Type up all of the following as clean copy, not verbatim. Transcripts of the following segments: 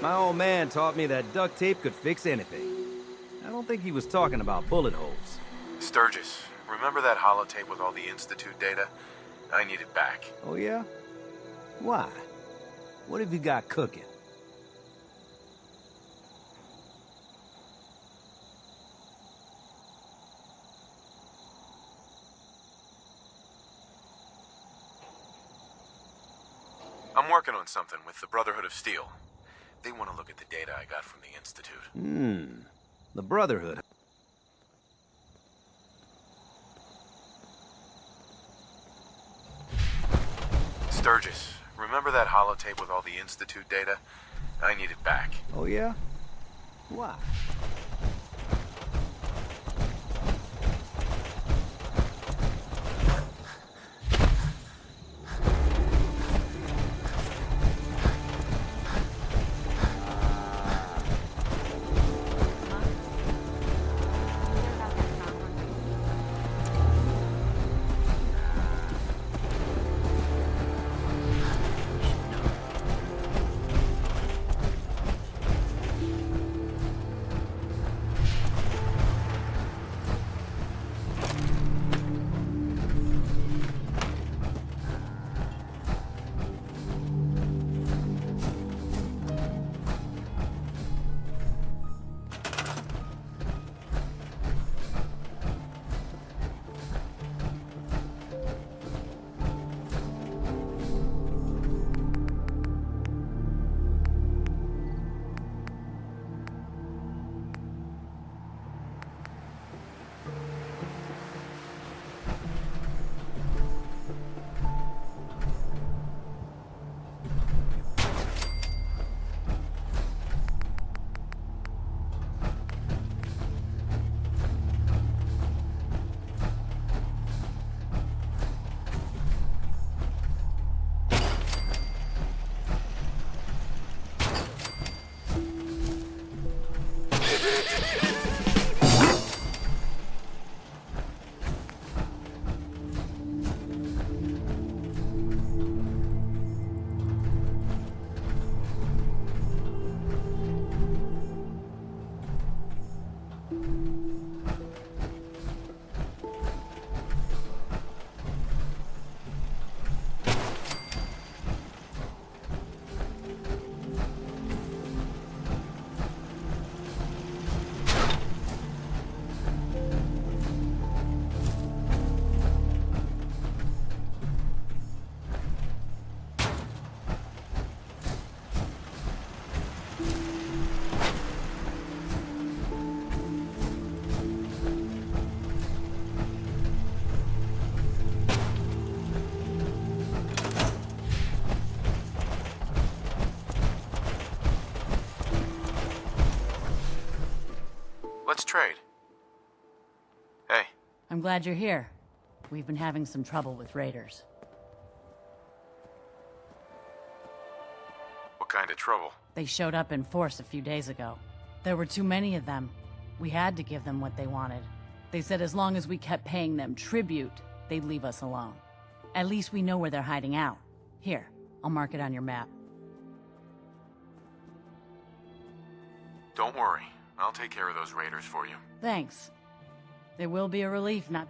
My old man taught me that duct tape could fix anything. I don't think he was talking about bullet holes. Sturgis, remember that holotape with all the Institute data? I need it back. Oh yeah? Why? What have you got cooking? I'm working on something with the Brotherhood of Steel. They want to look at the data I got from the Institute. The Brotherhood. Sturgis, remember that holotape with all the Institute data? I need it back. Oh yeah? Why? Let's trade. Hey. I'm glad you're here. We've been having some trouble with raiders. What kind of trouble? They showed up in force a few days ago. There were too many of them. We had to give them what they wanted. They said as long as we kept paying them tribute, they'd leave us alone. At least we know where they're hiding out. Here, I'll mark it on your map. Don't worry. I'll take care of those raiders for you. Thanks. It will be a relief not...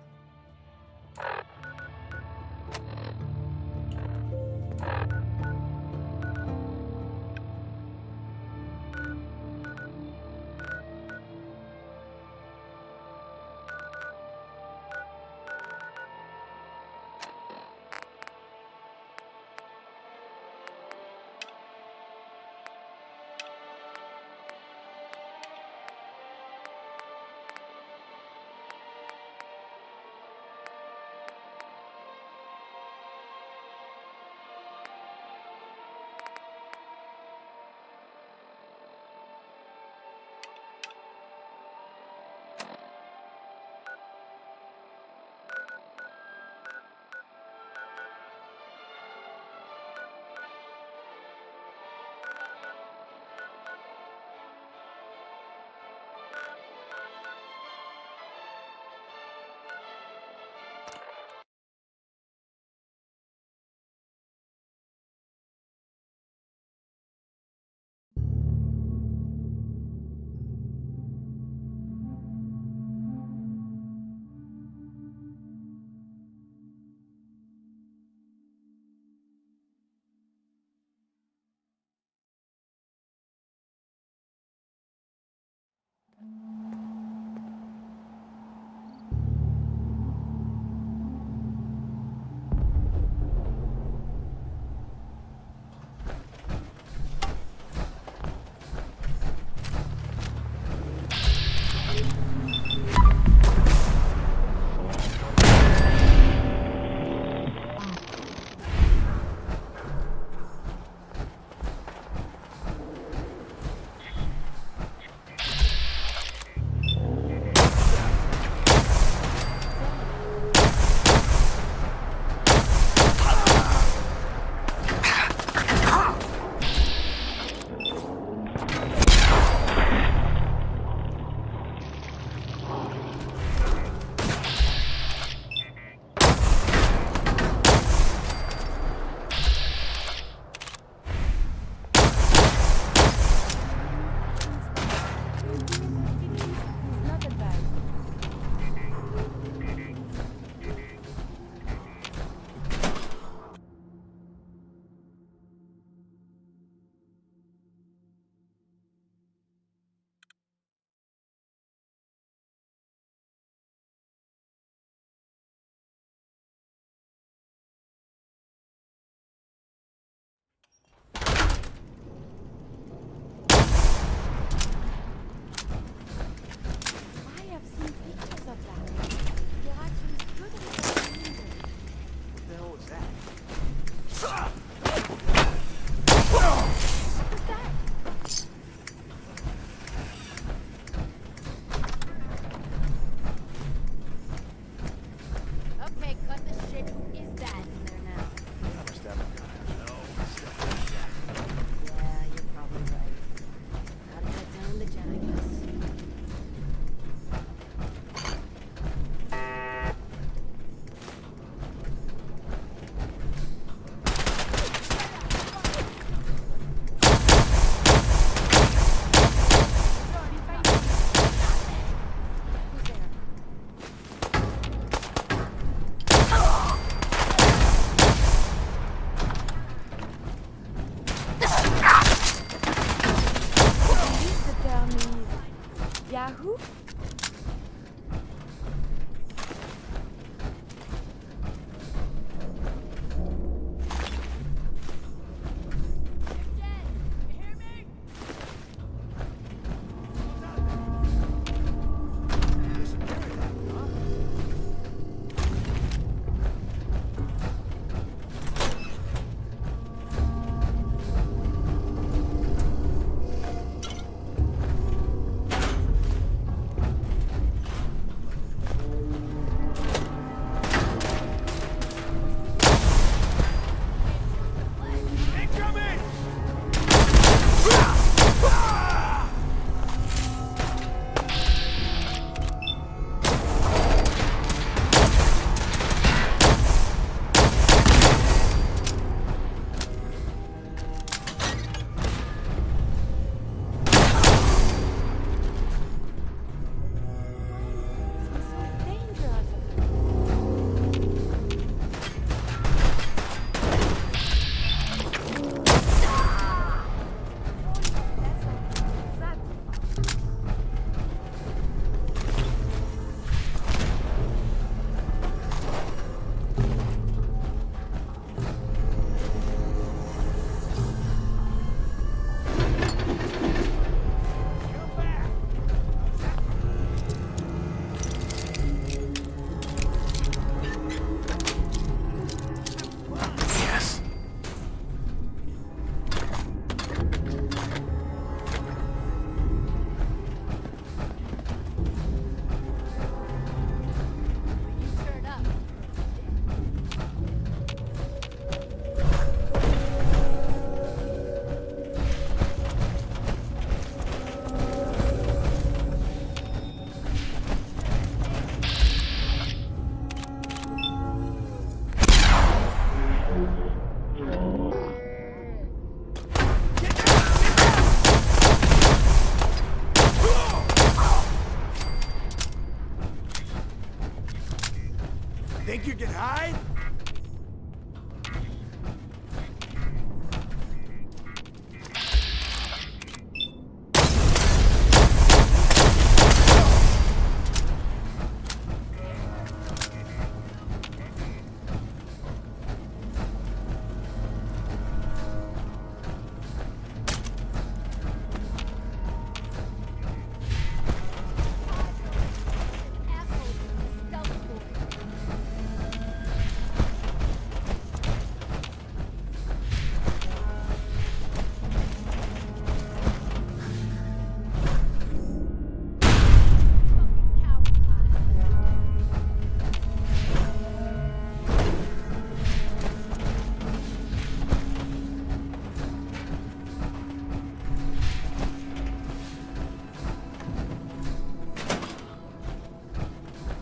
right?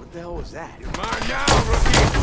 What the hell was that? You're mine now, rookie!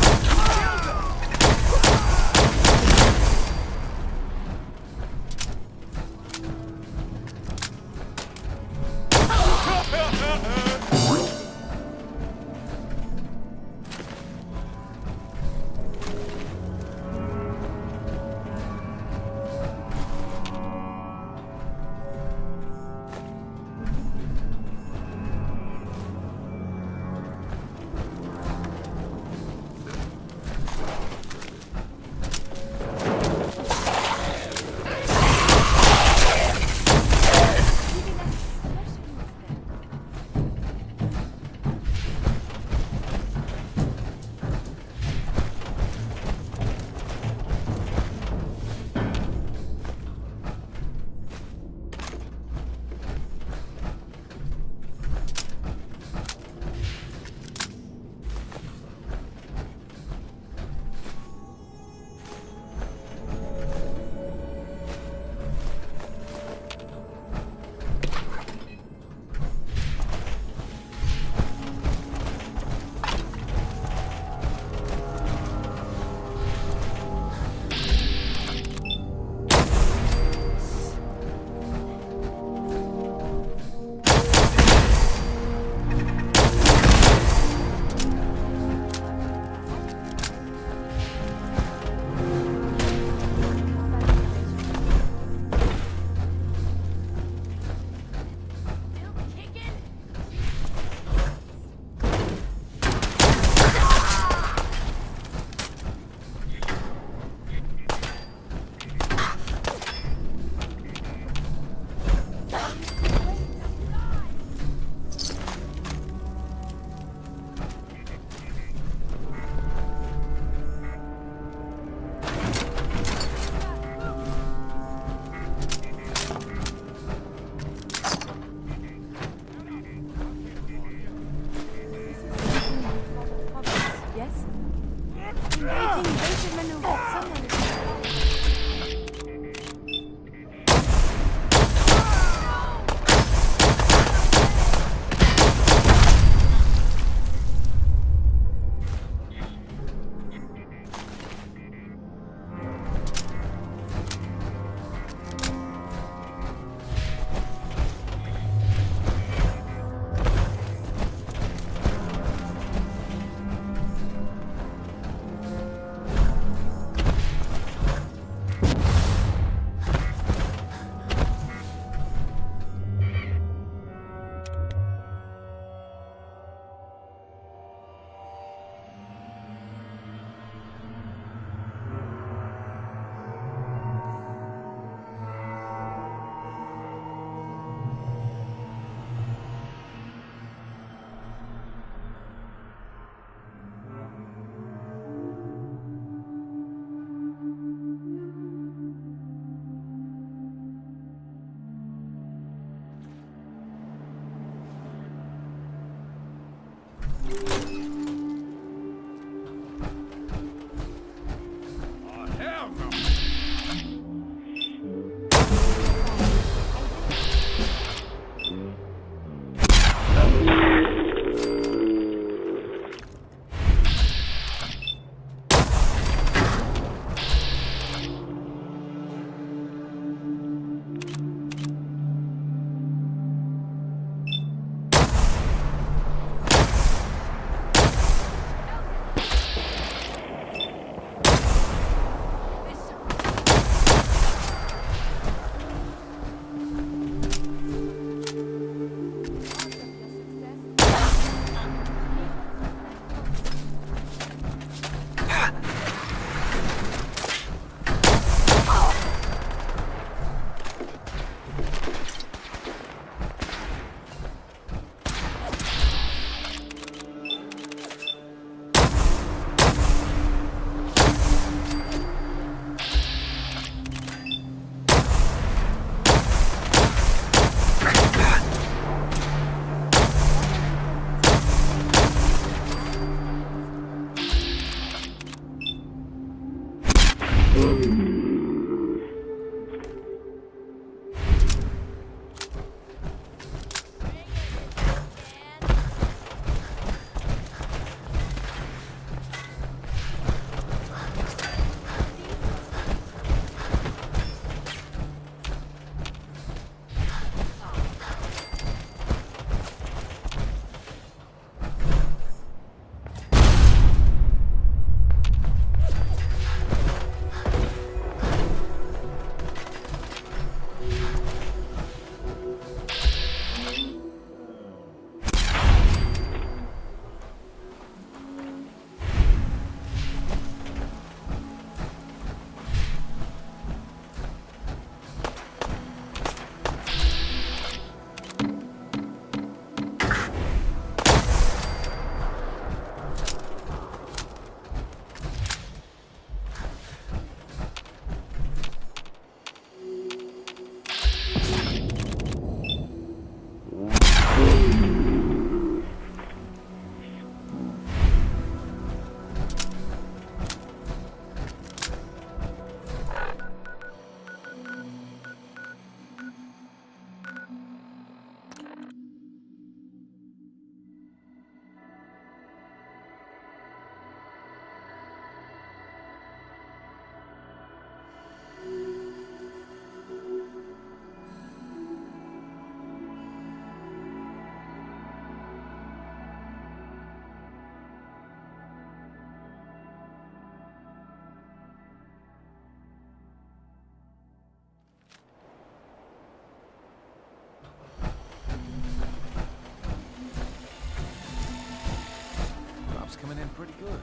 Rob's coming in pretty good.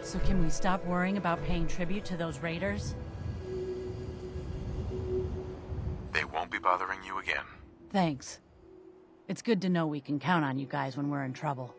So can we stop worrying about paying tribute to those raiders? They won't be bothering you again. Thanks. It's good to know we can count on you guys when we're in trouble.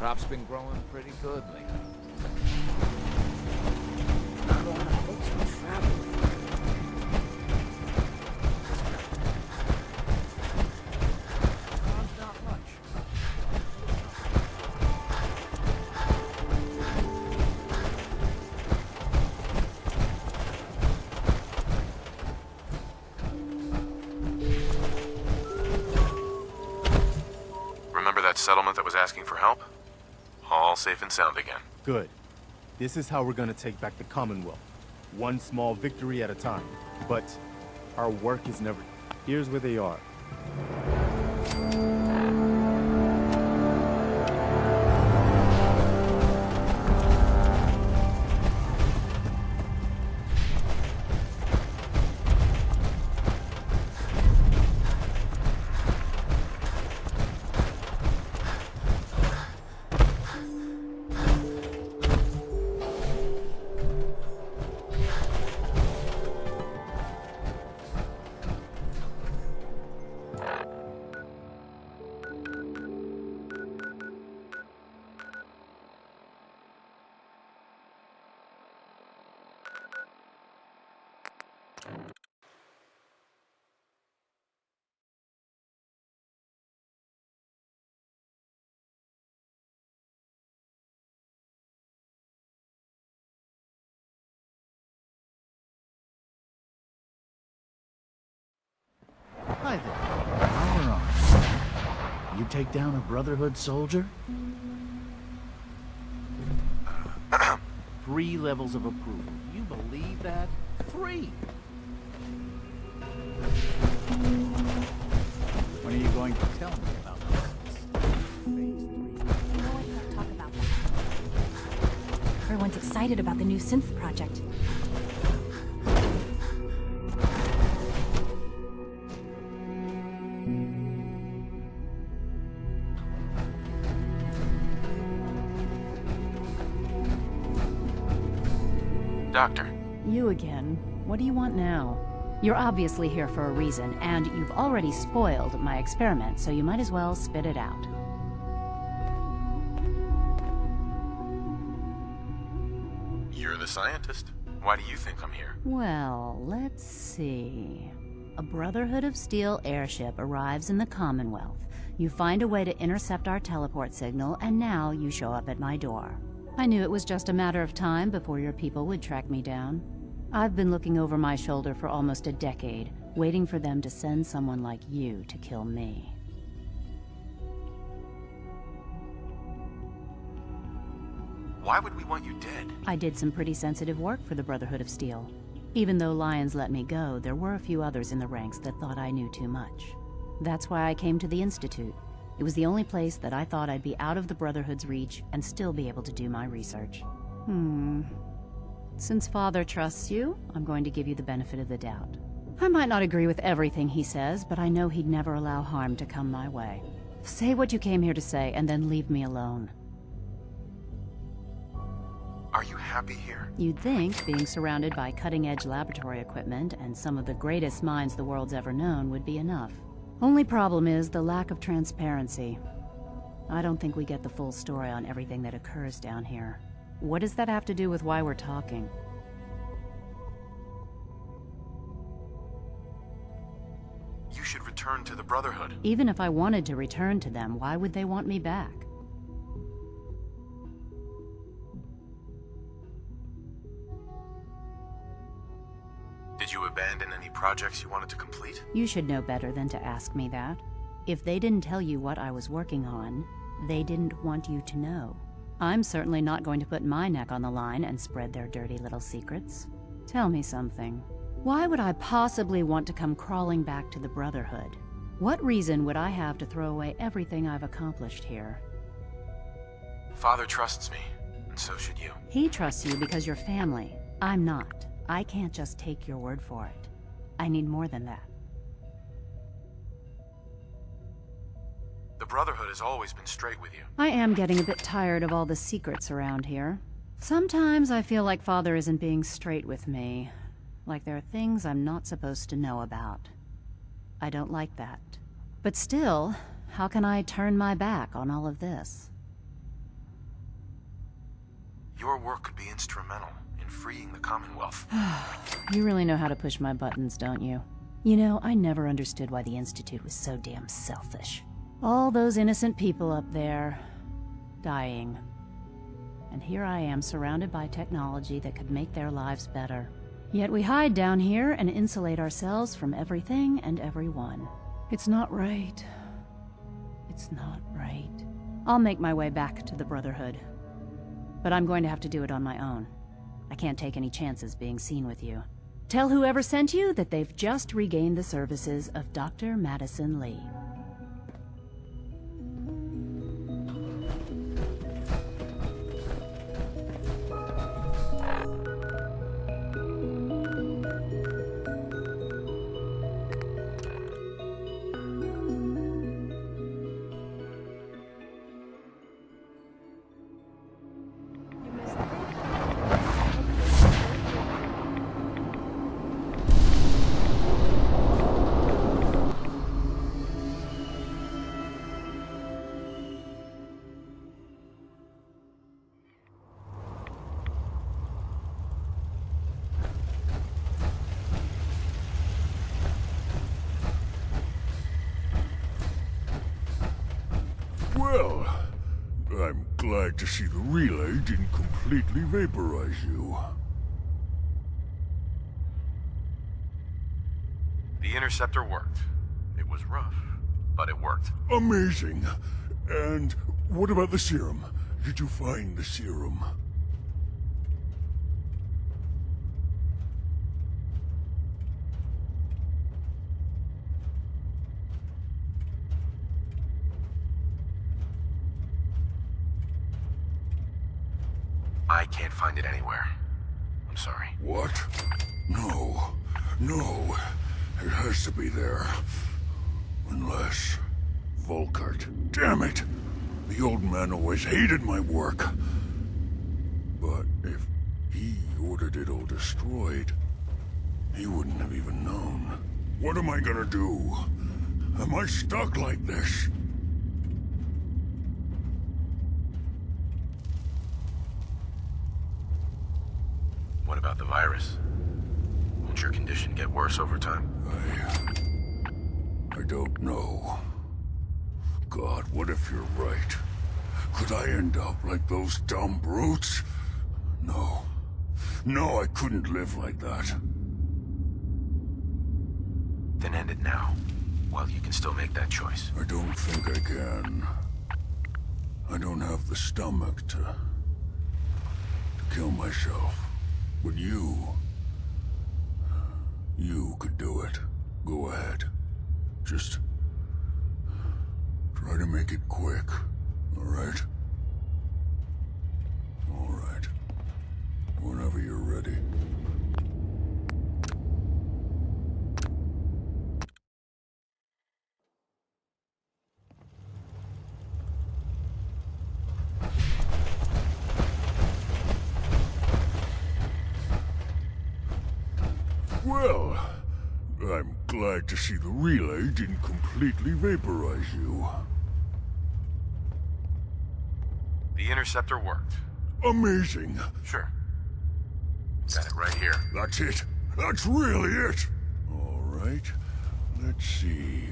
Crops been growing pretty good lately. Not a lot of folks would travel. Farm's not much. Remember that settlement that was asking for help? All safe and sound again. Good. This is how we're gonna take back the Commonwealth. One small victory at a time. But our work is never... Here's where they are. Hi there. Firearms. You take down a Brotherhood soldier? 3 levels of approval. You believe that? 3! When are you going to tell me about this? Phase 3. No, I can't talk about that. Everyone's excited about the new synth project. Doctor, You again. What do you want now? You're obviously here for a reason, and you've already spoiled my experiment, so you might as well spit it out. you're the scientist. Why do you think I'm here? Well, let's see. A Brotherhood of Steel airship arrives in the Commonwealth. You find a way to intercept our teleport signal, and now you show up at my door. I knew it was just a matter of time before your people would track me down. I've been looking over my shoulder for almost a decade, waiting for them to send someone like you to kill me. Why would we want you dead? I did some pretty sensitive work for the Brotherhood of Steel. Even though Lyons let me go, there were a few others in the ranks that thought I knew too much. That's why I came to the Institute. It was the only place that I thought I'd be out of the Brotherhood's reach and still be able to do my research. Since Father trusts you, I'm going to give you the benefit of the doubt. I might not agree with everything he says, but I know he'd never allow harm to come my way. Say what you came here to say, and then leave me alone. Are you happy here? You'd think being surrounded by cutting-edge laboratory equipment and some of the greatest minds the world's ever known would be enough. Only problem is the lack of transparency. I don't think we get the full story on everything that occurs down here. What does that have to do with why we're talking? You should return to the Brotherhood. Even if I wanted to return to them, why would they want me back? Did you abandon any projects you wanted to complete? You should know better than to ask me that. If they didn't tell you what I was working on, they didn't want you to know. I'm certainly not going to put my neck on the line and spread their dirty little secrets. Tell me something. Why would I possibly want to come crawling back to the Brotherhood? What reason would I have to throw away everything I've accomplished here? Father trusts me, and so should you. He trusts you because you're family. I'm not. I can't just take your word for it. I need more than that. The Brotherhood has always been straight with you. I am getting a bit tired of all the secrets around here. Sometimes I feel like Father isn't being straight with me. Like there are things I'm not supposed to know about. I don't like that. But still, how can I turn my back on all of this? Your work could be instrumental in freeing the Commonwealth. You really know how to push my buttons, don't you? You know, I never understood why the Institute was so damn selfish. All those innocent people up there, dying. And here I am, surrounded by technology that could make their lives better. Yet we hide down here and insulate ourselves from everything and everyone. It's not right. It's not right. I'll make my way back to the Brotherhood. But I'm going to have to do it on my own. I can't take any chances being seen with you. Tell whoever sent you that they've just regained the services of Dr. Madison Lee. Well, I'm glad to see the relay didn't completely vaporize you. The interceptor worked. It was rough, but it worked. Amazing. And what about the serum? Did you find the serum? I can't find it anywhere. I'm sorry. What? No. No. It has to be there. Unless... Volkart. Damn it! The old man always hated my work. But if he ordered it all destroyed, he wouldn't have even known. What am I gonna do? Am I stuck like this? What about the virus? Won't your condition get worse over time? I don't know. God, what if you're right? Could I end up like those dumb brutes? No. No, I couldn't live like that. Then end it now. Well, you can still make that choice. I don't think I can. I don't have the stomach to kill myself. But you could do it. Go ahead. Just try to make it quick, all right? All right. Whenever you're ready. Well, I'm glad to see the relay didn't completely vaporize you. The interceptor worked. Amazing. Sure. Got it right here. That's it. That's really it. All right. Let's see.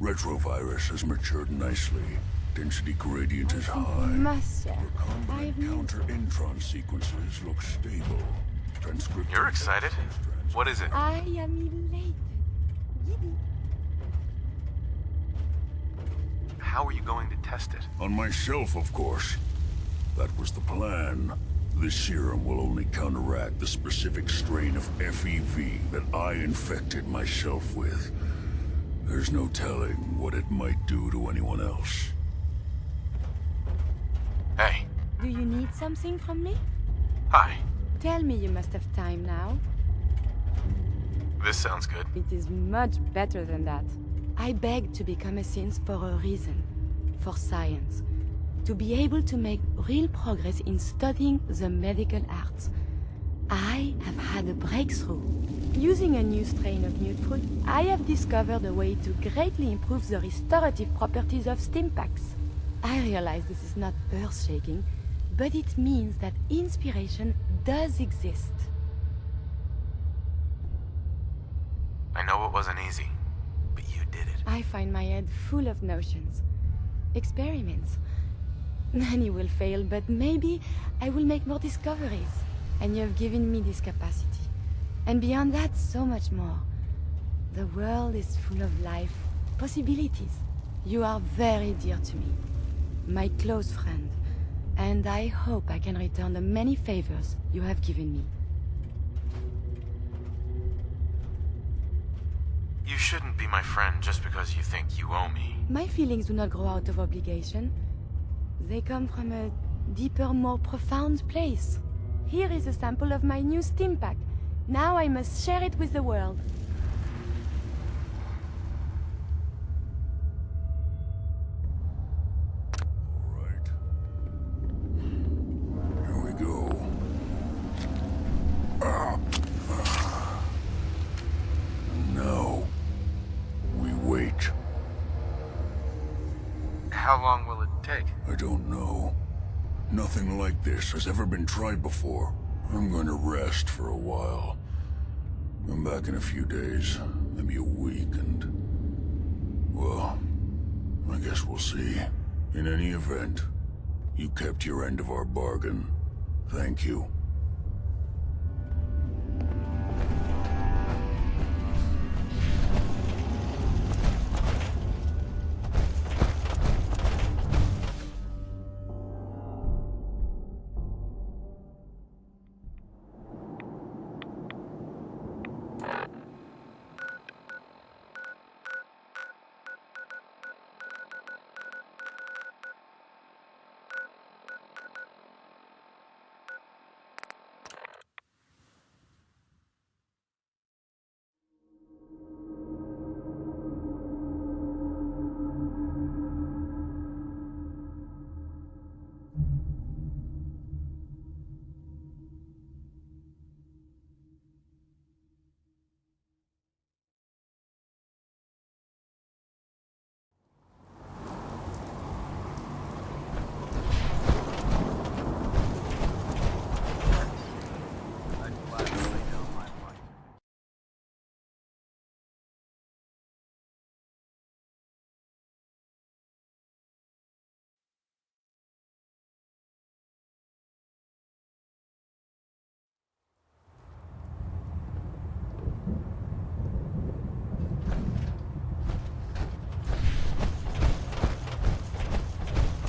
Retrovirus has matured nicely. Density gradient is high. Recombinant counter-intron sequences look stable. Transcription. You're excited? What is it? I am elated. Giddy. How are you going to test it? On myself, of course. That was the plan. This serum will only counteract the specific strain of FEV that I infected myself with. There's no telling what it might do to anyone else. Hey. Do you need something from me? Hi. Tell me you must have time now. This sounds good. It is much better than that. I begged to become a synth for a reason. For science. To be able to make real progress in studying the medical arts. I have had a breakthrough. Using a new strain of newt fruit, I have discovered a way to greatly improve the restorative properties of stim packs. I realize this is not earth-shaking, but it means that inspiration does exist. I know it wasn't easy, but you did it. I find my head full of notions. Experiments. Many will fail, but maybe I will make more discoveries. And you have given me this capacity. And beyond that, so much more. The world is full of life, possibilities. You are very dear to me. My close friend. And I hope I can return the many favors you have given me. You shouldn't be my friend just because you think you owe me. My feelings do not grow out of obligation. They come from a deeper, more profound place. Here is a sample of my new steam pack. Now I must share it with the world. All right. Here we go. And now, we wait. How long will it take? I don't know. Nothing like this has ever been tried before. I'm going to rest for a while. I'm back in a few days, maybe a week, and... well, I guess we'll see. In any event, you kept your end of our bargain. Thank you.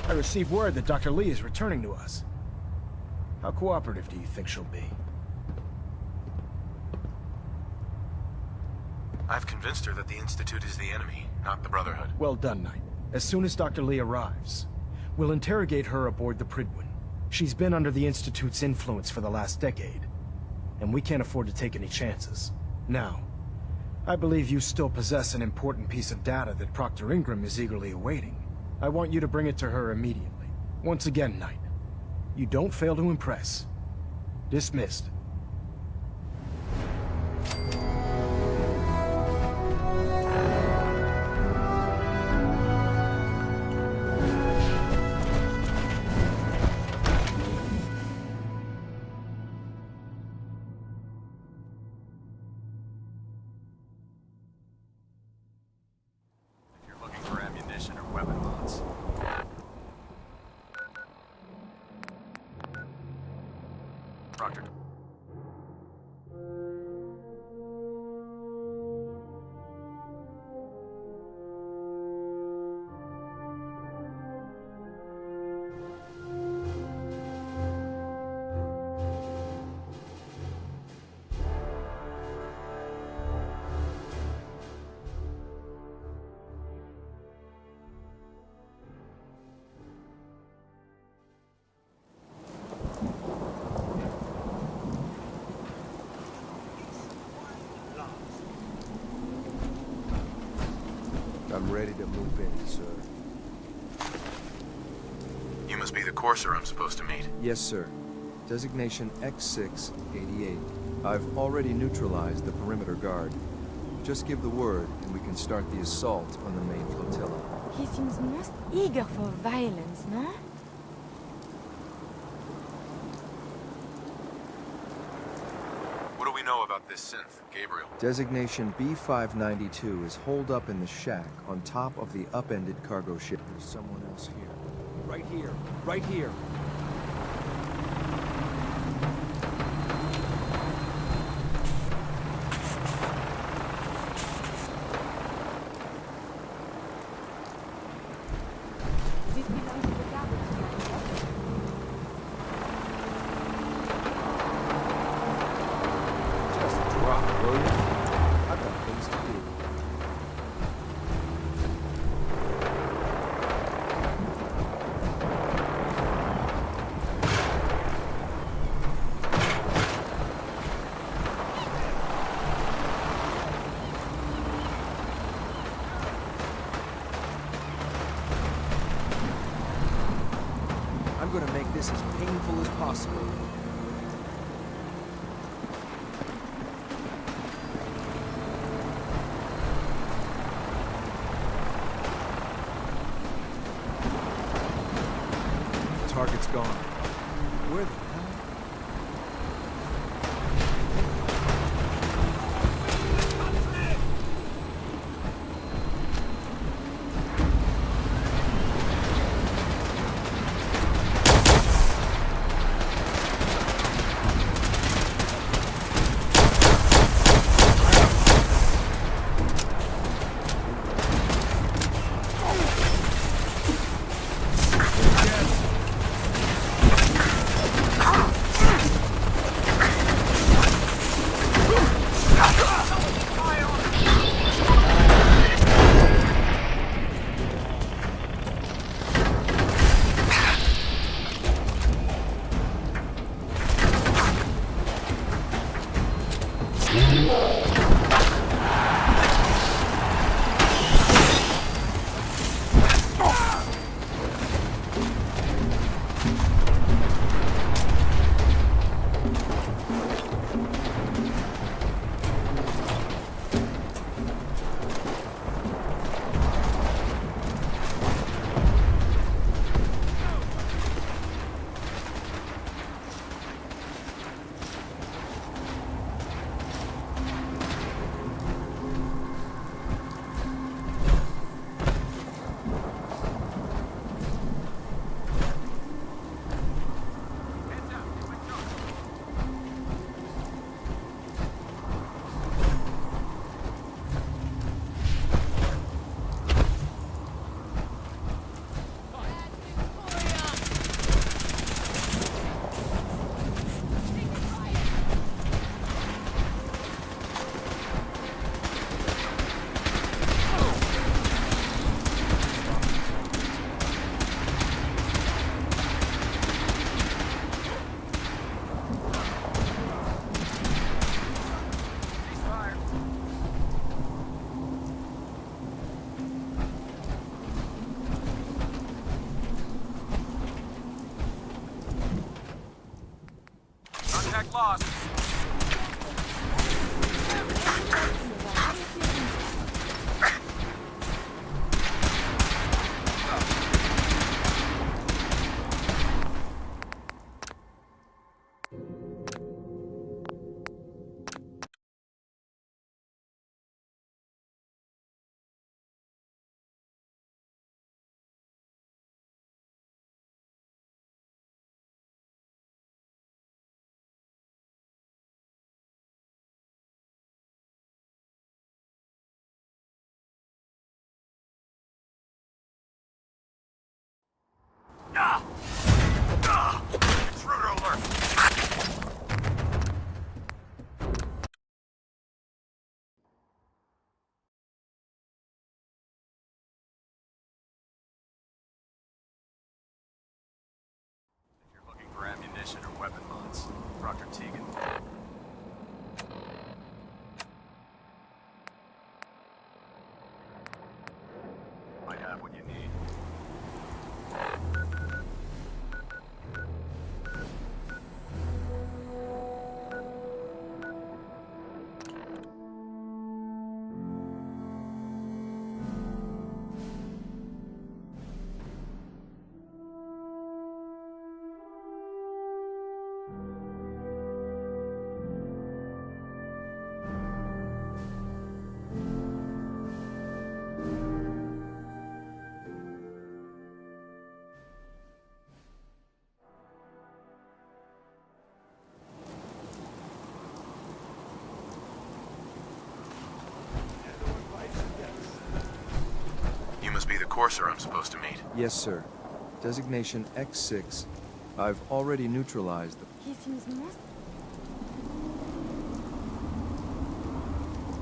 I received word that Dr. Lee is returning to us. How cooperative do you think she'll be? I've convinced her that the Institute is the enemy, not the Brotherhood. Well done, Knight. As soon as Dr. Lee arrives, we'll interrogate her aboard the Prydwen. She's been under the Institute's influence for the last decade, and we can't afford to take any chances. Now, I believe you still possess an important piece of data that Proctor Ingram is eagerly awaiting. I want you to bring it to her immediately. Once again, Knight, you don't fail to impress. Dismissed. Proctor. I'm ready to move in, sir. You must be the courser I'm supposed to meet. Yes, sir. Designation X688. I've already neutralized the perimeter guard. Just give the word, and we can start the assault on the main flotilla. He seems most eager for violence, no? we know about this synth, Gabriel? Designation B592 is holed up in the shack on top of the upended cargo ship. There's someone else here. Right here. Right here. I'm gonna make this as painful as possible. The target's gone. Where the hell? Contact lost. Intruder alert! If you're looking for ammunition or weapon mods, Dr. Tegan. Might have what you need. Courser I'm supposed to meet. Yes, sir. Designation X6. I've already neutralized the... He seems most...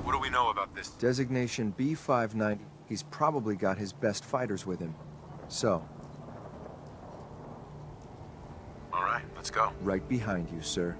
What do we know about this? Designation B590. He's probably got his best fighters with him. So, All right, let's go. right behind you, sir.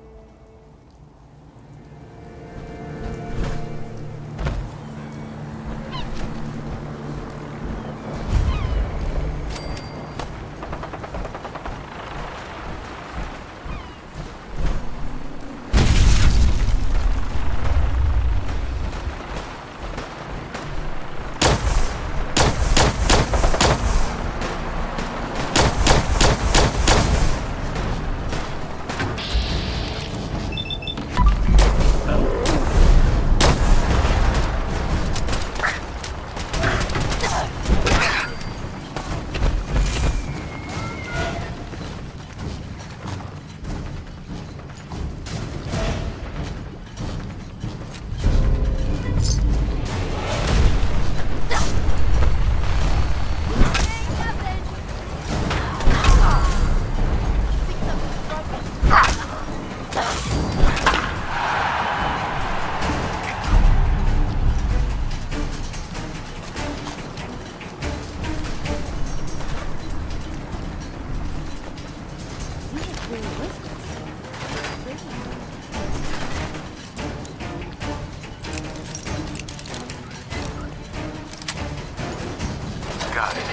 Got it.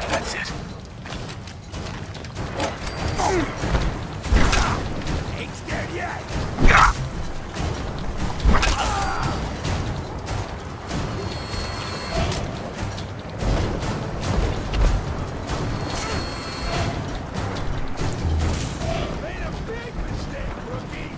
That's it. Ain't scared yet. Made a big mistake, rookie.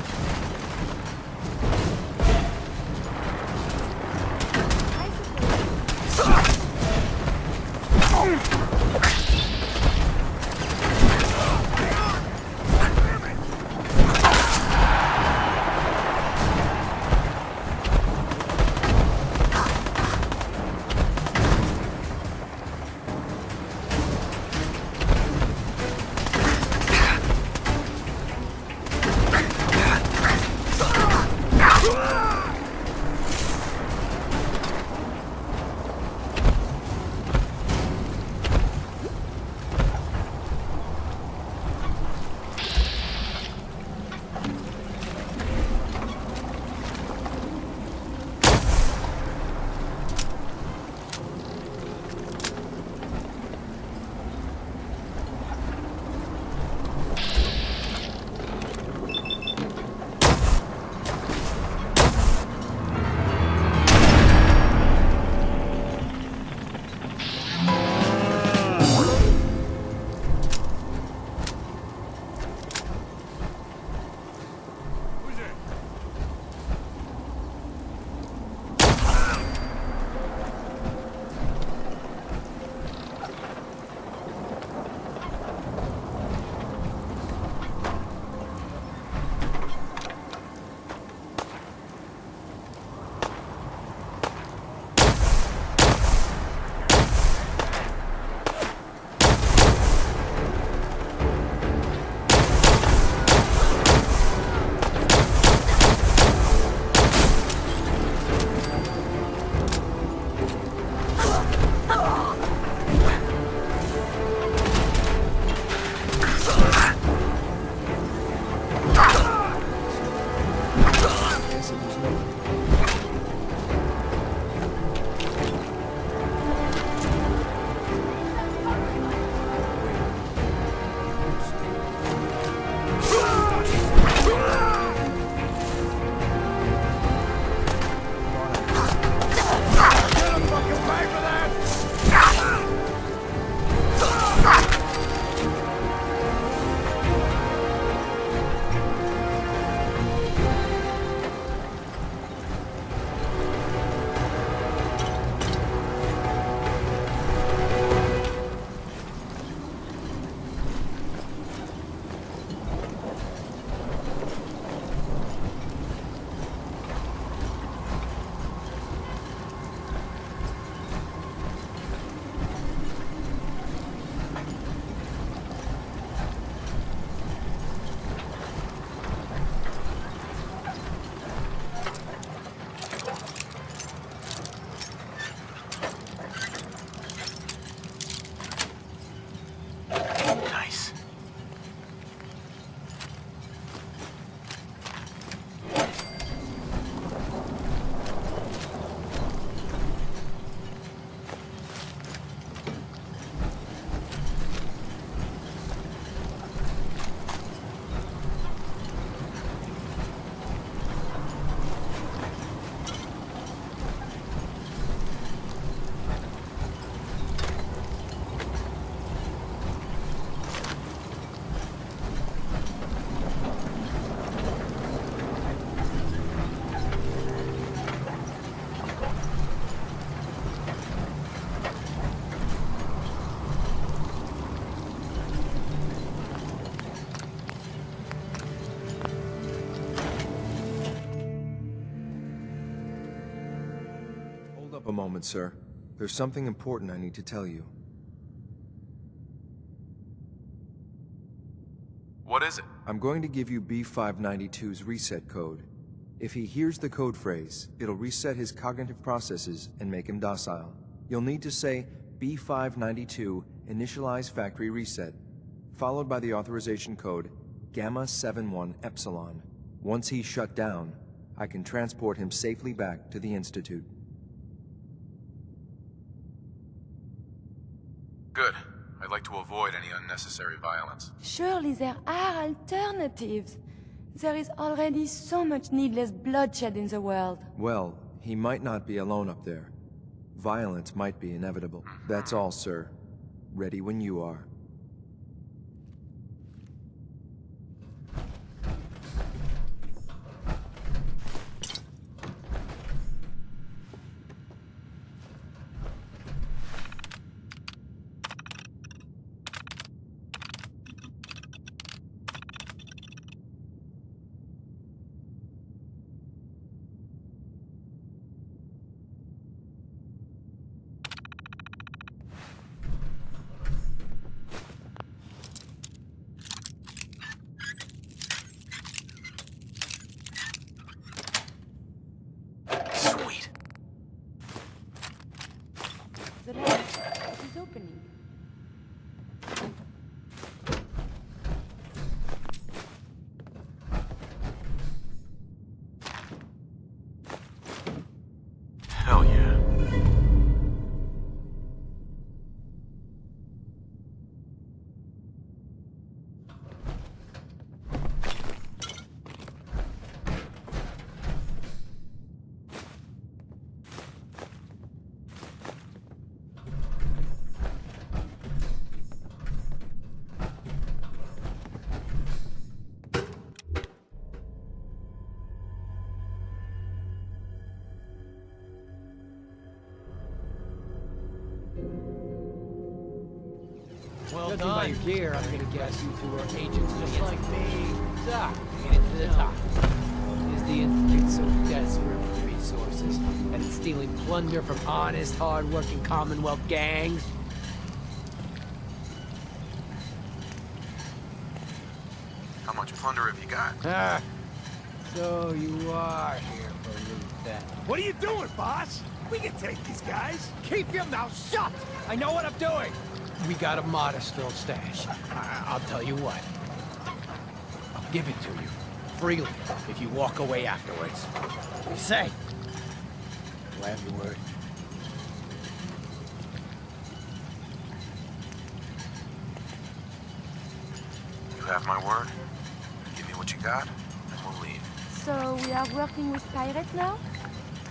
up a moment, sir. There's something important I need to tell you. What is it? I'm going to give you B592's reset code. If he hears the code phrase, it'll reset his cognitive processes and make him docile. You'll need to say B592 initialize factory reset, followed by the authorization code Gamma 71 Epsilon. Once he's shut down, I can transport him safely back to the Institute. Good. I'd like to avoid any unnecessary violence. Surely there are alternatives. There is already so much needless bloodshed in the world. Well, he might not be alone up there. Violence might be inevitable. That's all, sir. Ready when you are. The latch, it is opening. Hell yeah. Well done by your gear, I'm gonna guess you two are agents just like me. So, made it to the top. Is the Institute so desperate for resources that it's stealing plunder from honest, hard-working Commonwealth gangs? How much plunder have you got? Ah, so you are here for loot then. What are you doing, boss? We can take these guys. Keep your mouth shut! I know what I'm doing! We got a modest little stash. I'll tell you what. I'll give it to you. Freely, if you walk away afterwards. What do you say? Do I have your word? You have my word? Give me what you got, and we'll leave. So we are working with pirates now?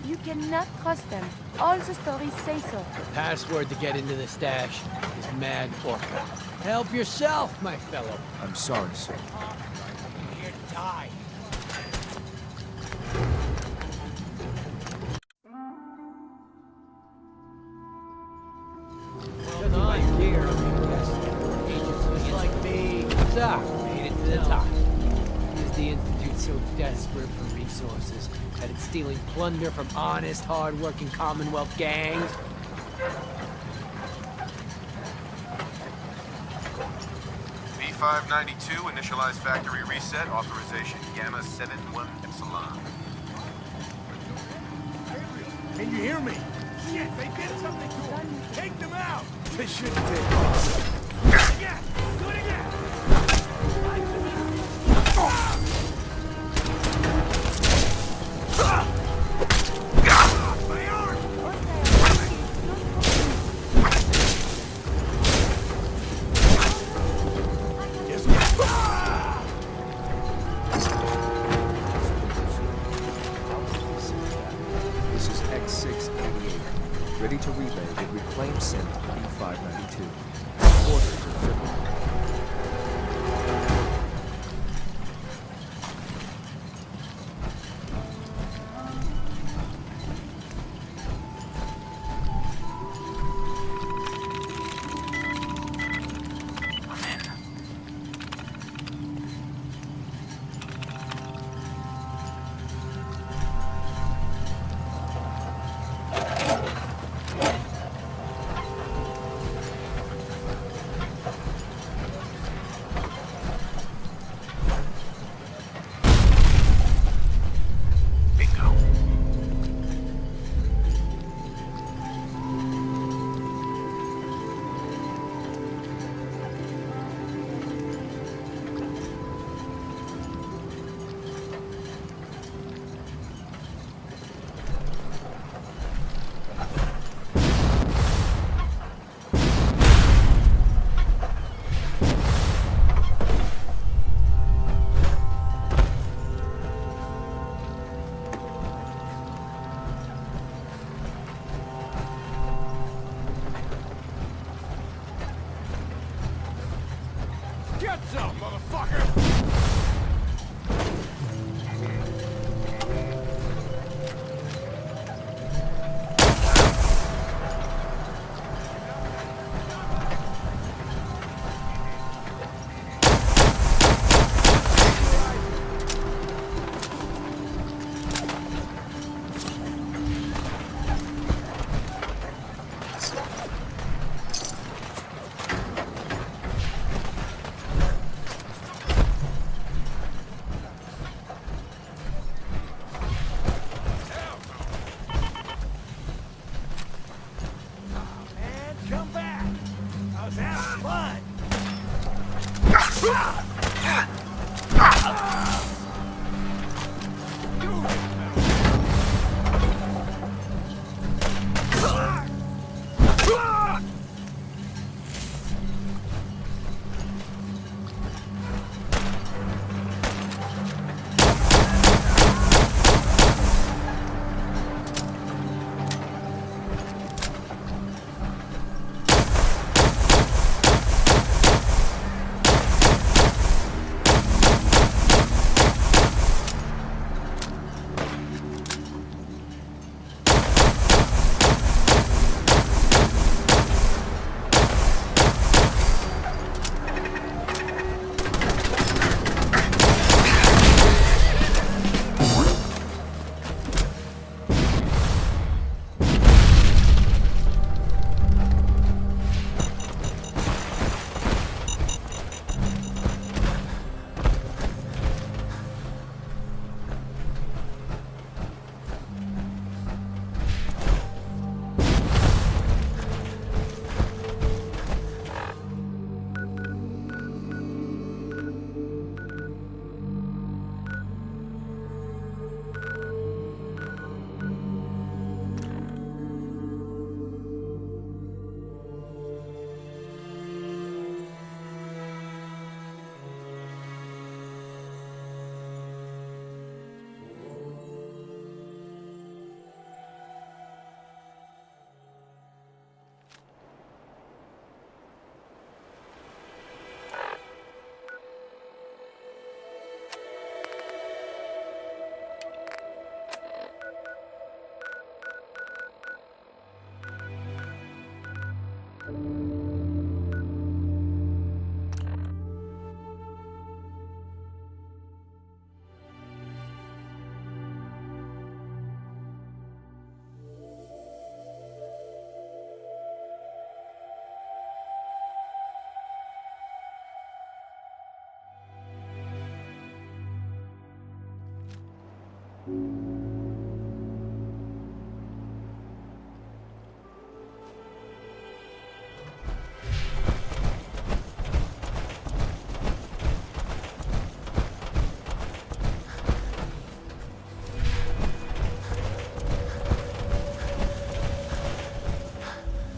You cannot trust them. All the stories say so. The password to get into the stash is Mad Orca. Help yourself, my fellow. I'm sorry, sir. I'm here to die. Well done by your gear, I'm gonna guess. Agents just like me. So, made it to the top. Is the Institute so desperate for resources that it's stealing plunder from honest, hard-working Commonwealth gangs? B592, initialize factory reset, authorization Gamma 71 Epsilon. Can you hear me? Shit, they did something to them. Take them out. This shouldn't take long. Again! Do it again! My arm! This is X688. Ready to relay with reclaim synth B592. Orders are triple.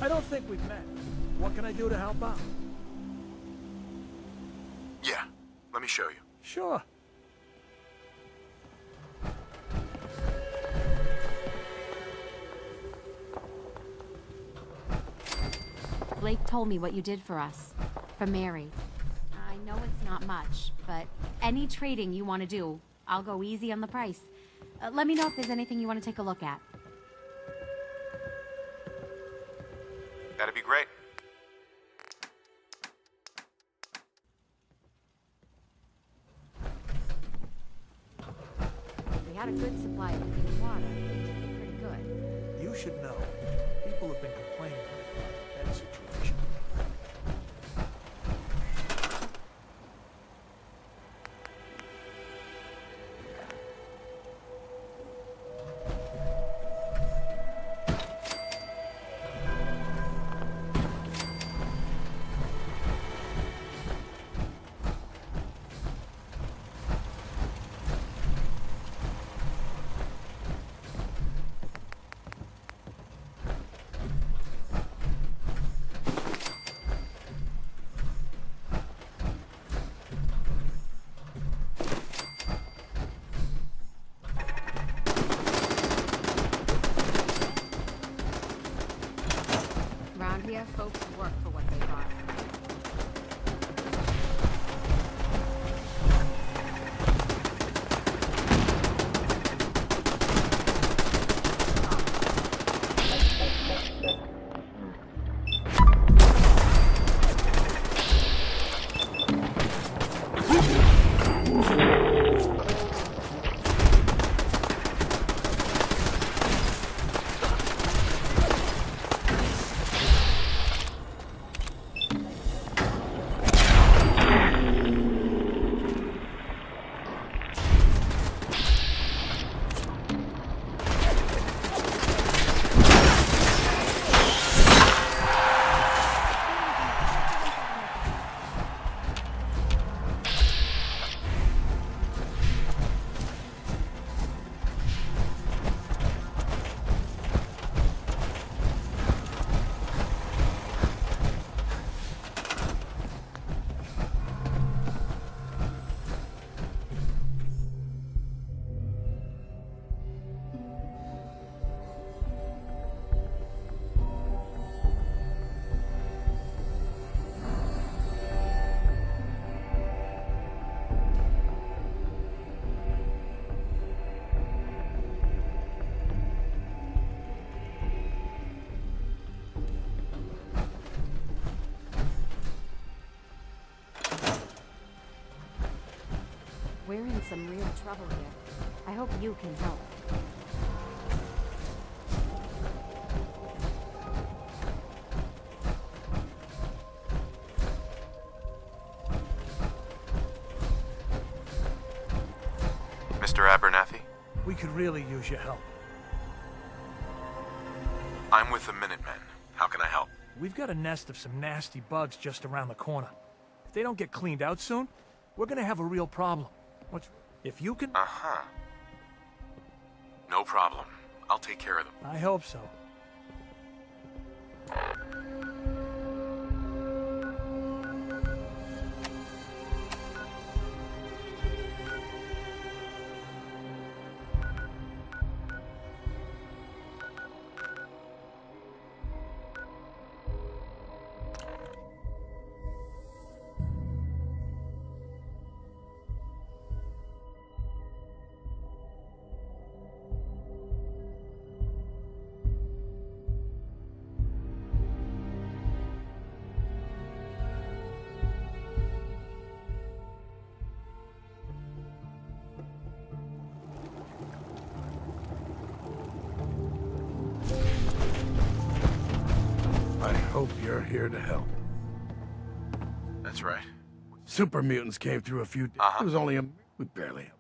I don't think we've met. What can I do to help out? Yeah, let me show you. Sure. Blake told me what you did for us. For Mary. I know it's not much, but any trading you want to do, I'll go easy on the price. Let me know if there's anything you want to take a look at. That'd be great. If we had a good supply of clean water, things would be pretty good. You should know. People have been complaining about that situation. Around here, folks work for what they got. some real trouble here. I hope you can help. Mr. Abernathy? We could really use your help. I'm with the Minutemen. How can I help? We've got a nest of some nasty bugs just around the corner. If they don't get cleaned out soon, we're gonna have a real problem. If you can... Uh-huh. No problem. I'll take care of them. I hope so. I hope you're here to help. That's right. Super mutants came through a few days. It was only a... We barely...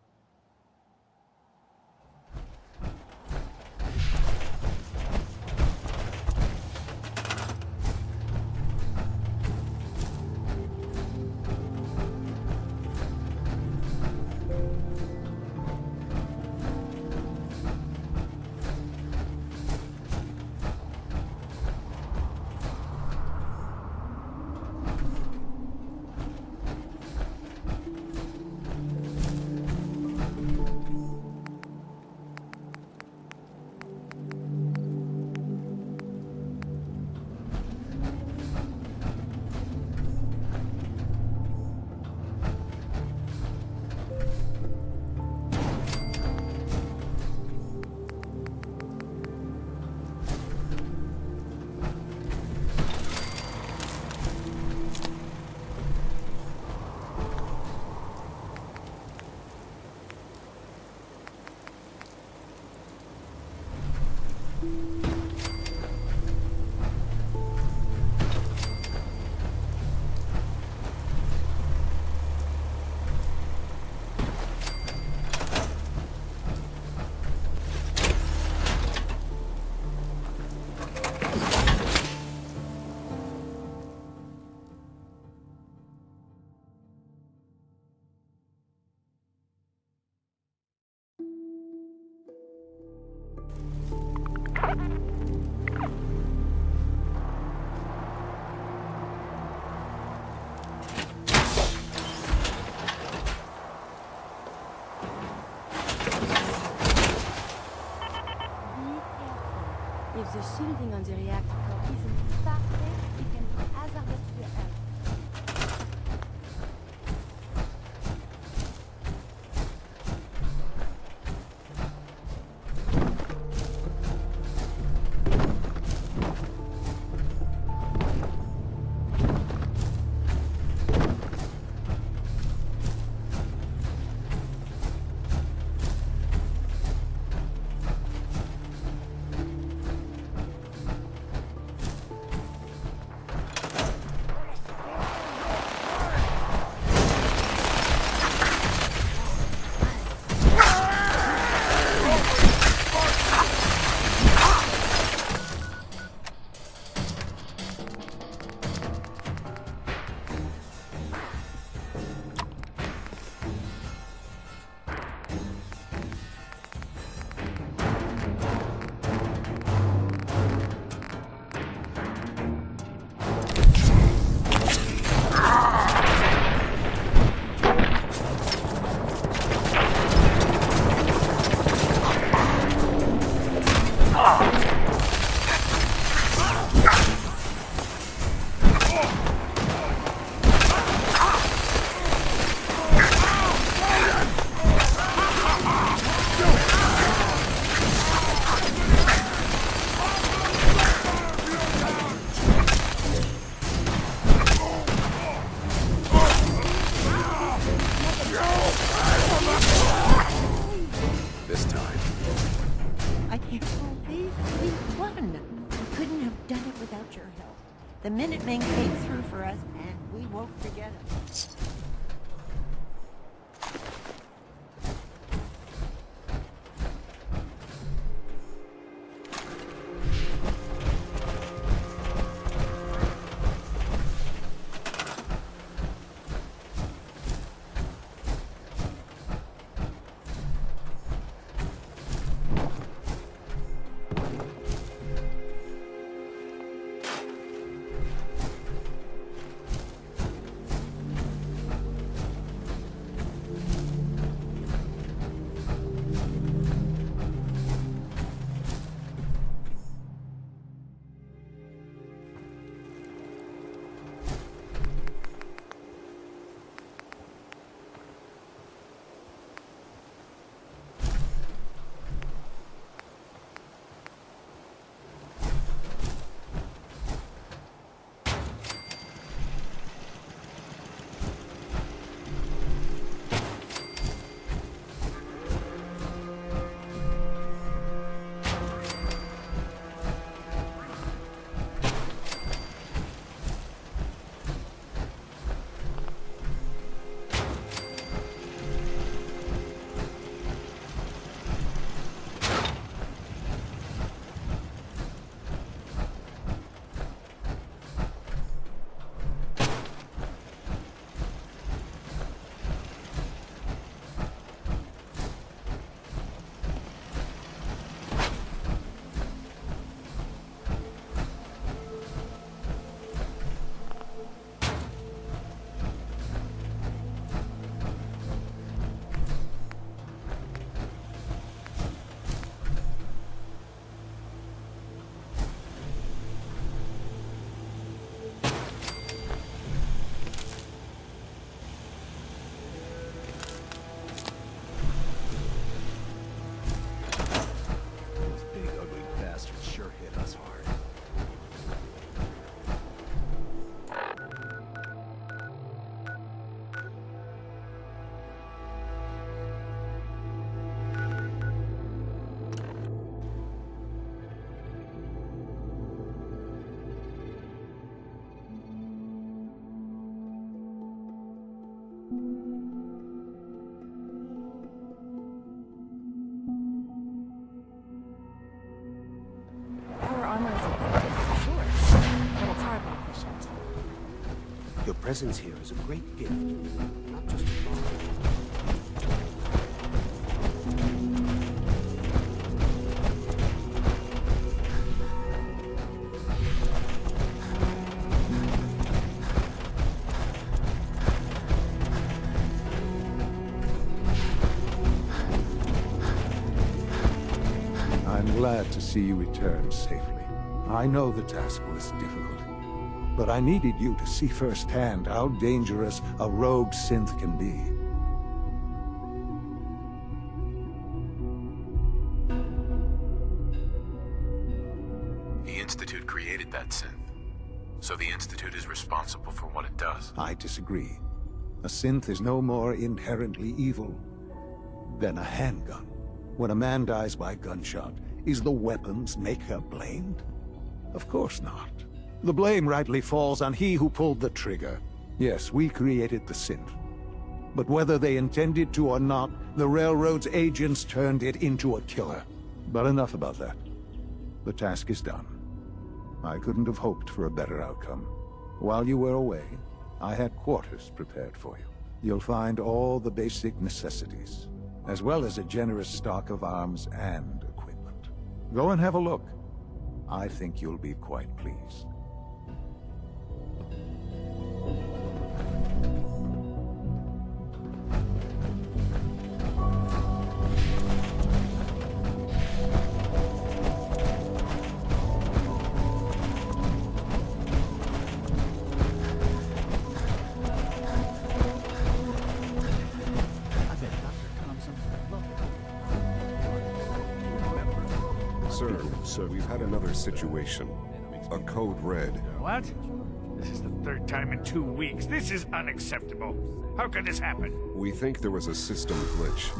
If the shielding on the reactor core isn't perfect, it can be hazardous to your health. The Minutemen came through for us, and we won't forget it. Your presence here is a great gift, not just a bond. I'm glad to see you return safely. I know the task was difficult, but I needed you to see firsthand how dangerous a rogue synth can be. The Institute created that synth, so the Institute is responsible for what it does. I disagree. A synth is no more inherently evil than a handgun. When a man dies by gunshot, is the weapon's maker blamed? Of course not. The blame rightly falls on he who pulled the trigger. Yes, we created the synth. But whether they intended to or not, the Railroad's agents turned it into a killer. But enough about that. The task is done. I couldn't have hoped for a better outcome. While you were away, I had quarters prepared for you. You'll find all the basic necessities, as well as a generous stock of arms and equipment. Go and have a look. I think you'll be quite pleased. Sir, we've had another situation. A code red. What? This is the third time in 2 weeks. This is unacceptable. How could this happen? We think there was a system glitch.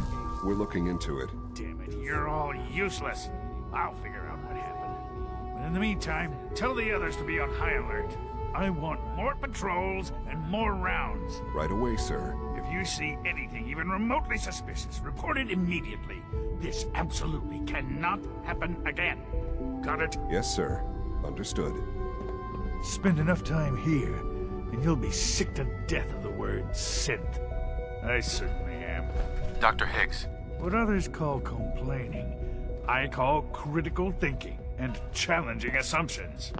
We're looking into it. Damn it, you're all useless. I'll figure out what happened. But in the meantime, tell the others to be on high alert. I want more patrols and more rounds. Right away, sir. If you see anything even remotely suspicious, report it immediately. This absolutely cannot happen again. Got it? Yes, sir. Understood. Spend enough time here, and you'll be sick to death of the word synth. I certainly am. Dr. Higgs. What others call complaining, I call critical thinking and challenging assumptions.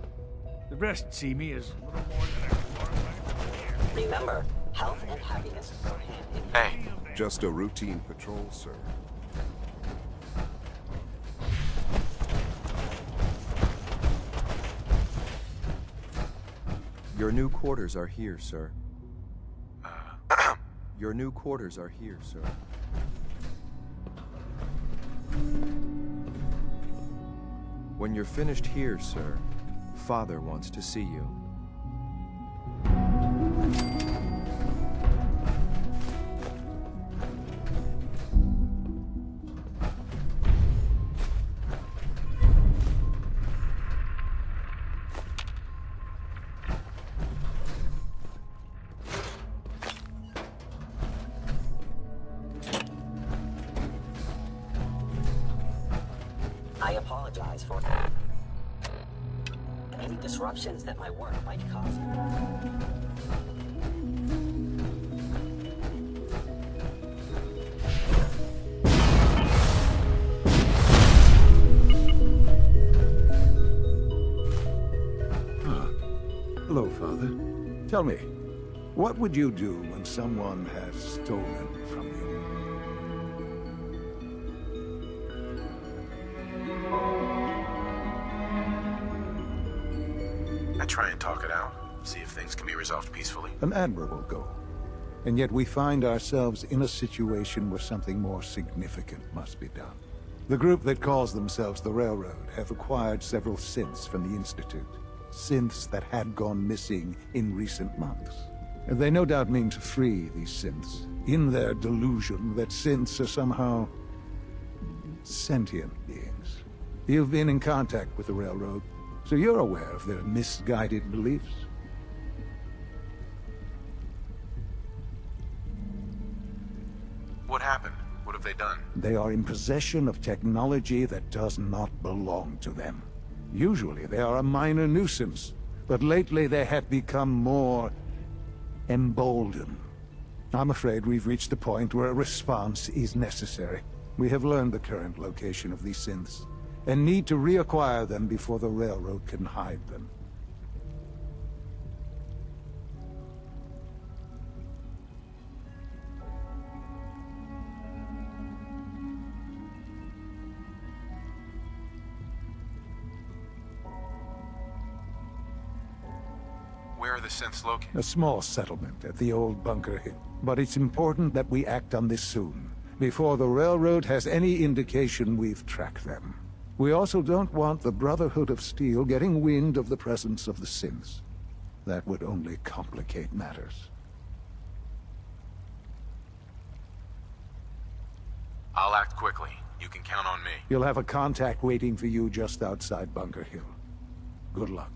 The rest see me as little more than a glorified. Remember, health and happiness go hand in hand. Hey. Just a routine patrol, sir. Your new quarters are here, sir. Your new quarters are here, sir. When you're finished here, sir, Father wants to see you. I apologize for any disruptions that my work might cause you. Hello, Father. Tell me, what would you do when someone has stolen from you? I try and talk it out, see if things can be resolved peacefully. An admirable goal. And yet we find ourselves in a situation where something more significant must be done. The group that calls themselves the Railroad have acquired several synths from the Institute. Synths that had gone missing in recent months. And they no doubt mean to free these synths, in their delusion that synths are somehow sentient beings. You've been in contact with the Railroad, so you're aware of their misguided beliefs. What happened? What have they done? They are in possession of technology that does not belong to them. Usually they are a minor nuisance, but lately they have become more emboldened. I'm afraid we've reached the point where a response is necessary. We have learned the current location of these synths, and need to reacquire them before the Railroad can hide them. Where are the synths located? A small settlement at the old Bunker Hill. But it's important that we act on this soon, before the Railroad has any indication we've tracked them. We also don't want the Brotherhood of Steel getting wind of the presence of the synths. That would only complicate matters. I'll act quickly. You can count on me. You'll have a contact waiting for you just outside Bunker Hill. Good luck.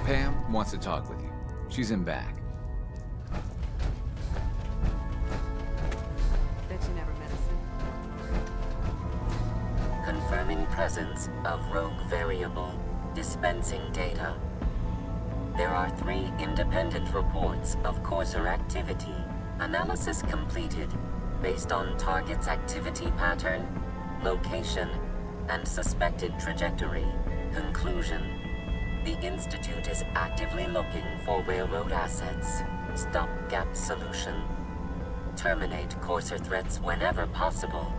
Pam wants to talk with you. She's in back. Bet you never met us. Confirming presence of rogue variable. Dispensing data. There are 3 independent reports of Courser activity. Analysis completed based on target's activity pattern, location, and suspected trajectory. Conclusion. The Institute is actively looking for railroad assets. Stopgap solution. Terminate Courser threats whenever possible.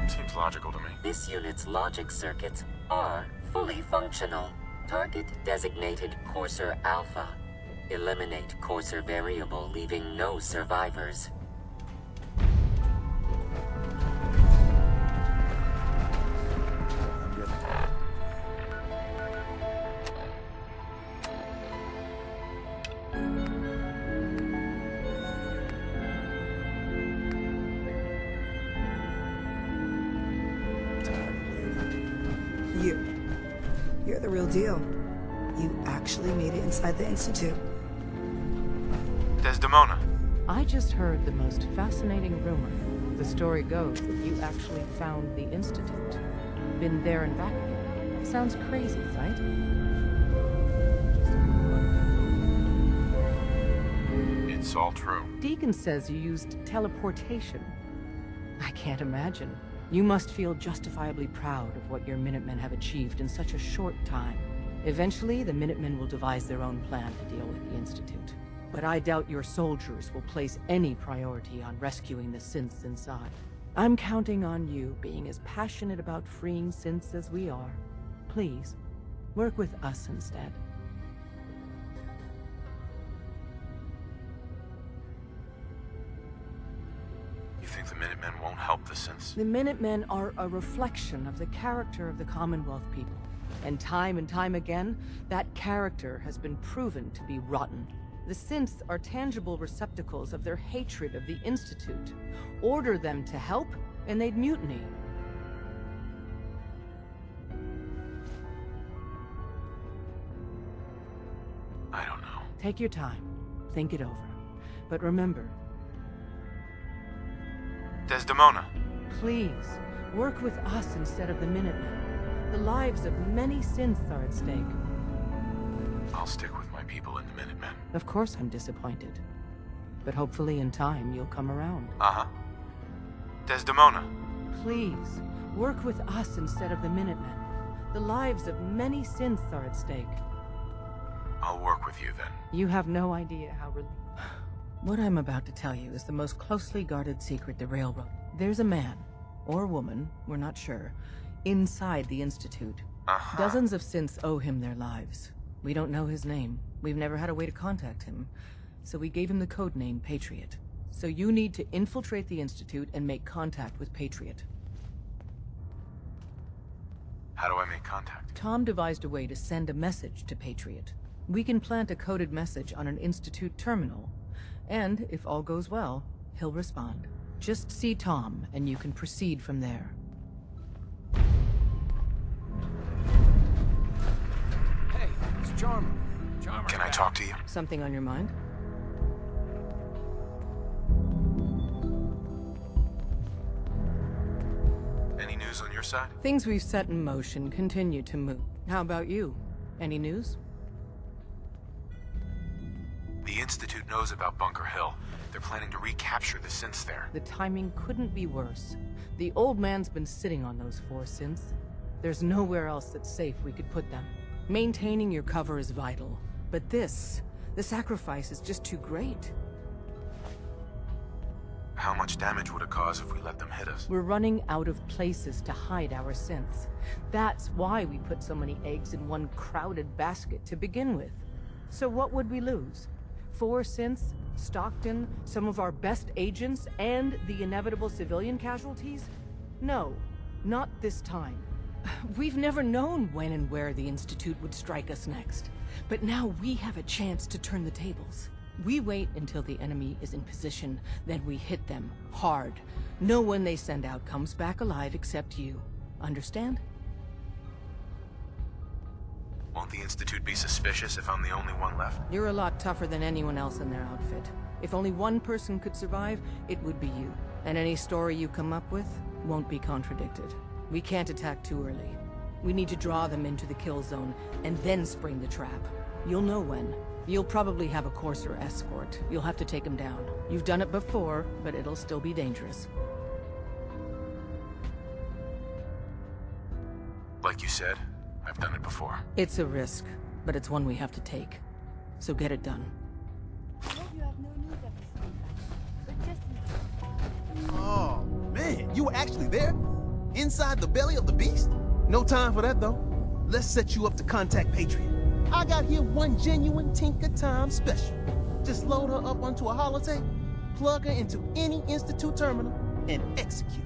Seems logical to me. This unit's logic circuits are fully functional. Target designated Courser Alpha. Eliminate Courser variable, leaving no survivors. You're the real deal. You actually made it inside the Institute. Desdemona. I just heard the most fascinating rumor. The story goes that you actually found the Institute. Been there and back again. Sounds crazy, right? It's all true. Deacon says you used teleportation. I can't imagine. You must feel justifiably proud of what your Minutemen have achieved in such a short time. Eventually, the Minutemen will devise their own plan to deal with the Institute. But I doubt your soldiers will place any priority on rescuing the synths inside. I'm counting on you being as passionate about freeing synths as we are. Please, work with us instead. You think the Minutemen won't help the synths? The Minutemen are a reflection of the character of the Commonwealth people. And time again, that character has been proven to be rotten. The synths are tangible receptacles of their hatred of the Institute. Order them to help, and they'd mutiny. I don't know. Take your time. Think it over. But remember... Desdemona. Please, work with us instead of the Minutemen. The lives of many synths are at stake. I'll stick with my people and the Minutemen. Of course I'm disappointed. But hopefully in time you'll come around. Uh-huh. Desdemona. Please, work with us instead of the Minutemen. The lives of many synths are at stake. I'll work with you then. You have no idea how What I'm about to tell you is the most closely guarded secret the Railroad. There's a man, or woman, we're not sure, inside the Institute. Dozens of synths owe him their lives. We don't know his name. We've never had a way to contact him. So we gave him the code name Patriot. So you need to infiltrate the Institute and make contact with Patriot. How do I make contact? Tom devised a way to send a message to Patriot. We can plant a coded message on an Institute terminal. And, if all goes well, he'll respond. Just see Tom, and you can proceed from there. Hey, it's Charmer. Can I talk to you? Something on your mind? Any news on your side? Things we've set in motion continue to move. How about you? Any news? The Institute knows about Bunker Hill. They're planning to recapture the synths there. The timing couldn't be worse. The old man's been sitting on those 4 synths. There's nowhere else that's safe we could put them. Maintaining your cover is vital. But the sacrifice is just too great. How much damage would it cause if we let them hit us? We're running out of places to hide our synths. That's why we put so many eggs in one crowded basket to begin with. So what would we lose? 4 synths, Stockton, some of our best agents, and the inevitable civilian casualties? No, not this time. We've never known when and where the Institute would strike us next. But now we have a chance to turn the tables. We wait until the enemy is in position, then we hit them hard. No one they send out comes back alive except you. Understand? Won't the Institute be suspicious if I'm the only one left? You're a lot tougher than anyone else in their outfit. If only one person could survive, it would be you. And any story you come up with won't be contradicted. We can't attack too early. We need to draw them into the kill zone, and then spring the trap. You'll know when. You'll probably have a Courser escort. You'll have to take him down. You've done it before, but it'll still be dangerous. Like you said, I've done it before. It's a risk, but it's one we have to take. So get it done. Oh, man, you were actually there? Inside the belly of the beast? No time for that, though. Let's set you up to contact Patriot. I got here one genuine Tinker Time special. Just load her up onto a holotape, plug her into any Institute terminal, and execute.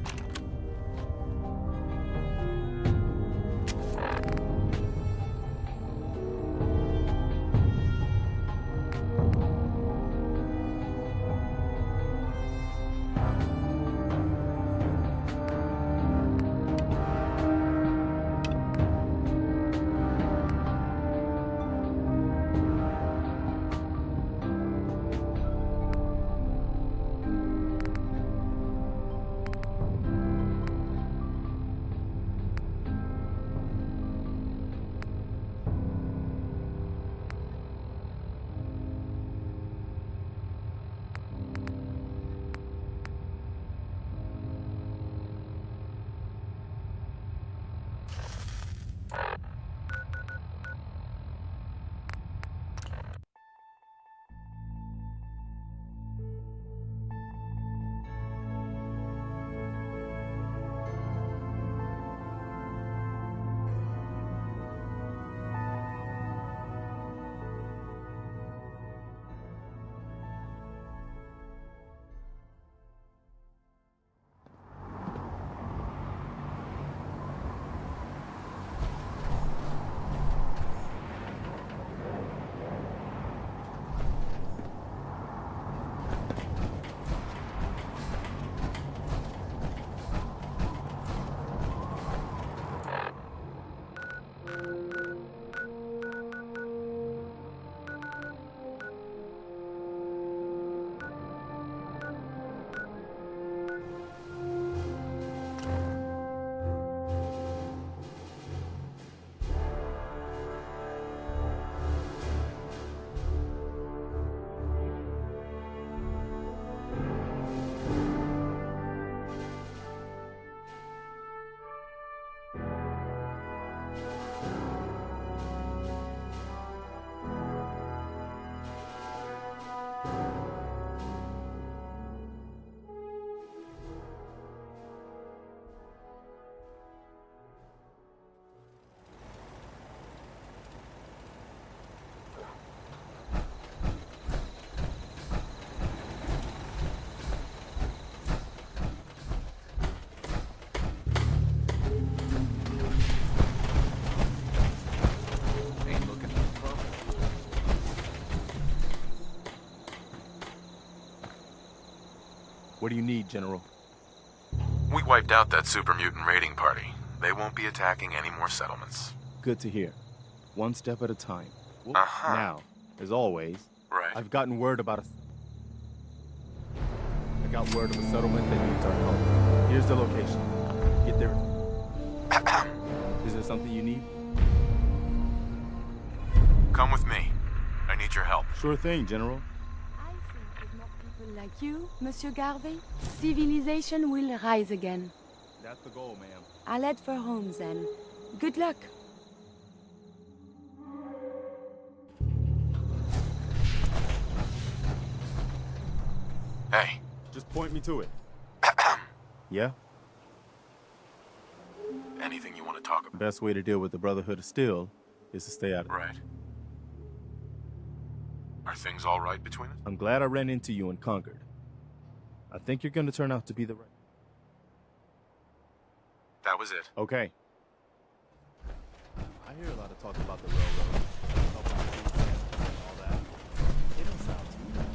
What do you need, General? We wiped out that super mutant raiding party. They won't be attacking any more settlements. Good to hear. One step at a time. Uh-huh. Now, as always, Right. I've gotten word about I got word of a settlement that needs our help. Here's the location. Get there. Is there something you need? Come with me. I need your help. Sure thing, General. Like you, Monsieur Garvey, civilization will rise again. That's the goal, ma'am. I'll head for home then. Good luck. Hey. Just point me to it. Yeah? Anything you want to talk about? The best way to deal with the Brotherhood of Steel is to stay out of it. Right. Are things all right between us? I'm glad I ran into you in Concord. I think you're going to turn out to be the right. That was it. Okay. I hear a lot of talk about the railroad. Helping the troops and all that. It don't sound too bad.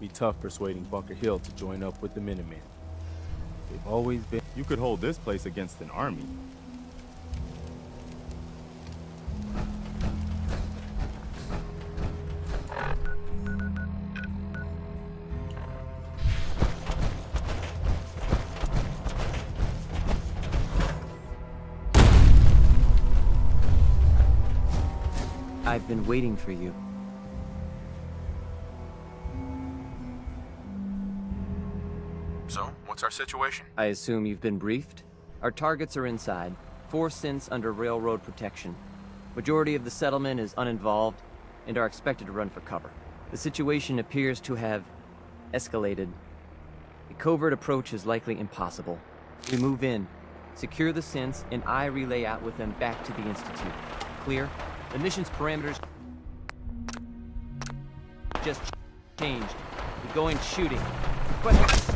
Be tough persuading Bunker Hill to join up with the Minutemen. They've always been... You could hold this place against an army. I've been waiting for you. So, what's our situation? I assume you've been briefed? Our targets are inside. 4 synths under railroad protection. Majority of the settlement is uninvolved and are expected to run for cover. The situation appears to have escalated. A covert approach is likely impossible. We move in, secure the synths, and I relay out with them back to the Institute. Clear? The mission's parameters just changed. We're going shooting. Request...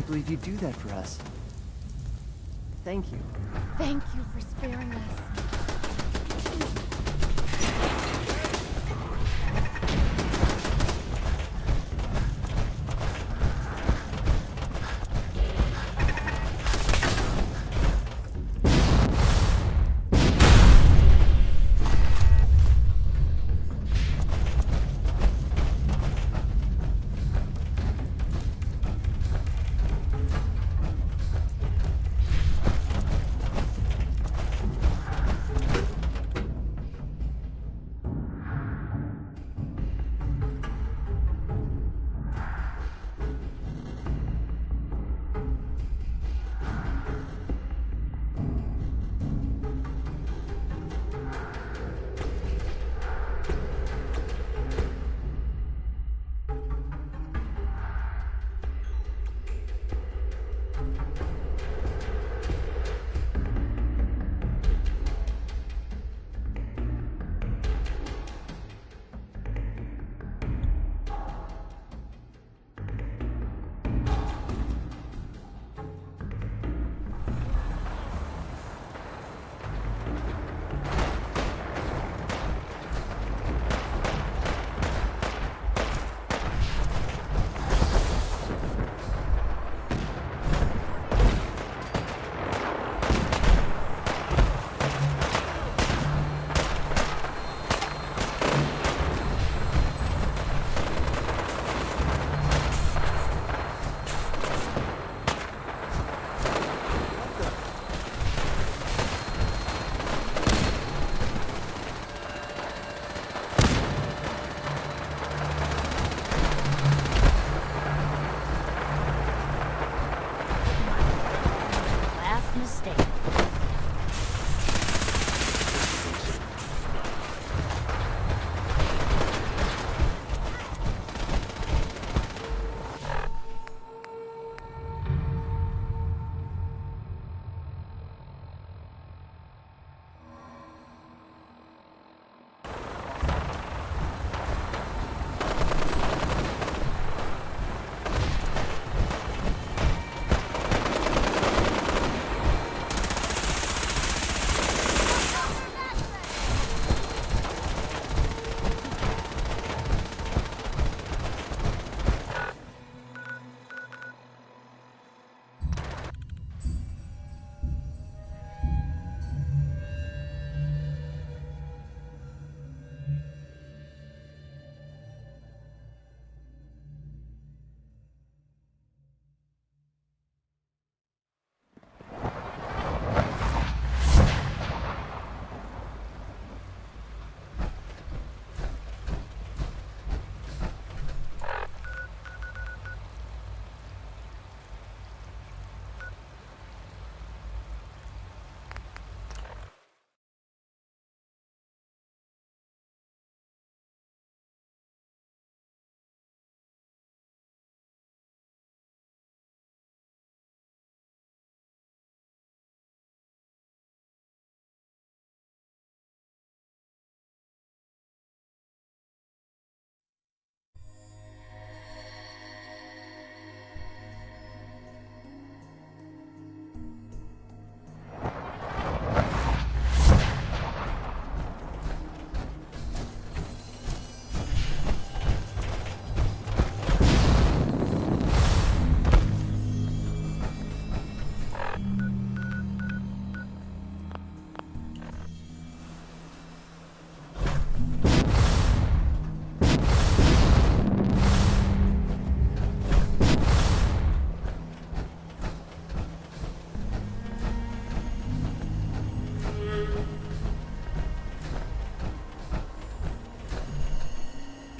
can't believe you'd do that for us. Thank you. Thank you for sparing us.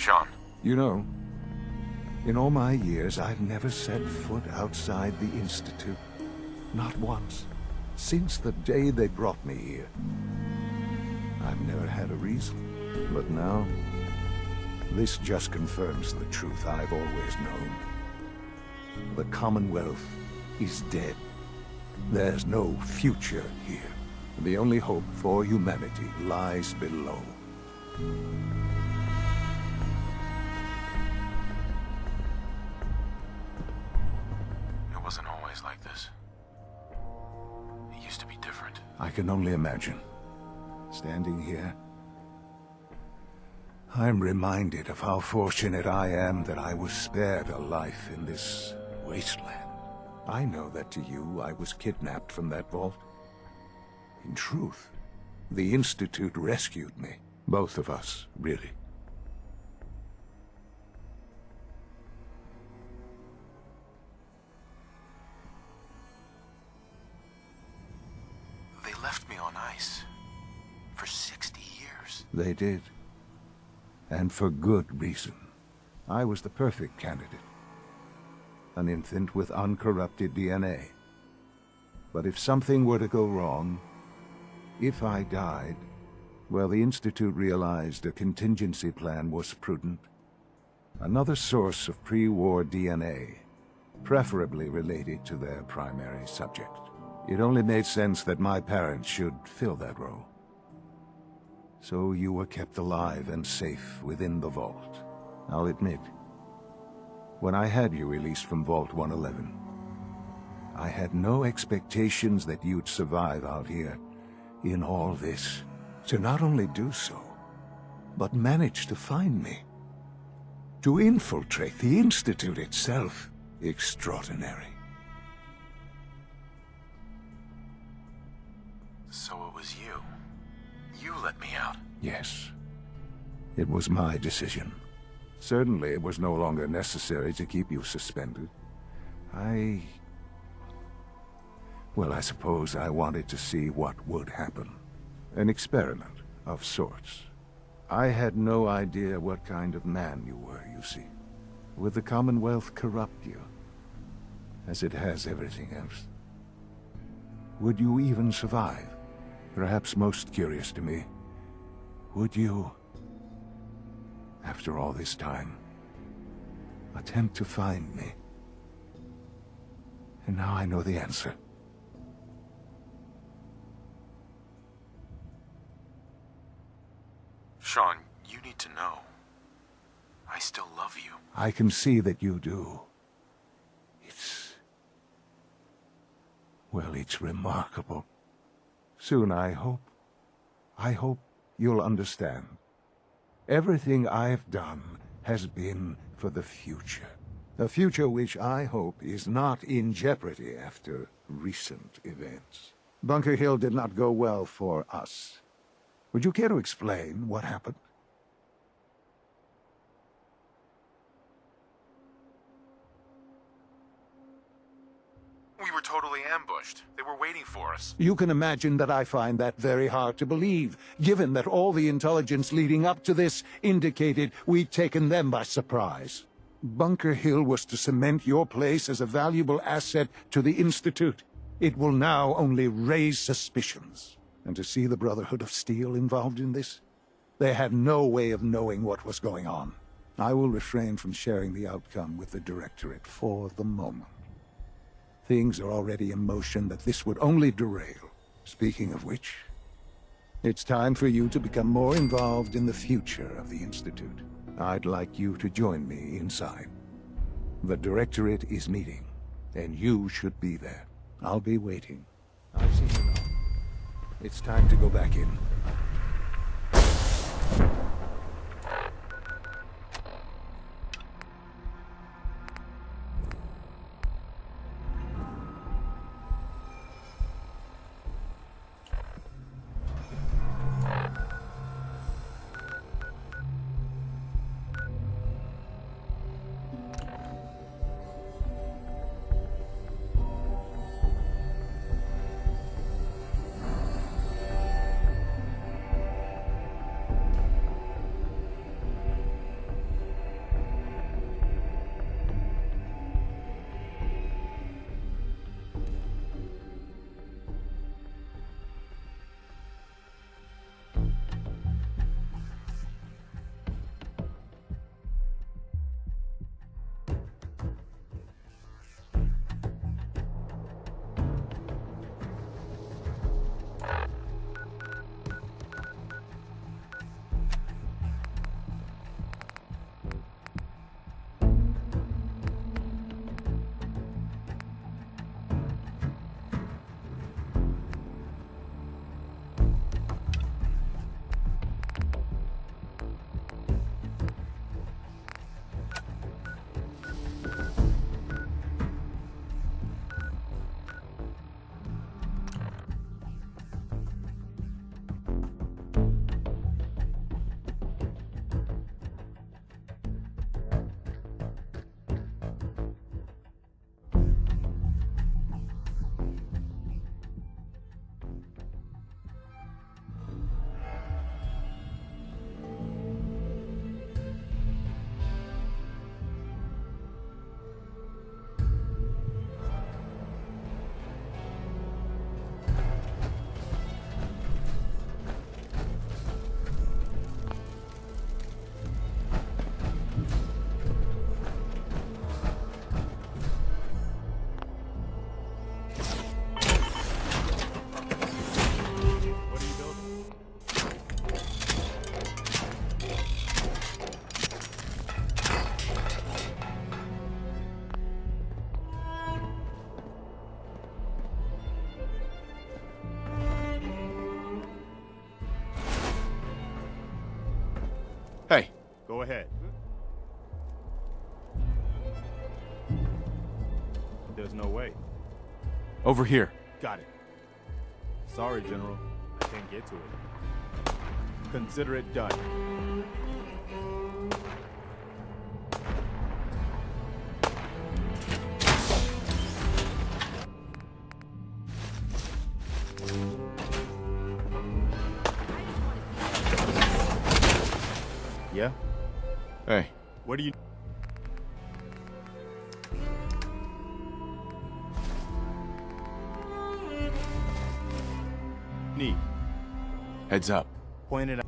Sean. You know, in all my years, I've never set foot outside the Institute. Not once. Since the day they brought me here. I've never had a reason. But now, this just confirms the truth I've always known. The Commonwealth is dead. There's no future here. The only hope for humanity lies below. It I can only imagine. Standing here, I'm reminded of how fortunate I am that I was spared a life in this wasteland. I know that to you, I was kidnapped from that vault. In truth, the Institute rescued me. Both of us, really. They left me on ice. For 60 years. They did. And for good reason. I was the perfect candidate. An infant with uncorrupted DNA. But if something were to go wrong, if I died, well, the Institute realized a contingency plan was prudent. Another source of pre-war DNA, preferably related to their primary subject. It only made sense that my parents should fill that role. So you were kept alive and safe within the vault. I'll admit, when I had you released from Vault 111, I had no expectations that you'd survive out here in all this. To not only do so, but manage to find me. To infiltrate the Institute itself. Extraordinary. So it was you. You let me out. Yes. It was my decision. Certainly it was no longer necessary to keep you suspended. Well, I suppose I wanted to see what would happen. An experiment of sorts. I had no idea what kind of man you were, you see. Would the Commonwealth corrupt you? As it has everything else? Would you even survive? Perhaps most curious to me, would you, after all this time, attempt to find me? And now I know the answer. Sean, you need to know. I still love you. I can see that you do. Well, it's remarkable. Soon, I hope you'll understand. Everything I've done has been for the future. A future which I hope is not in jeopardy after recent events. Bunker Hill did not go well for us. Would you care to explain what happened? We were totally ambushed. They were waiting for us. You can imagine that I find that very hard to believe, given that all the intelligence leading up to this indicated we'd taken them by surprise. Bunker Hill was to cement your place as a valuable asset to the Institute. It will now only raise suspicions. And to see the Brotherhood of Steel involved in this? They had no way of knowing what was going on. I will refrain from sharing the outcome with the Directorate for the moment. Things are already in motion that this would only derail. Speaking of which, it's time for you to become more involved in the future of the Institute. I'd like you to join me inside. The Directorate is meeting, and you should be there. I'll be waiting. I've seen enough. It's time to go back in. Hey, go ahead. There's no way. Over here. Got it. Sorry, General. I can't get to it. Consider it done. Yeah? Hey. What do you... need? Heads up. Point it out.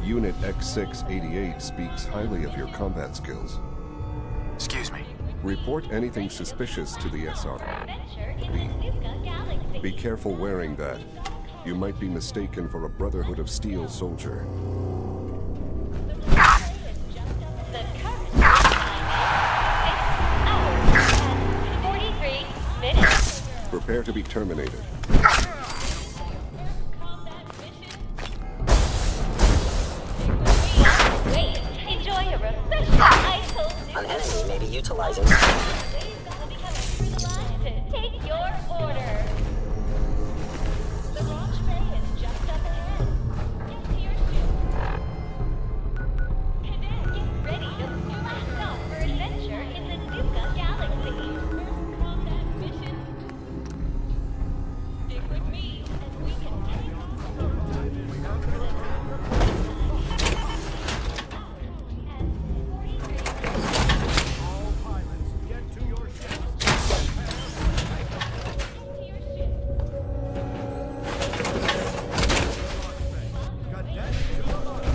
Unit X688 speaks highly of your combat skills. Excuse me. Report anything suspicious to the SR. Be careful wearing that. You might be mistaken for a Brotherhood of Steel soldier. Prepare to be terminated. An enemy may be utilizing... Awaiting your order. The launch bay is just up ahead. Get here soon. Cadet, get ready to blast off for adventure in the Nuka Galaxy. First combat mission. Stick with me, and we can take All pilots, get to your ships. Cadets to the launch.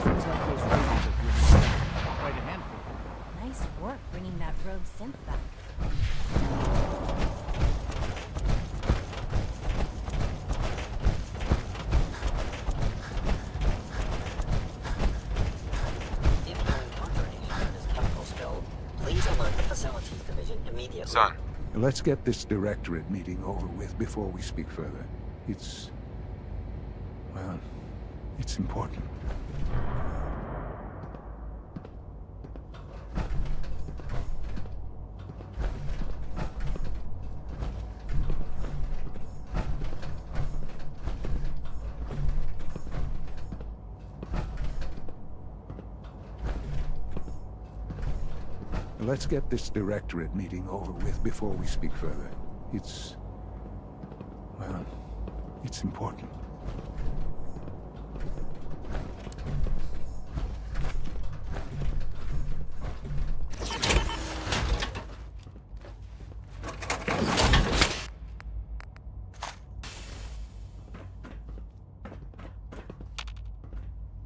Looks like those ravens are giving quite a handful. Nice work bringing that rogue synth back. If you encounter any hazardous chemical spill, please alert the facilities division immediately. Son. Let's get this directorate meeting over with before we speak further. It's... well, it's important. Let's get this directorate meeting over with before we speak further. It's... well, it's important.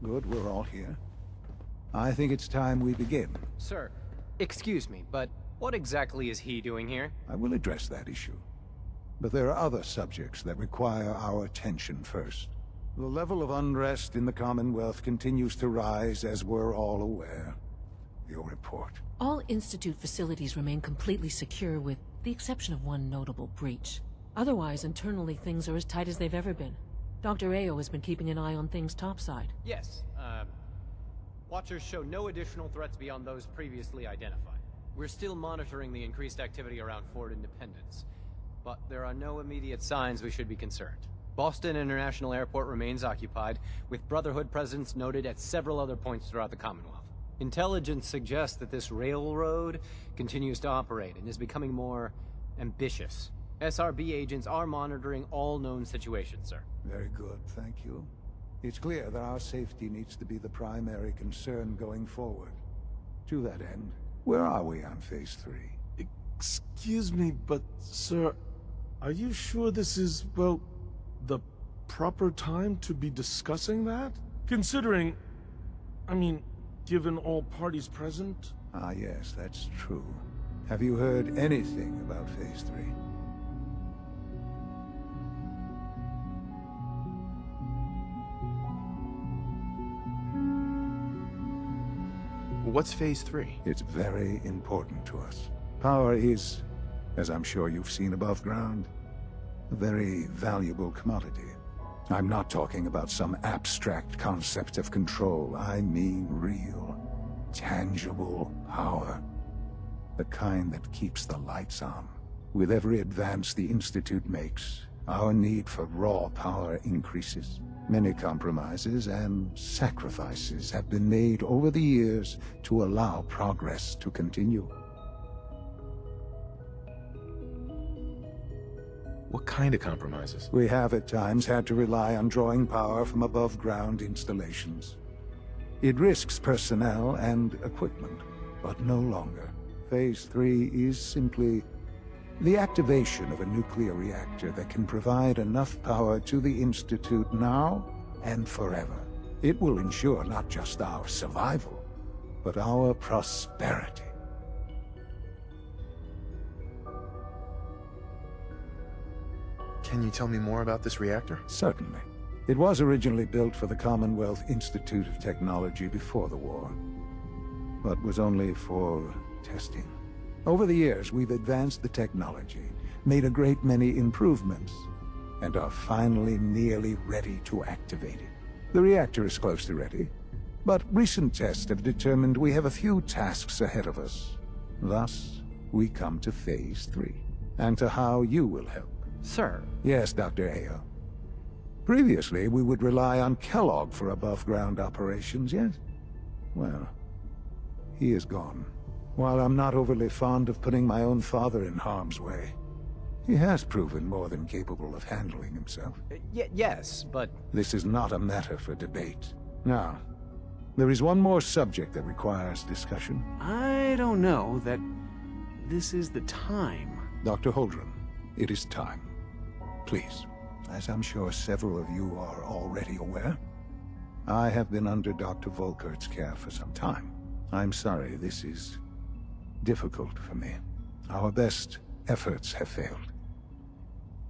Good, we're all here. I think it's time we begin. Sir, excuse me, but what exactly is he doing here? I will address that issue. But there are other subjects that require our attention first. The level of unrest in the Commonwealth continues to rise, as we're all aware. Your report. All Institute facilities remain completely secure with the exception of one notable breach. Otherwise, internally things are as tight as they've ever been. Dr. Ao has been keeping an eye on things topside. Yes, Watchers show no additional threats beyond those previously identified. We're still monitoring the increased activity around Fort Independence, but there are no immediate signs we should be concerned. Boston International Airport remains occupied, with Brotherhood presence noted at several other points throughout the Commonwealth. Intelligence suggests that this railroad continues to operate and is becoming more ambitious. SRB agents are monitoring all known situations, sir. Very good, thank you. It's clear that our safety needs to be the primary concern going forward. To that end, where are we on Phase 3? Excuse me, but, sir, are you sure this is, well, the proper time to be discussing that? Considering, I mean, given all parties present? Ah, yes, that's true. Have you heard anything about Phase 3? What's Phase 3? It's very important to us. Power is, as I'm sure you've seen above ground, a very valuable commodity. I'm not talking about some abstract concept of control. I mean real, tangible power. The kind that keeps the lights on. With every advance the Institute makes, our need for raw power increases. Many compromises and sacrifices have been made over the years to allow progress to continue. What kind of compromises? We have at times had to rely on drawing power from above-ground installations. It risks personnel and equipment, but no longer. Phase 3 is simply the activation of a nuclear reactor that can provide enough power to the Institute now and forever. It will ensure not just our survival, but our prosperity. Can you tell me more about this reactor? Certainly. It was originally built for the Commonwealth Institute of Technology before the war, but was only for testing. Over the years, we've advanced the technology, made a great many improvements, and are finally nearly ready to activate it. The reactor is close to ready, but recent tests have determined we have a few tasks ahead of us. Thus, we come to Phase 3, and to how you will help. Sir. Yes, Dr. Ayo. Previously, we would rely on Kellogg for above-ground operations, yes? Well, he is gone. While I'm not overly fond of putting my own father in harm's way, he has proven more than capable of handling himself. Yes, but... This is not a matter for debate. Now, there is one more subject that requires discussion. I don't know that this is the time. Dr. Holdren, it is time. Please, as I'm sure several of you are already aware, I have been under Dr. Volkert's care for some time. I'm sorry this is difficult for me. Our best efforts have failed.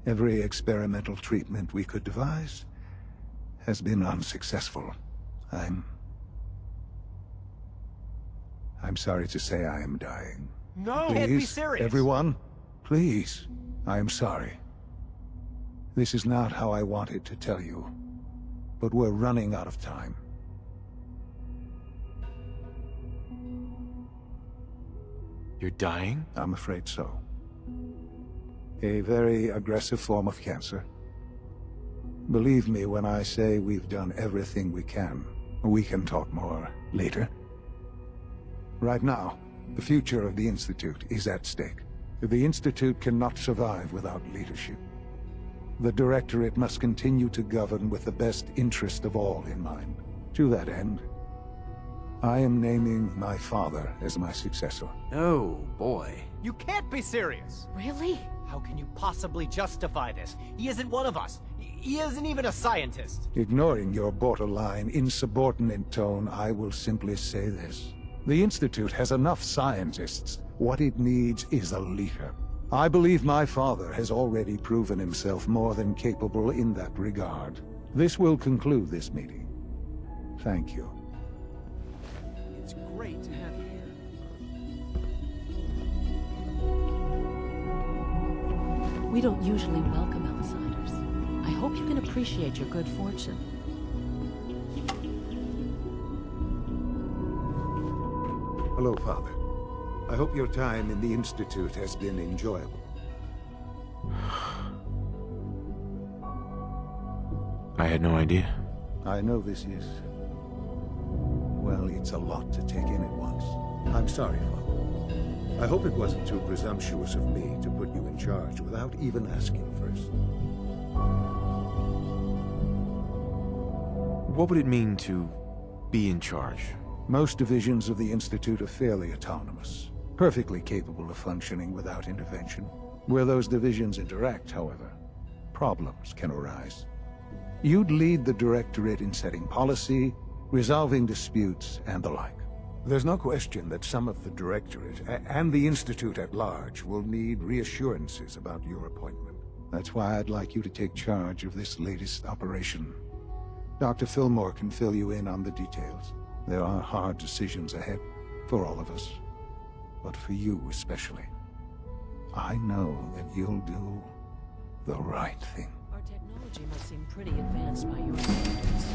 Every experimental treatment we could devise has been unsuccessful. I'm sorry to say I am dying. No! Please, Can't be serious! Everyone, please, I am sorry. This is not how I wanted to tell you, but we're running out of time. You're dying? I'm afraid so. A very aggressive form of cancer. Believe me when I say we've done everything we can. We can talk more later. Right now, the future of the Institute is at stake. The Institute cannot survive without leadership. The Directorate must continue to govern with the best interest of all in mind. To that end, I am naming my father as my successor. Oh, boy. You can't be serious! Really? How can you possibly justify this? He isn't one of us. He isn't even a scientist. Ignoring your borderline, insubordinate tone, I will simply say this. The Institute has enough scientists. What it needs is a leader. I believe my father has already proven himself more than capable in that regard. This will conclude this meeting. Thank you. It's great to have you here. We don't usually welcome outsiders. I hope you can appreciate your good fortune. Hello, Father. I hope your time in the Institute has been enjoyable. I had no idea. I know this is... well, it's a lot to take in at once. I'm sorry, Father. I hope it wasn't too presumptuous of me to put you in charge without even asking first. What would it mean to be in charge? Most divisions of the Institute are fairly autonomous, perfectly capable of functioning without intervention. Where those divisions interact, however, problems can arise. You'd lead the Directorate in setting policy, resolving disputes, and the like. There's no question that some of the Directorate, and the Institute at large, will need reassurances about your appointment. That's why I'd like you to take charge of this latest operation. Dr. Fillmore can fill you in on the details. There are hard decisions ahead, for all of us. But for you especially. I know that you'll do the right thing. Our Technology must seem pretty advanced by your standards.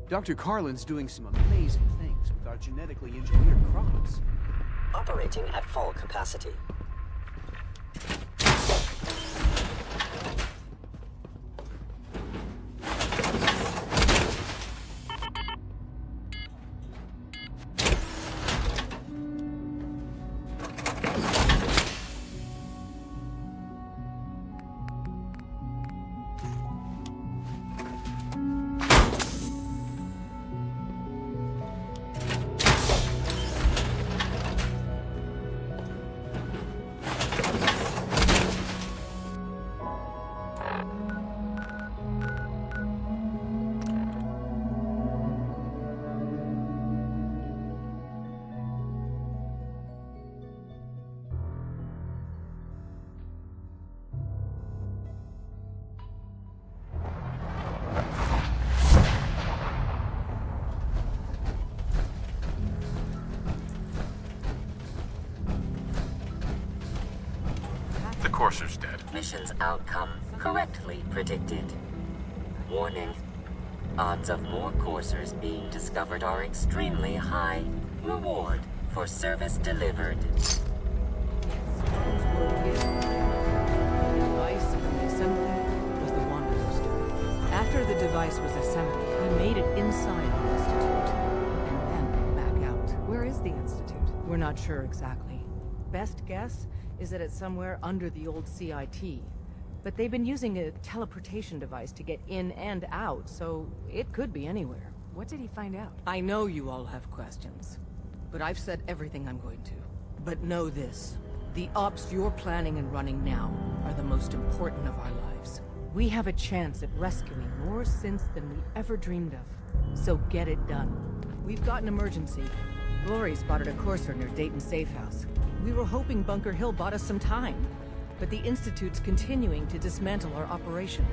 Dr. Carlin's doing some amazing things with our genetically engineered crops. Operating at full capacity. Courser's dead. Mission's outcome correctly predicted. Warning. Odds of more coursers being discovered are extremely high. Reward for service delivered. Device and the assembly was the Wanderer story. After the device was assembled, he made it inside the Institute, and then back out. Where is the Institute? We're not sure exactly. Best guess is that it's somewhere under the old CIT. But they've been using a teleportation device to get in and out, so it could be anywhere. What did he find out? I know you all have questions, but I've said everything I'm going to. But know this. The ops you're planning and running now are the most important of our lives. We have a chance at rescuing more synths than we ever dreamed of. So get it done. We've got an emergency. Glory spotted a courser near Dayton Safe House. We were hoping Bunker Hill bought us some time, but the Institute's continuing to dismantle our operation.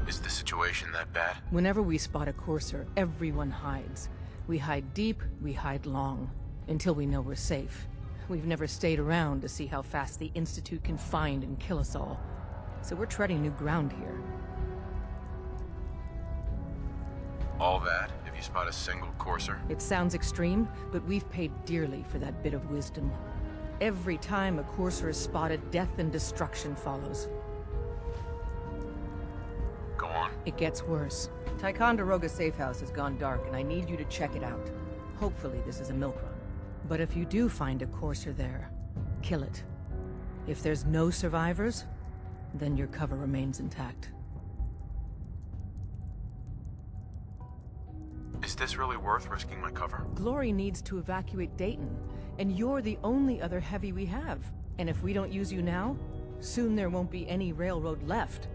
Is the situation that bad? Whenever we spot a courser, everyone hides. We hide deep, we hide long, until we know we're safe. We've never stayed around to see how fast the Institute can find and kill us all. So we're treading new ground here. All that, if you spot a single courser? It sounds extreme, but we've paid dearly for that bit of wisdom. Every time a courser is spotted, death and destruction follows. Go on. It gets worse. Ticonderoga Safe House has gone dark, and I need you to check it out. Hopefully this is a milk run. But if you do find a courser there, kill it. If there's no survivors, then your cover remains intact. Is this really worth risking my cover? Glory needs to evacuate Dayton, and you're the only other heavy we have. And if we don't use you now, soon there won't be any railroad left.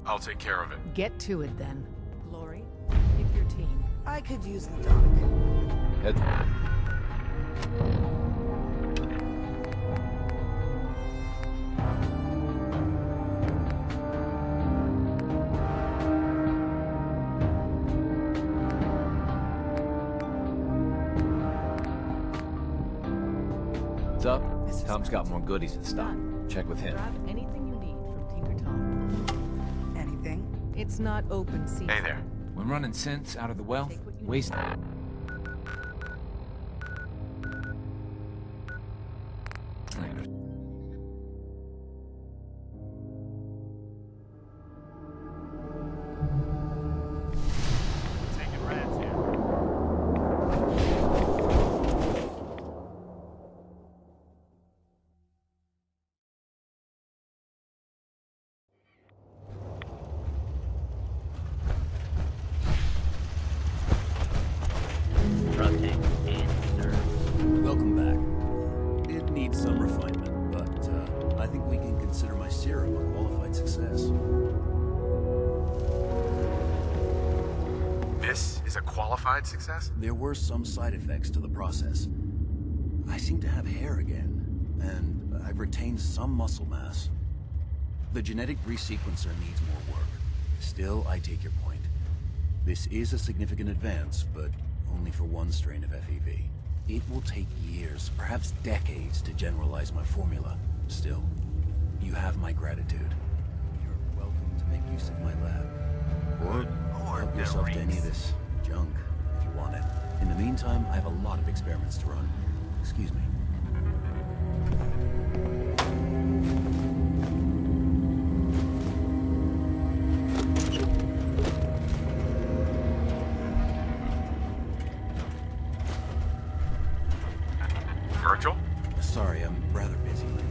I'll take care of it. Get to it then. Glory, pick your team. I could use the dock. Head. What's up? Tom's got more goodies in stock. Check with him. Grab anything you need from Tinker Tom. Anything? It's not open season. Hey there. When running synths out of the well, waste it. Taking rats here. consider my serum a qualified success. This is a qualified success? There were some side effects to the process. I seem to have hair again, and I've retained some muscle mass. The genetic resequencer needs more work. Still, I take your point. This is a significant advance, but only for one strain of FEV. It will take years, perhaps decades, to generalize my formula. Still, you have my gratitude. You're welcome to make use of my lab. Or help yourself to any of this junk, if you want it. In the meantime, I have a lot of experiments to run. Excuse me. Virgil? Sorry, I'm rather busy right now.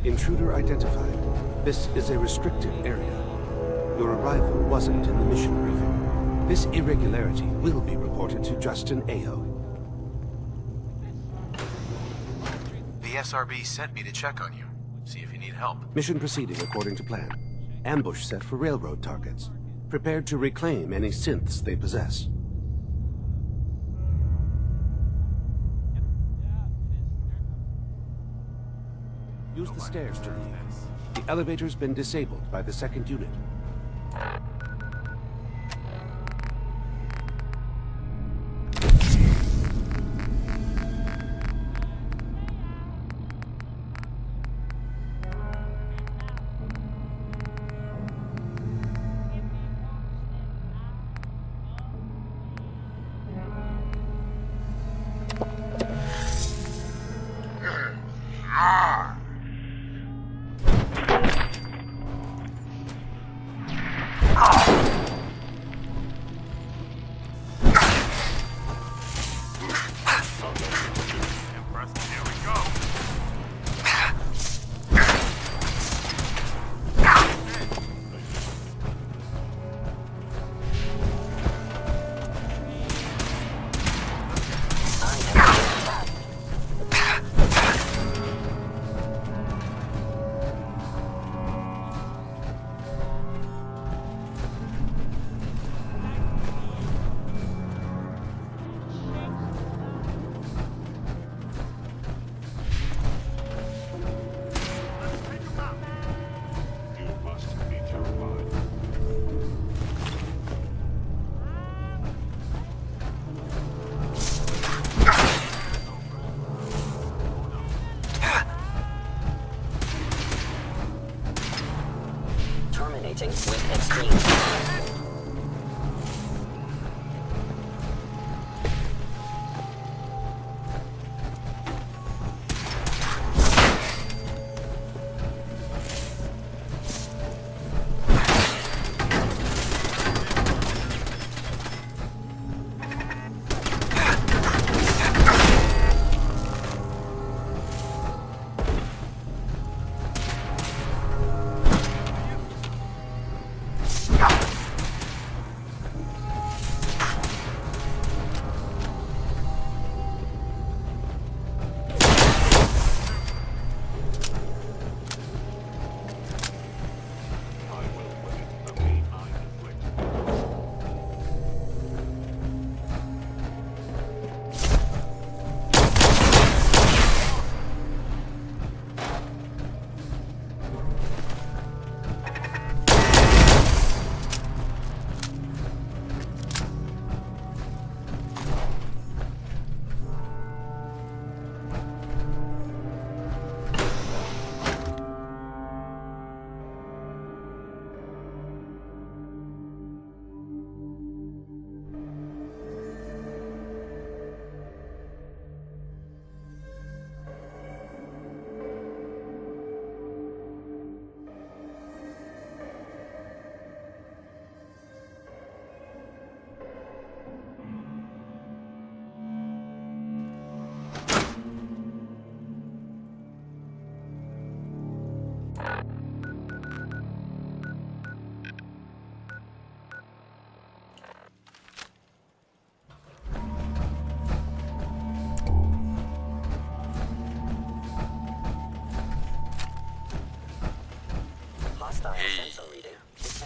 Intruder identified. This is a restricted area. Your arrival wasn't in the mission briefing. This irregularity will be reported to Justin Ayo. The SRB sent me to check on you. See if you need help. Mission proceeding according to plan. Ambush set for railroad targets. Prepared to reclaim any synths they possess. Use the stairs to leave. The elevator's been disabled by the second unit.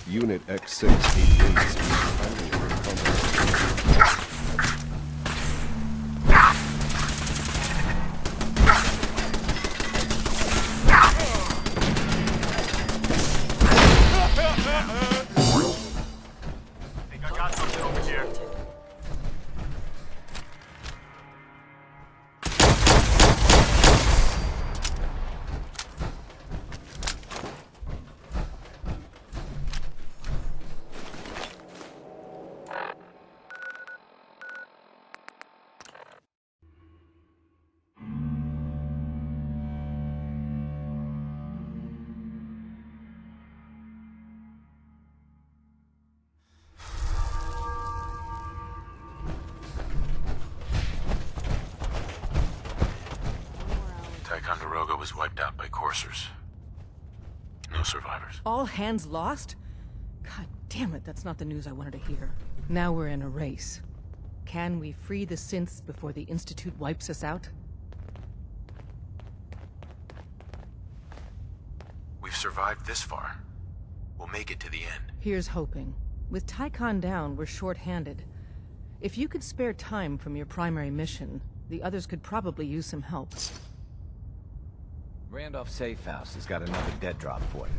Unit X688 Think I got something over here. Ticonderoga was wiped out by coursers. No survivors. All hands lost? God damn it, that's not the news I wanted to hear. Now we're in a race. Can we free the synths before the Institute wipes us out? We've survived this far. We'll make it to the end. Here's hoping. With Tycon down, we're short-handed. If you could spare time from your primary mission, the others could probably use some help. Randolph Safe House has got another dead drop for you.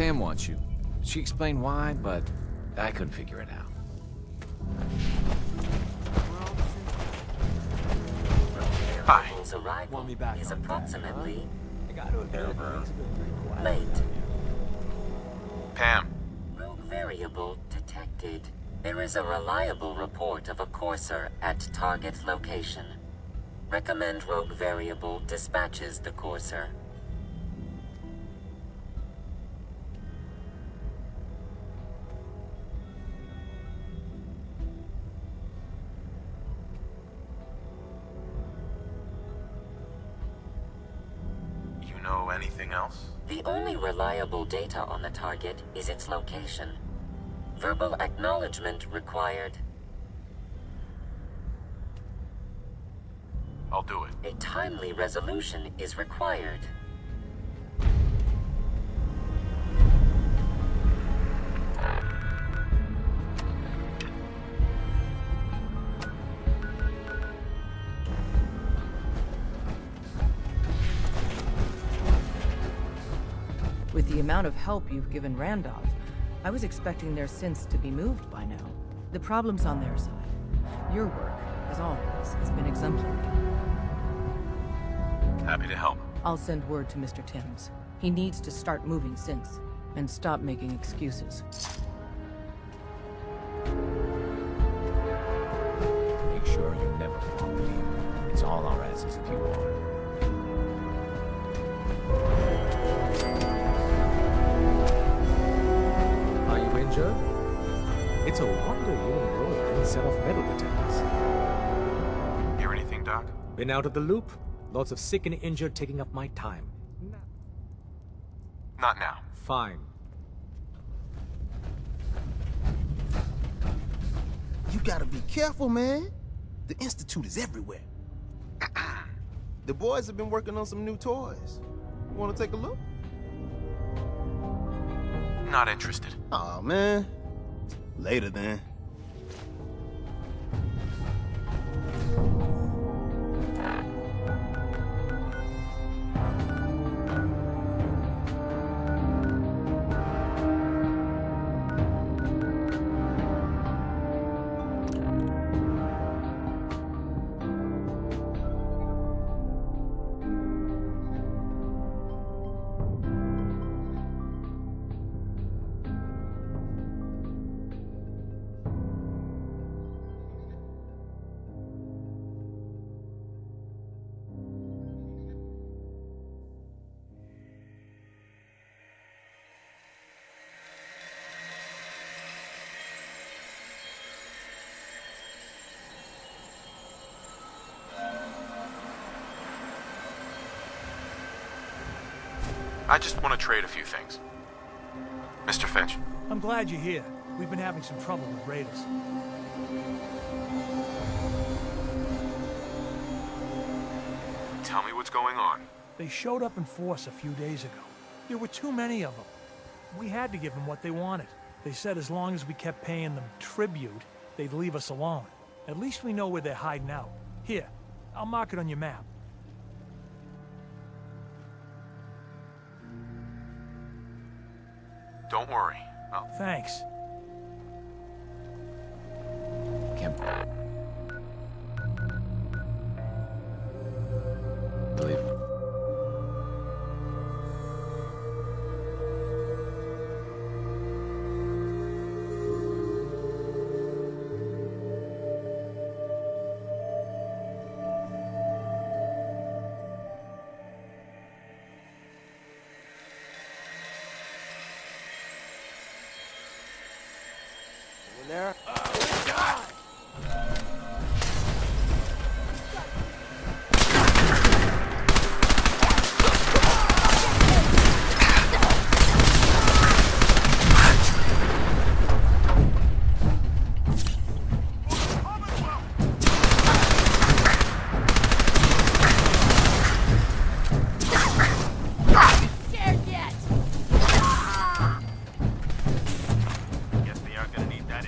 Pam wants you. She explained why, but I couldn't figure it out. Arrival's arrival is approximately late. Pam. Rogue variable detected. There is a reliable report of a courser at target location. Recommend rogue variable dispatches the courser. You know anything else? The only reliable data on the target is its location. Verbal acknowledgement required. I'll do it. A timely resolution is required. With the amount of help you've given Randolph, I was expecting their synths to be moved by now. The problem's on their side. Your work, as always, has been exemplary. Happy to help. I'll send word to Mr. Timms. He needs to start moving synths, and stop making excuses. Make sure you never follow me. It's all our asses if you are. Are you injured? It's a wonder you and Roy didn't set off metal detectors. Hear anything, Doc? Been out of the loop. Lots of sick and injured taking up my time. Not now. Fine. You gotta be careful, man. The Institute is everywhere. The boys have been working on some new toys. You wanna take a look? Not interested. Aw, man. Later, then. I just want to trade a few things. Mr. Finch. I'm glad you're here. We've been having some trouble with raiders. Tell me what's going on. They showed up in force a few days ago. There were too many of them. We had to give them what they wanted. They said as long as we kept paying them tribute, they'd leave us alone. At least we know where they're hiding out. Here, I'll mark it on your map. Don't worry. Thanks. Can't believe it. There. Guess they aren't gonna need that.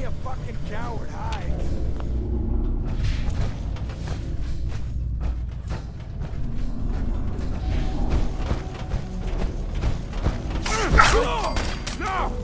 be a fucking coward. Hi. No!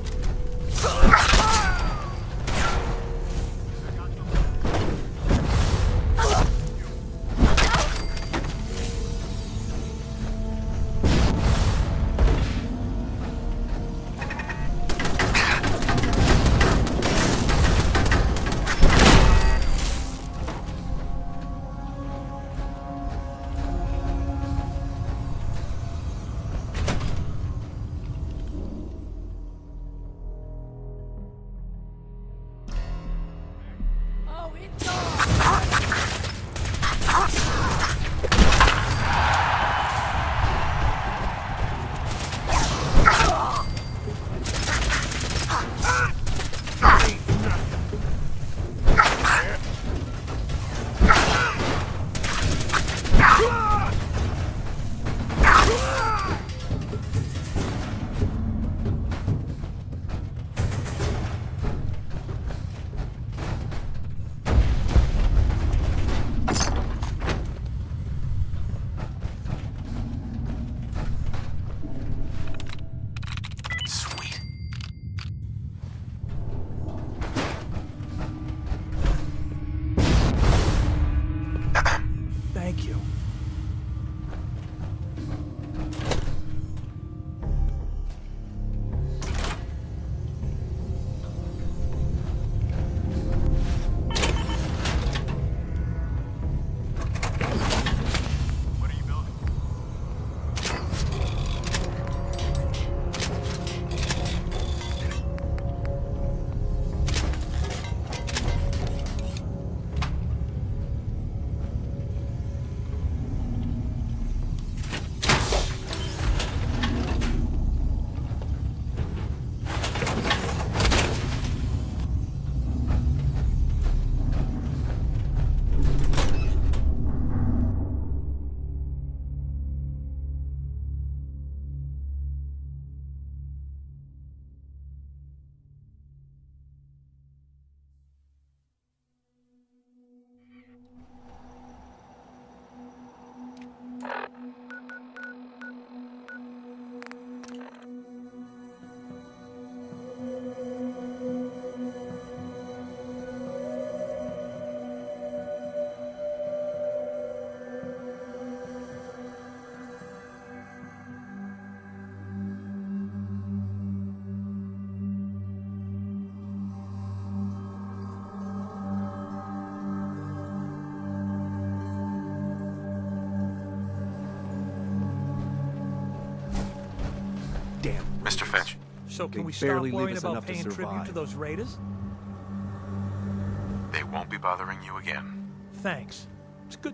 Thank you. Damn. Mr. Finch. So can They we stop barely leave worrying us about enough to paying tribute survive. to those raiders? They won't be bothering you again. Thanks. It's good.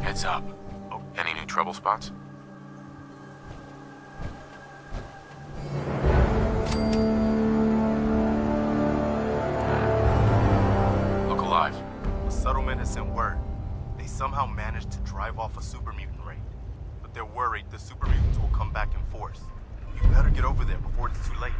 Heads up. Oh, any new trouble spots? Look alive. The settlement has sent word. They somehow managed to drive off a super mutant raid. But they're worried the super mutants will come back in force. You better get over there before it's too late.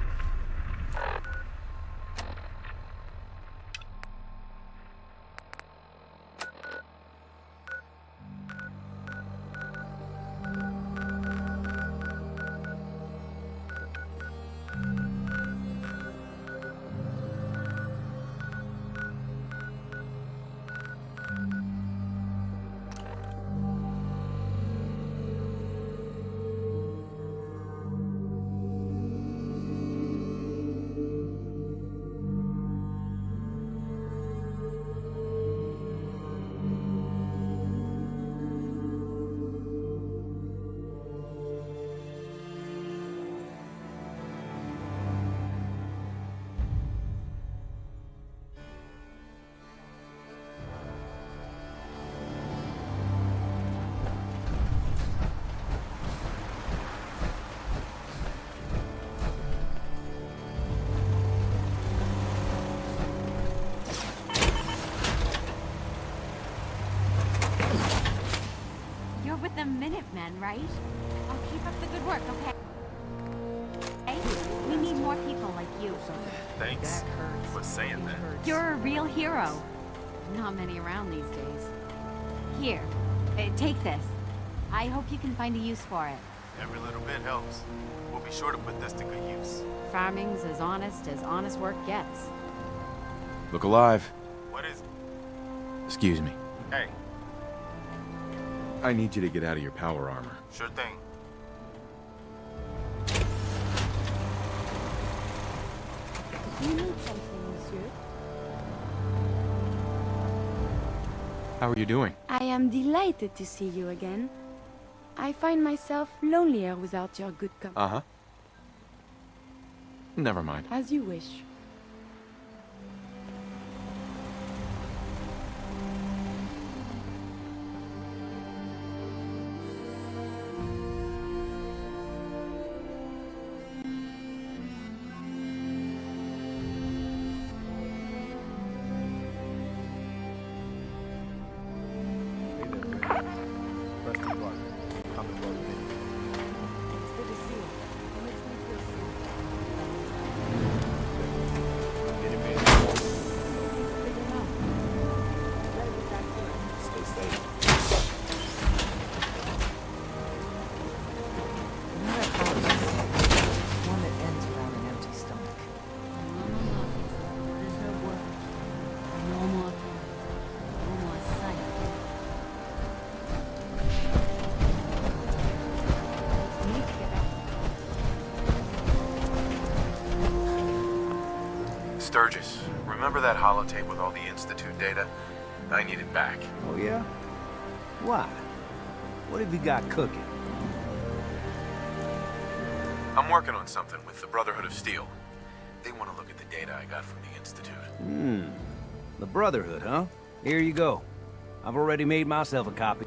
The Minutemen, right? I'll keep up the good work, okay? Hey, we need more people like you. something. Thanks for saying that. You're a real hero. Not many around these days. Here, take this. I hope you can find a use for it. Every little bit helps. We'll be sure to put this to good use. Farming's as honest work gets. Look alive. What is it? Excuse me. Hey, I need you to get out of your power armor. sure thing. You need something, monsieur? How are you doing? I am delighted to see you again. I find myself lonelier without your good company. Uh-huh. Never mind. As you wish. Preston Clark. Comic Book Video. It's good to see you. It makes me feel Stay safe. Not a house. One that ends around an empty stomach. There's no work. No more thought. No more sight. We need to get back. Sturgis, remember that holotape with all the Institute data? I need it back. Oh, yeah? Why? What have you got cooking? I'm working on something with the Brotherhood of Steel. They want to look at the data I got from the Institute. The Brotherhood, huh? Here you go. I've already made myself a copy.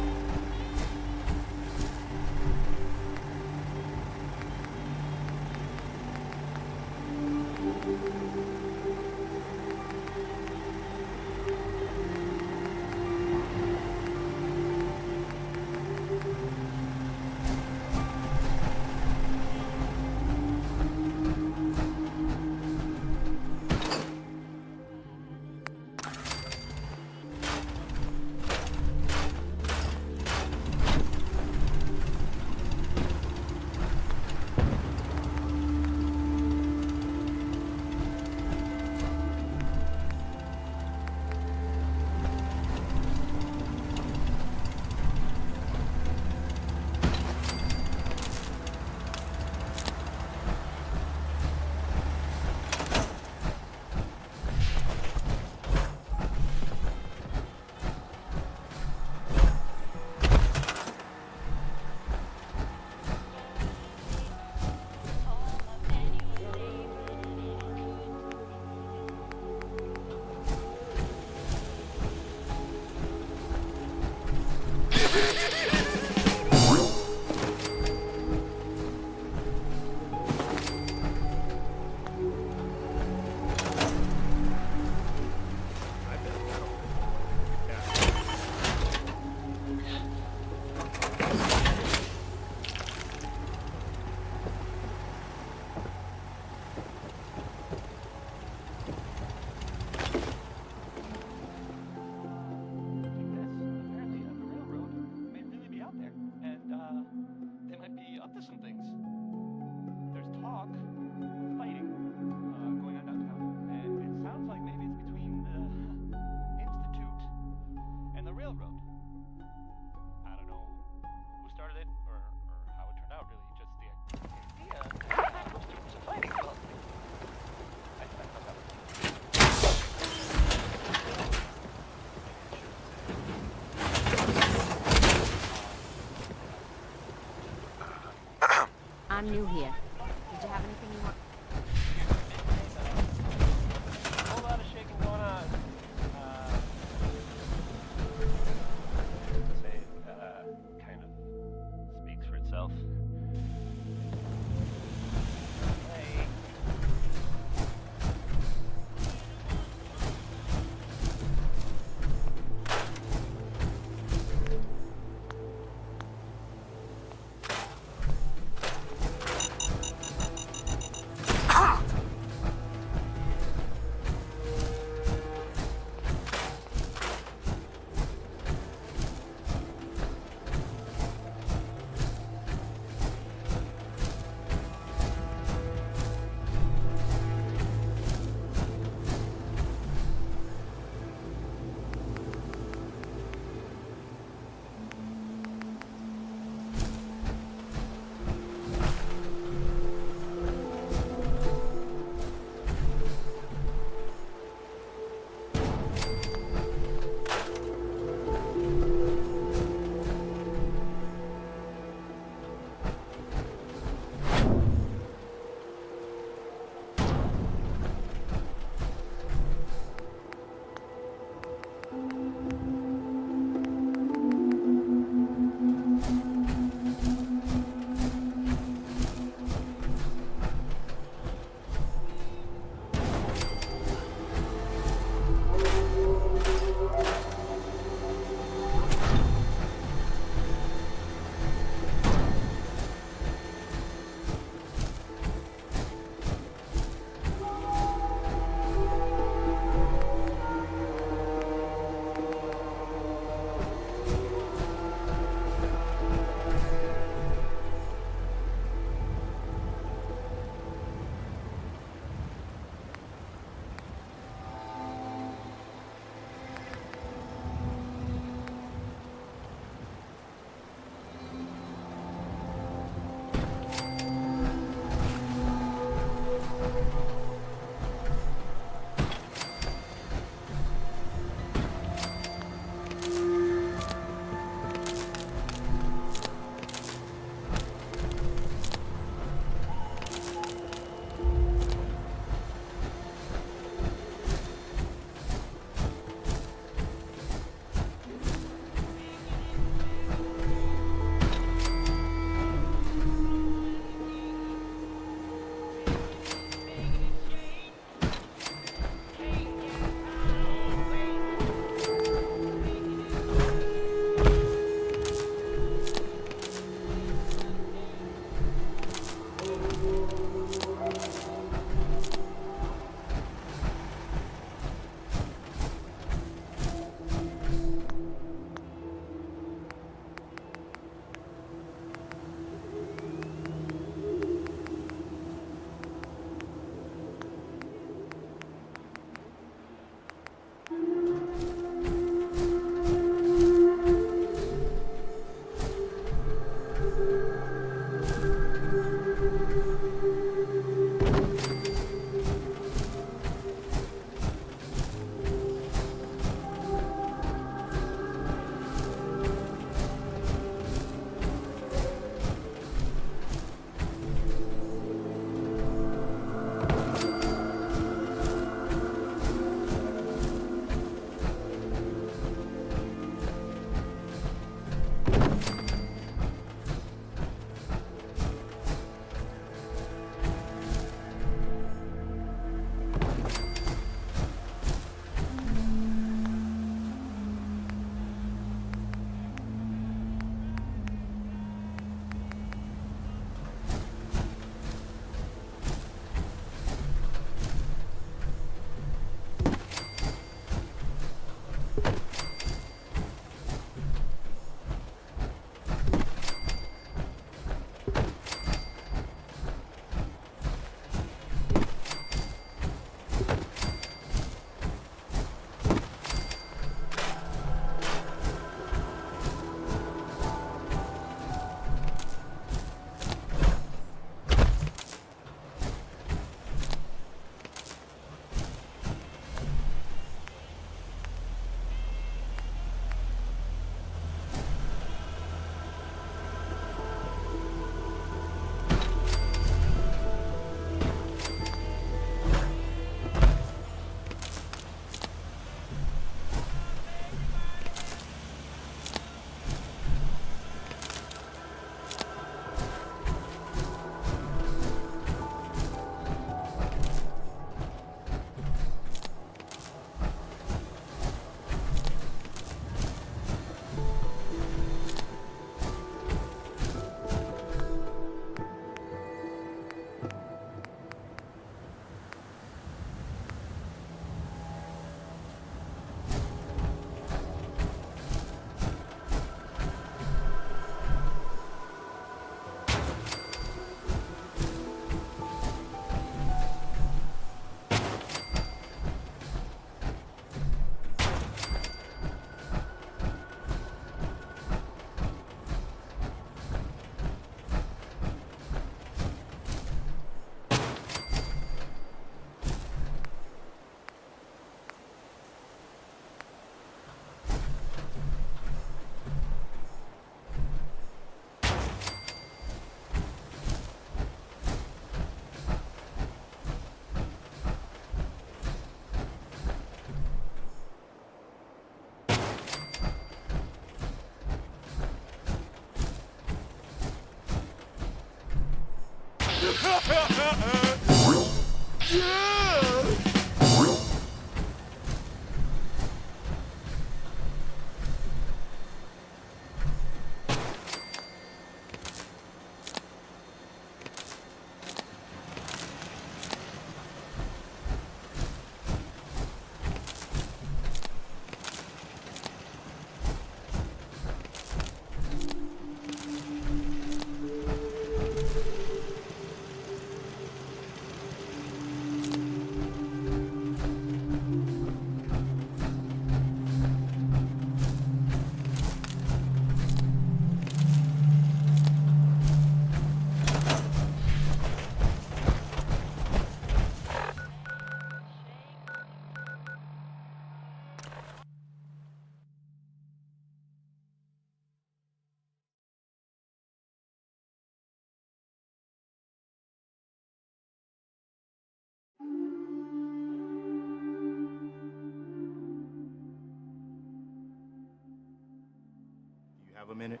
You have a minute?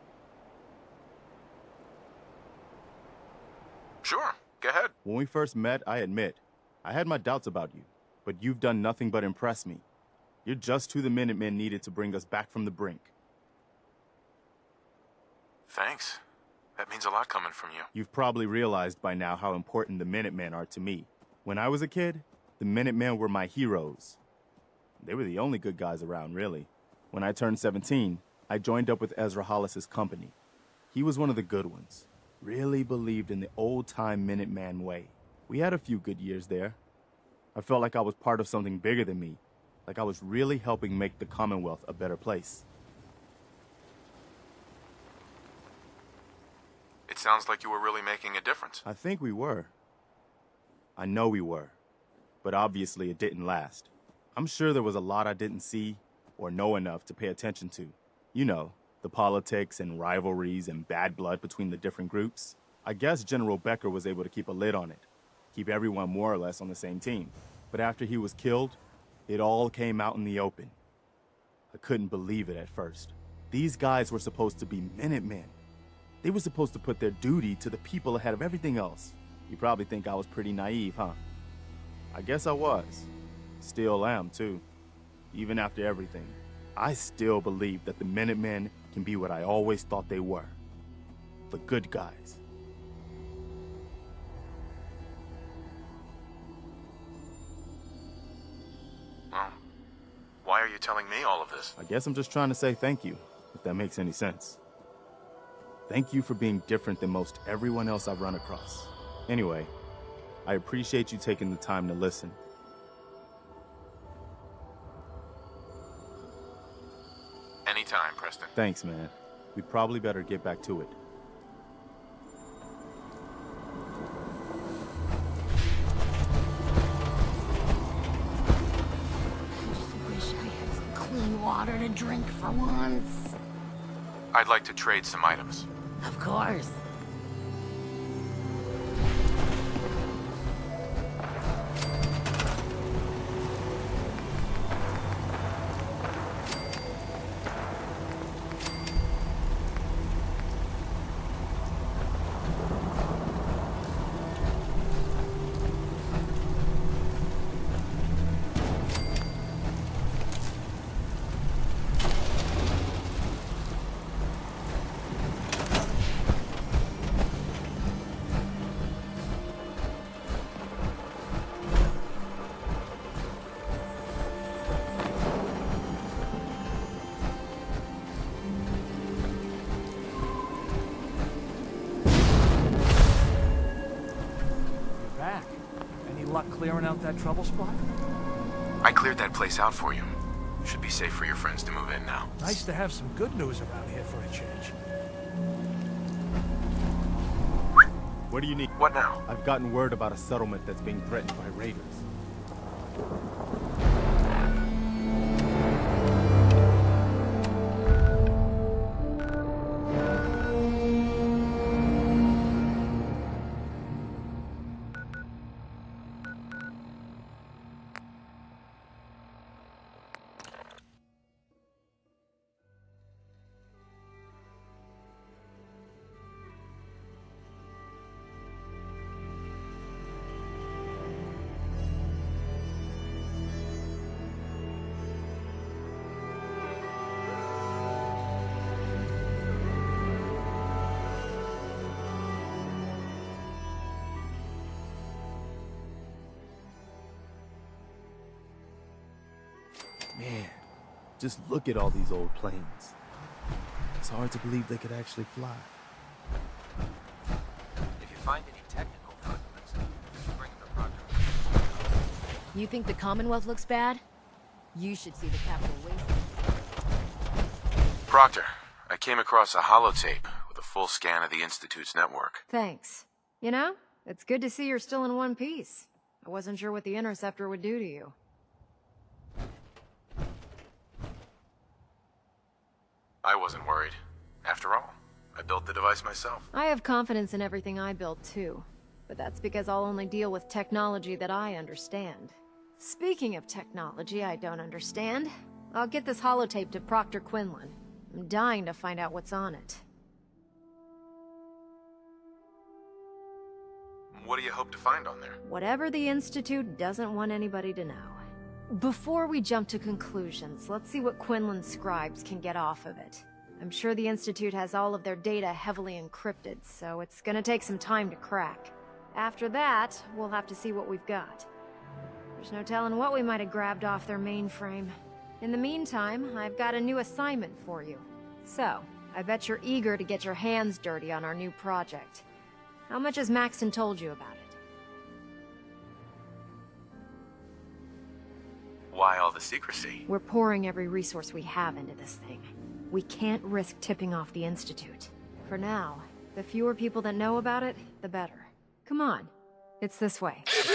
Sure, go ahead. When we first met, I admit, I had my doubts about you, but you've done nothing but impress me. You're just who the Minutemen needed to bring us back from the brink. Thanks. That means a lot coming from you. You've probably realized by now how important the Minutemen are to me. When I was a kid, the Minutemen were my heroes. They were the only good guys around, really. When I turned 17, I joined up with Ezra Hollis's company. He was one of the good ones. Really believed in the old-time Minuteman way. We had a few good years there. I felt like I was part of something bigger than me, like I was really helping make the Commonwealth a better place. It sounds like you were really making a difference. I think we were. I know we were. But obviously it didn't last. I'm sure there was a lot I didn't see or know enough to pay attention to. You know, the politics and rivalries and bad blood between the different groups. I guess General Becker was able to keep a lid on it, keep everyone more or less on the same team. But after he was killed, it all came out in the open. I couldn't believe it at first. These guys were supposed to be Minutemen. They were supposed to put their duty to the people ahead of everything else. You probably think I was pretty naive, huh? I guess I was. Still am, too. Even after everything, I still believe that the Minutemen can be what I always thought they were. The good guys. Well, why are you telling me all of this? I guess I'm just trying to say thank you, if that makes any sense. Thank you for being different than most everyone else I've run across. Anyway, I appreciate you taking the time to listen. Anytime, Preston. Thanks, man. We probably better get back to it. I just wish I had some clean water to drink for once. I'd like to trade some items. Of course. Clearing out that trouble spot? I cleared that place out for you. Should be safe for your friends to move in now. Nice to have some good news around here for a change. What do you need? What now? I've gotten word about a settlement that's being threatened by raiders. Man, just look at all these old planes. It's hard to believe they could actually fly. If you find any technical documents, you should bring them to Proctor. You think the Commonwealth looks bad? You should see the Capitol Wasteland. Proctor, I came across a holotape with a full scan of the Institute's network. Thanks. You know, it's good to see you're still in one piece. I wasn't sure what the Interceptor would do to you. I wasn't worried. After all, I built the device myself. I have confidence in everything I build too. But that's because I'll only deal with technology that I understand. Speaking of technology I don't understand, I'll get this holotape to Proctor Quinlan. I'm dying to find out what's on it. What do you hope to find on there? Whatever the Institute doesn't want anybody to know. Before we jump to conclusions, let's see what Quinlan's scribes can get off of it. I'm sure the Institute has all of their data heavily encrypted, so it's gonna take some time to crack. After that, we'll have to see what we've got. There's no telling what we might have grabbed off their mainframe. In the meantime, I've got a new assignment for you. So, I bet you're eager to get your hands dirty on our new project. How much has Maxon told you about it? Why all the secrecy? We're pouring every resource we have into this thing. We can't risk tipping off the Institute. For now, the fewer people that know about it, the better. Come on. It's this way. I'm sure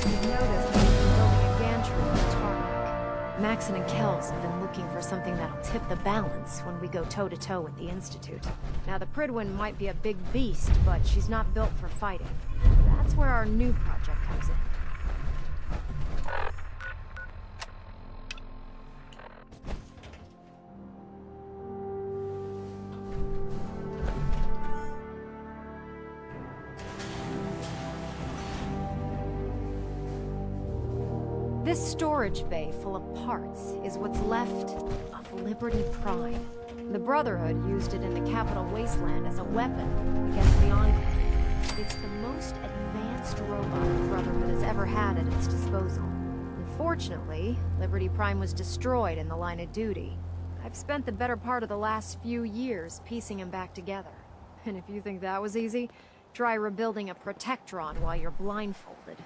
you've noticed that we've been building a gantry on the tarmac. Maxon and Kells have been looking for something that'll tip the balance when we go toe-to-toe with the Institute. Now, the Pridwin might be a big beast, but she's not built for fighting. That's where our new project comes in. This storage bay full of parts is what's left of Liberty Prime. The Brotherhood used it in the Capitol Wasteland as a weapon against the Enclave. It's the most advanced robot the Brotherhood has ever had at its disposal. Unfortunately, Liberty Prime was destroyed in the line of duty. I've spent the better part of the last few years piecing him back together. And if you think that was easy, try rebuilding a Protectron while you're blindfolded.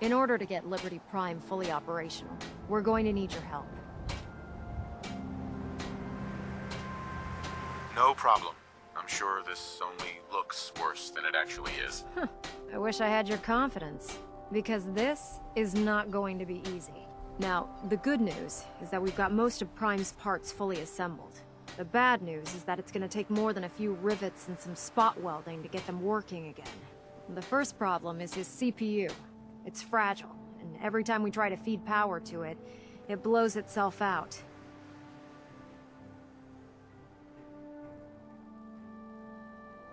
In order to get Liberty Prime fully operational, we're going to need your help. No problem. I'm sure this only looks worse than it actually is. I wish I had your confidence, because this is not going to be easy. Now, the good news is that we've got most of Prime's parts fully assembled. The bad news is that it's going to take more than a few rivets and some spot welding to get them working again. The first problem is his CPU. It's fragile, and every time we try to feed power to it, it blows itself out.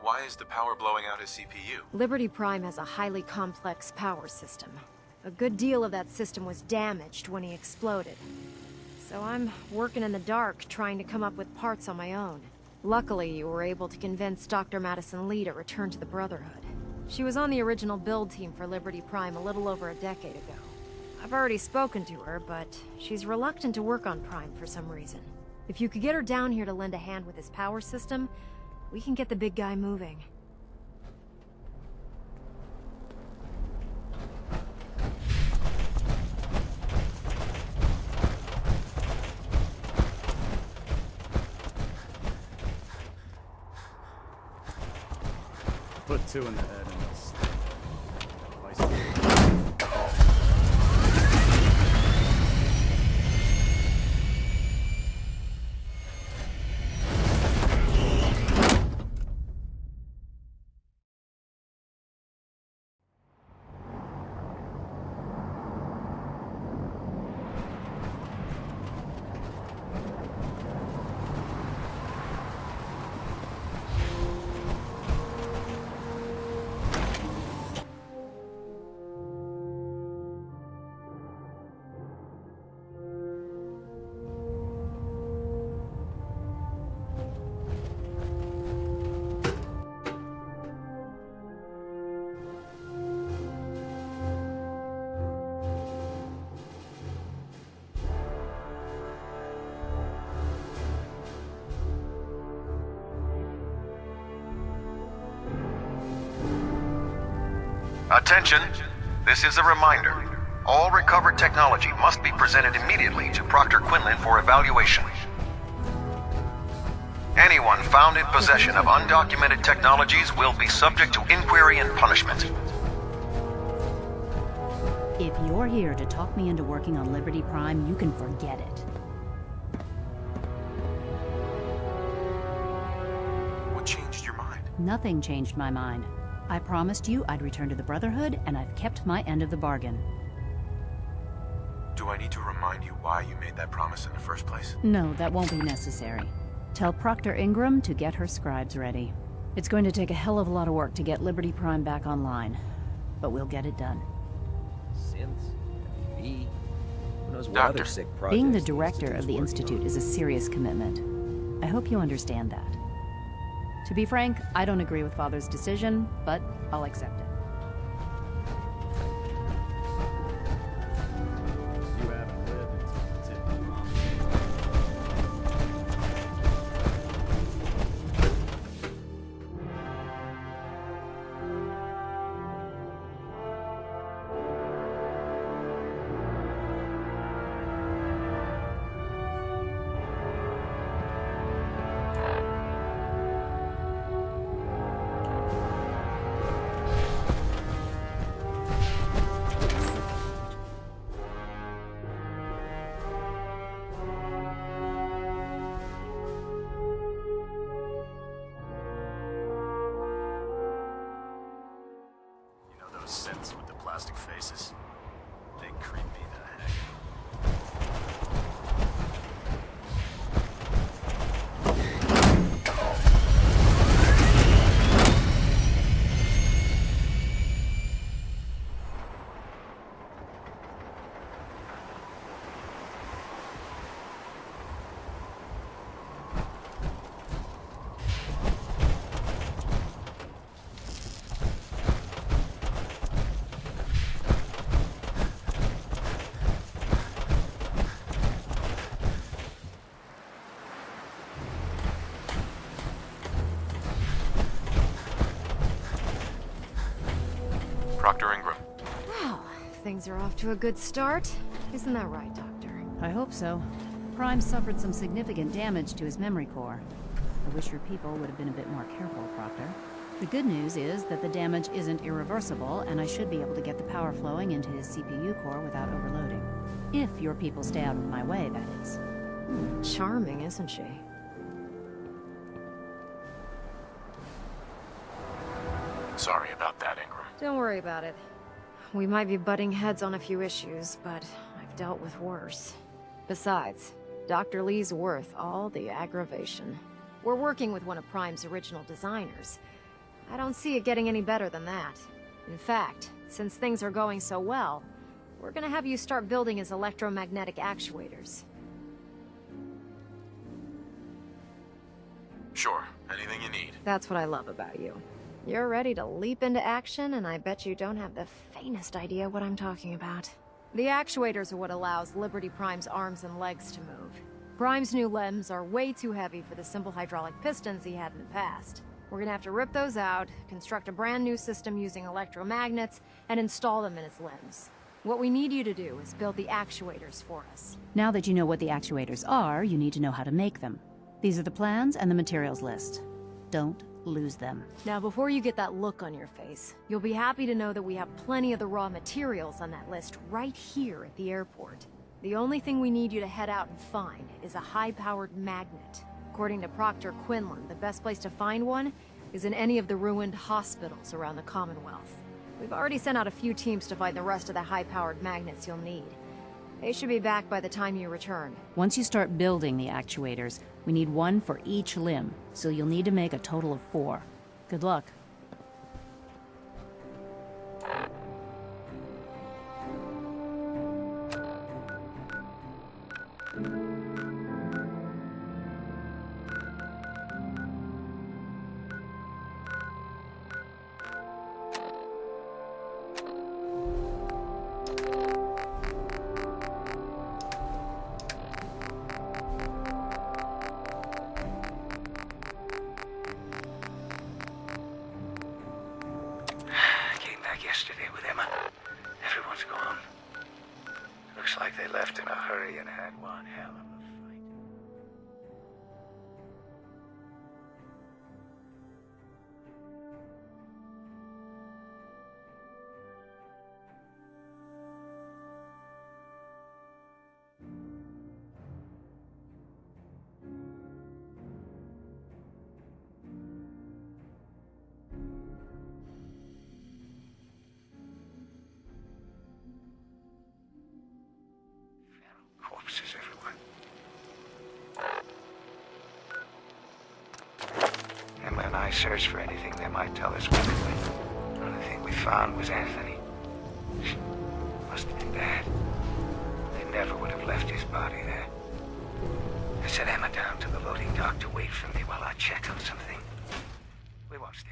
Why is the power blowing out his CPU? Liberty Prime has a highly complex power system. A good deal of that system was damaged when he exploded. So I'm working in the dark, trying to come up with parts on my own. Luckily, you were able to convince Dr. Madison Lee to return to the Brotherhood. She was on the original build team for Liberty Prime a little over a decade ago. I've already spoken to her, but she's reluctant to work on Prime for some reason. If you could get her down here to lend a hand with his power system, we can get the big guy moving. Put 2 in the head and it's... Attention! This is a reminder. All recovered technology must be presented immediately to Proctor Quinlan for evaluation. Anyone found in possession of undocumented technologies will be subject to inquiry and punishment. If you're here to talk me into working on Liberty Prime, you can forget it. What changed your mind? Nothing changed my mind. I promised you I'd return to the Brotherhood, and I've kept my end of the bargain. Do I need to remind you why you made that promise in the first place? No, that won't be necessary. Tell Proctor Ingram to get her scribes ready. It's going to take a hell of a lot of work to get Liberty Prime back online, but we'll get it done. Synths, FEV, who knows what Doctor. other sick projects Being the the director of the Institute is a serious commitment. I hope you understand that. To be frank, I don't agree with Father's decision, but I'll accept it. You haven't lived until the tip. Those synths with the plastic faces. They creep me the heck. Proctor Ingram. Well, things are off to a good start. Isn't that right, Doctor? I hope so. Prime suffered some significant damage to his memory core. I wish your people would have been a bit more careful, Proctor. The good news is that the damage isn't irreversible, and I should be able to get the power flowing into his CPU core without overloading. If your people stay out of my way, that is. Charming, isn't she? Sorry about that, Ingram. Don't worry about it. We might be butting heads on a few issues, but I've dealt with worse. Besides, Dr. Lee's worth all the aggravation. We're working with one of Prime's original designers. I don't see it getting any better than that. In fact, since things are going so well, we're gonna have you start building his electromagnetic actuators. Sure, anything you need. That's what I love about you. You're ready to leap into action, and I bet you don't have the faintest idea what I'm talking about. The actuators are what allows Liberty Prime's arms and legs to move. Prime's new limbs are way too heavy for the simple hydraulic pistons he had in the past. We're gonna have to rip those out, construct a brand new system using electromagnets, and install them in his limbs. What we need you to do is build the actuators for us. Now that you know what the actuators are, you need to know how to make them. These are the plans and the materials list. Don't lose them. Now, before you get that look on your face, you'll be happy to know that we have plenty of the raw materials on that list right here at the airport. The only thing we need you to head out and find is a high-powered magnet. According to Proctor Quinlan, the best place to find one is in any of the ruined hospitals around the Commonwealth. We've already sent out a few teams to find the rest of the high-powered magnets you'll need. They should be back by the time you return. Once you start building the actuators, we need one for each limb, so you'll need to make a total of 4. Good luck. Looks like they left in a hurry and had one hell of a fight. Corpses everywhere. And when I searched for anything that might tell us where they went, the only thing we found was Anthony. Must have been bad. They never would have left his body there. I sent Emma down to the loading dock to wait for me while I check on something. We won't stay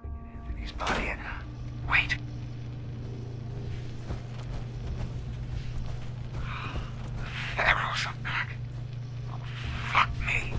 long. Anthony's body and... Wait. The Pharaohs are back. Oh, fuck me.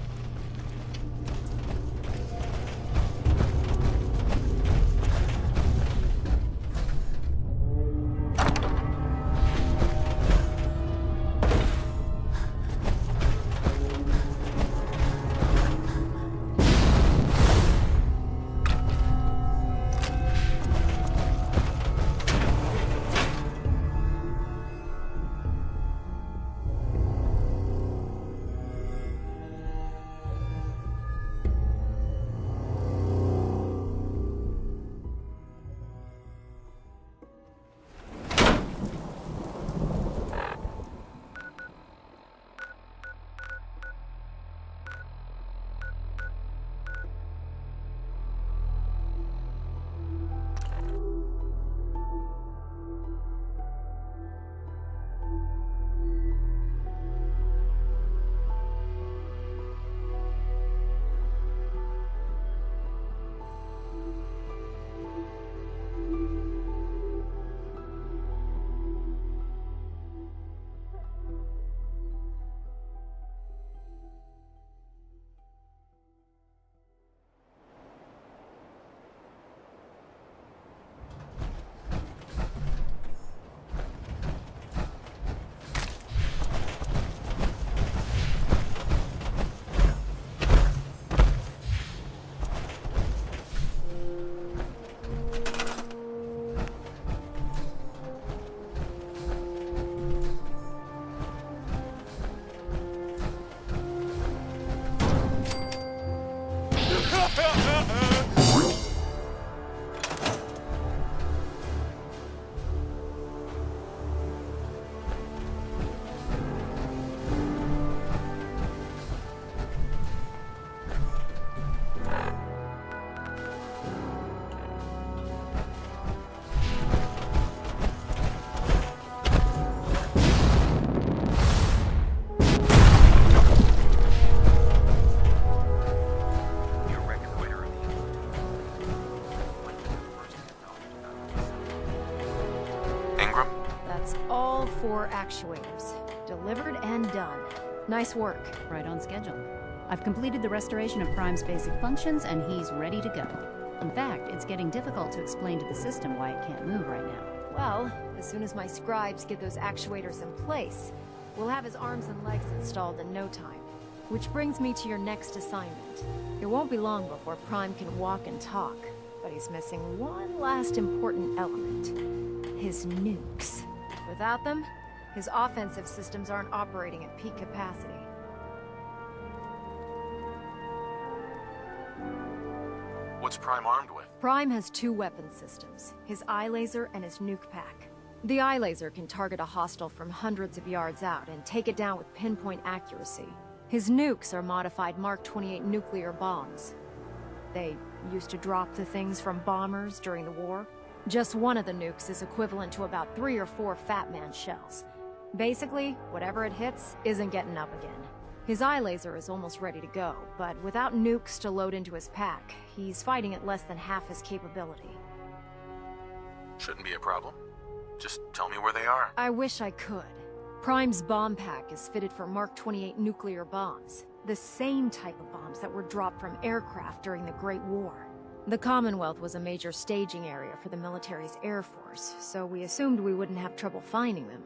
Actuators. Delivered and done. Nice work. Right on schedule. I've completed the restoration of Prime's basic functions, and he's ready to go. In fact, it's getting difficult to explain to the system why it can't move right now. Well, as soon as my scribes get those actuators in place, we'll have his arms and legs installed in no time. Which brings me to your next assignment. It won't be long before Prime can walk and talk, but he's missing one last important element. His nukes. Without them, his offensive systems aren't operating at peak capacity. What's Prime armed with? Prime has two weapon systems, his eye laser and his nuke pack. The eye laser can target a hostile from hundreds of yards out and take it down with pinpoint accuracy. His nukes are modified Mark 28 nuclear bombs. They used to drop the things from bombers during the war. Just one of the nukes is equivalent to about 3 or 4 Fat Man shells. Basically, whatever it hits isn't getting up again. His eye laser is almost ready to go, but without nukes to load into his pack, he's fighting at less than half his capability. Shouldn't be a problem. Just tell me where they are. I wish I could. Prime's bomb pack is fitted for Mark 28 nuclear bombs, the same type of bombs that were dropped from aircraft during the Great War. The Commonwealth was a major staging area for the military's Air Force, so we assumed we wouldn't have trouble finding them.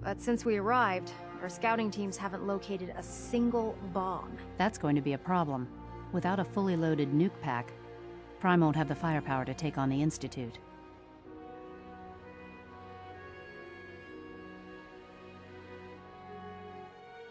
But since we arrived, our scouting teams haven't located a single bomb. That's going to be a problem. Without a fully loaded nuke pack, Prime won't have the firepower to take on the Institute.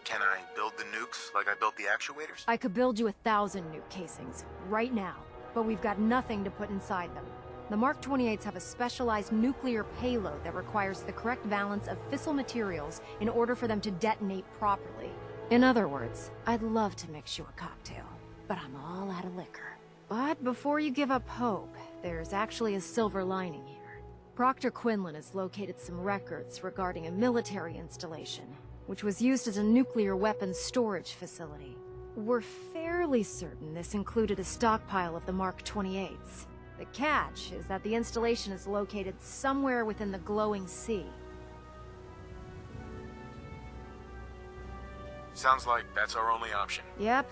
Can I build the nukes like I built the actuators? I could build you 1,000 nuke casings, right now, but we've got nothing to put inside them. The Mark 28s have a specialized nuclear payload that requires the correct balance of fissile materials in order for them to detonate properly. In other words, I'd love to mix you a cocktail, but I'm all out of liquor. But before you give up hope, there's actually a silver lining here. Proctor Quinlan has located some records regarding a military installation, which was used as a nuclear weapons storage facility. We're fairly certain this included a stockpile of the Mark 28s. The catch is that the installation is located somewhere within the glowing sea. Sounds like that's our only option. Yep.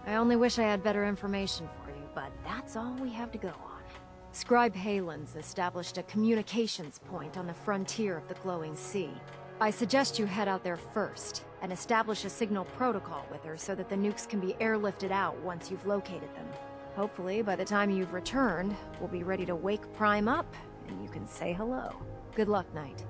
I only wish I had better information for you, but that's all we have to go on. Scribe Halen's established a communications point on the frontier of the glowing sea. I suggest you head out there first, and establish a signal protocol with her so that the nukes can be airlifted out once you've located them. Hopefully, by the time you've returned, we'll be ready to wake Prime up, and you can say hello. Good luck, Knight.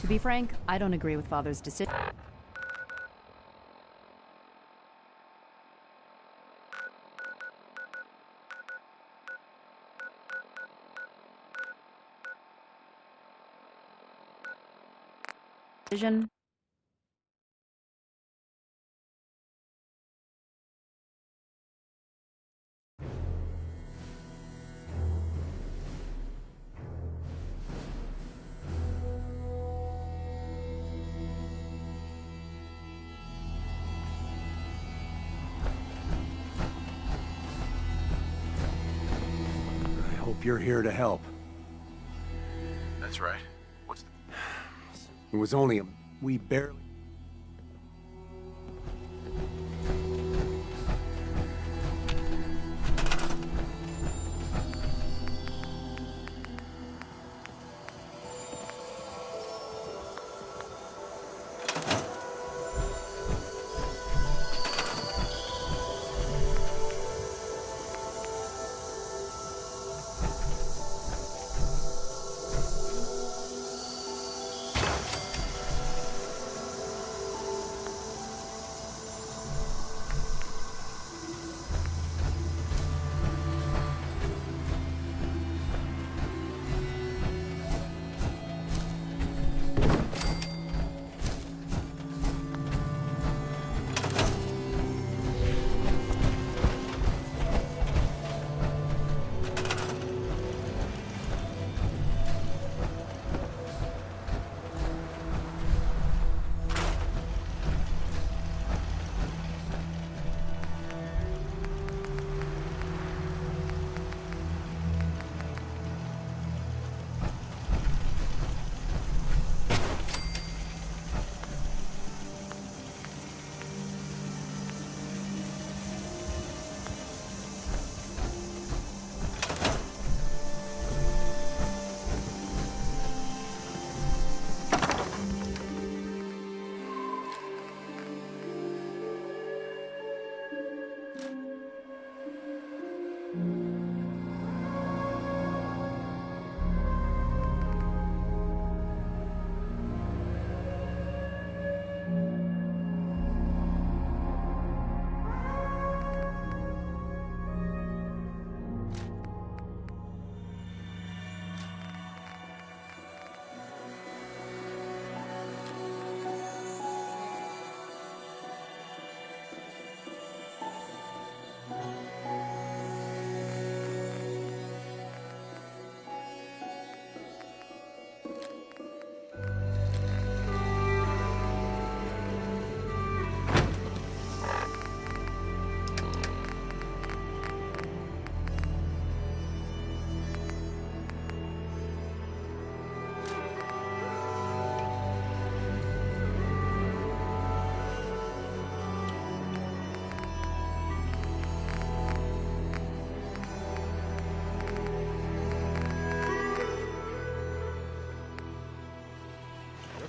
To be frank, I don't agree with Father's decision. You're here to help. That's right. What's the... It was only we barely...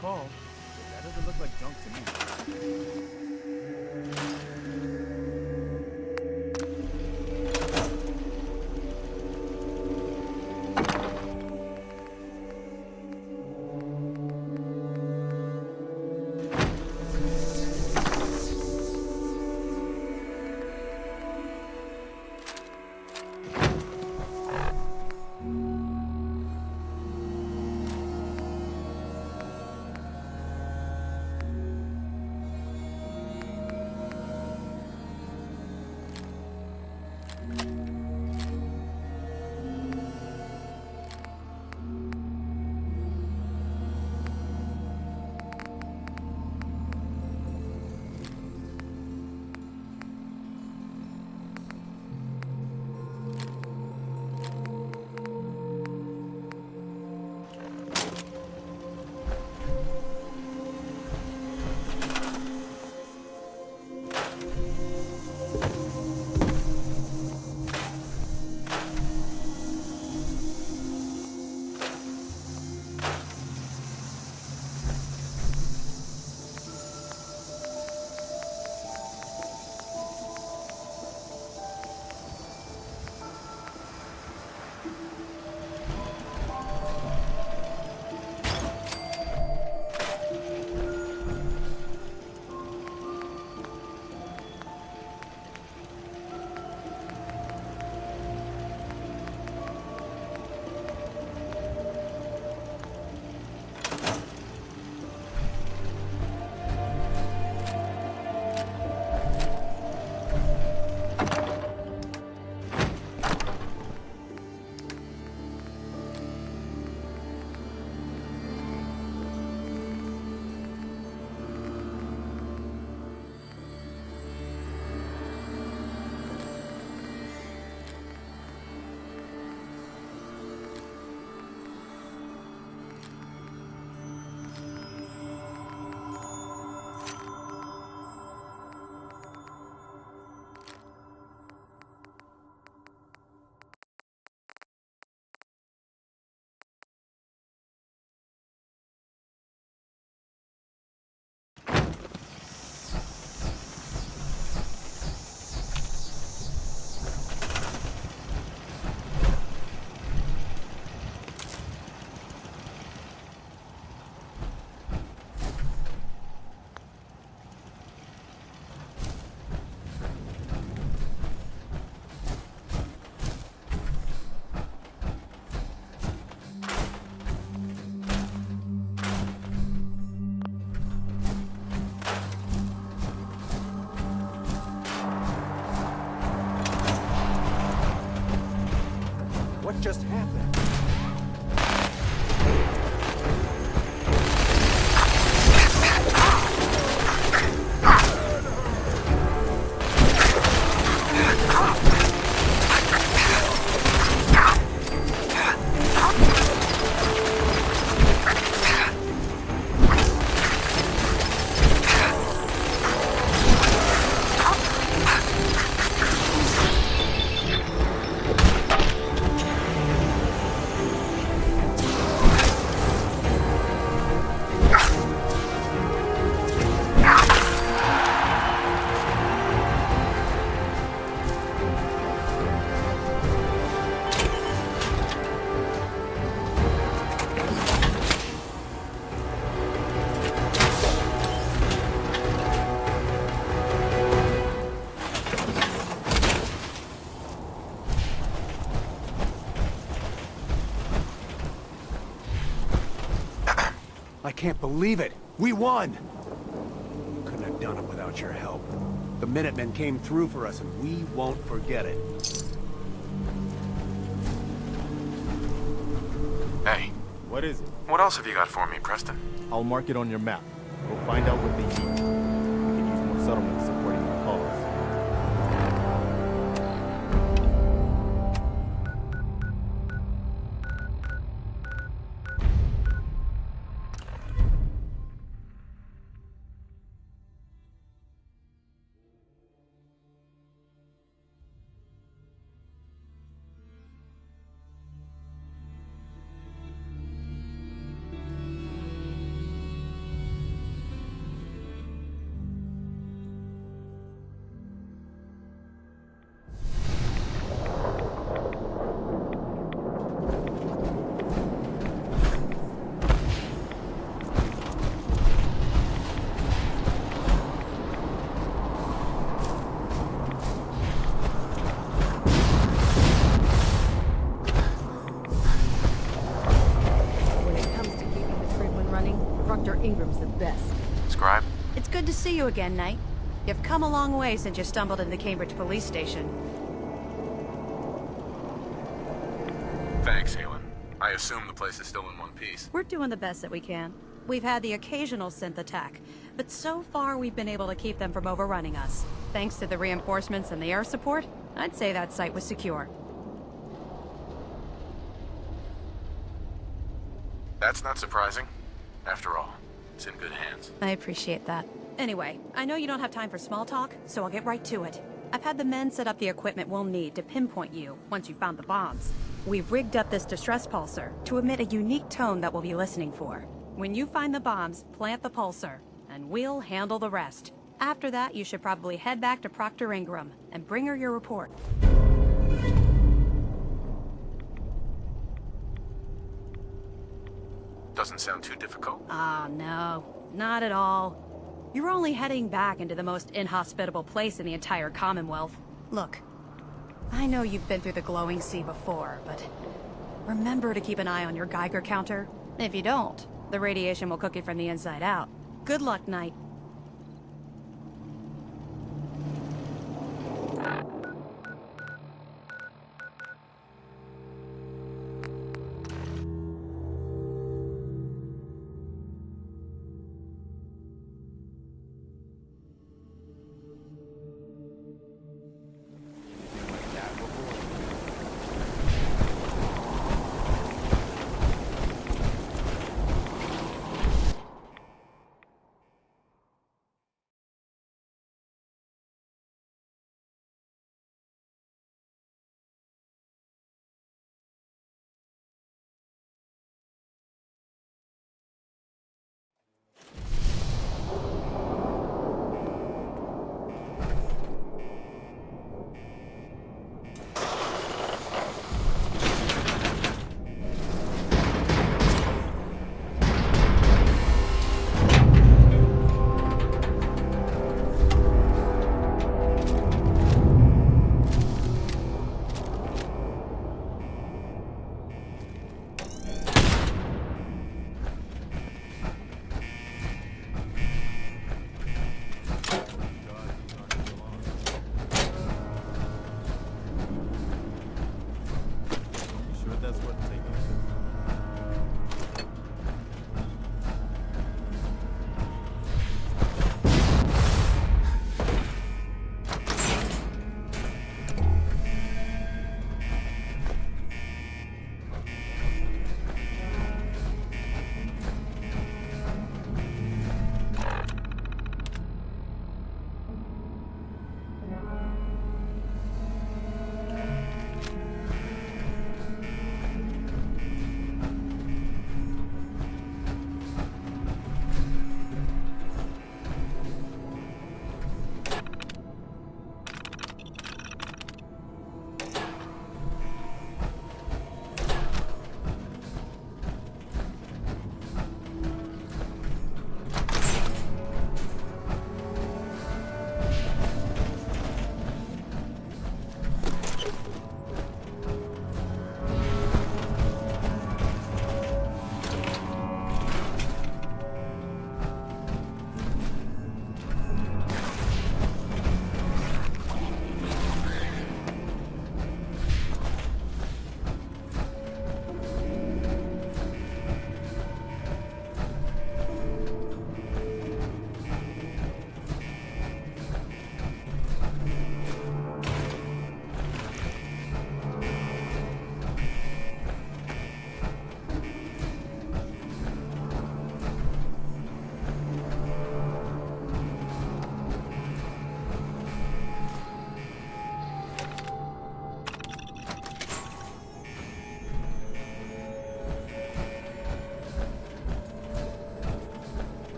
call, but that doesn't look like junk to me. What just happened? I can't believe it! We won! We couldn't have done it without your help. The Minutemen came through for us, and we won't forget it. Hey. What is it? What else have you got for me, Preston? I'll mark it on your map. We'll find out what they need. We can use more settlements supporting our cause. Proctor Ingram's the best. Scribe? It's good to see you again, Knight. You've come a long way since you stumbled into the Cambridge police station. Thanks, Halen. I assume the place is still in one piece. We're doing the best that we can. We've had the occasional synth attack, but so far we've been able to keep them from overrunning us. Thanks to the reinforcements and the air support, I'd say that site was secure. That's not surprising. After all, it's in good hands. I appreciate that. Anyway, I know you don't have time for small talk, so I'll get right to it. I've had the men set up the equipment we'll need to pinpoint you once you've found the bombs. We've rigged up this distress pulsar to emit a unique tone that we'll be listening for. When you find the bombs, plant the pulsar, and we'll handle the rest. After that, you should probably head back to Proctor Ingram and bring her your report. Doesn't sound too difficult. Ah, no. Not at all. You're only heading back into the most inhospitable place in the entire Commonwealth. Look, I know you've been through the glowing sea before, but remember to keep an eye on your Geiger counter. If you don't, the radiation will cook you from the inside out. Good luck, Knight.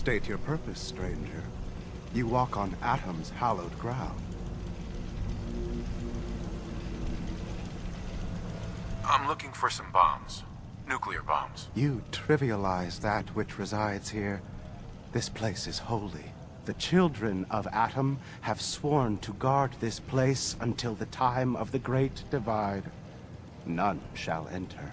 State your purpose, stranger. You walk on Atom's hallowed ground. I'm looking for some bombs. Nuclear bombs. You trivialize that which resides here. This place is holy. The children of Atom have sworn to guard this place until the time of the Great Divide. None shall enter.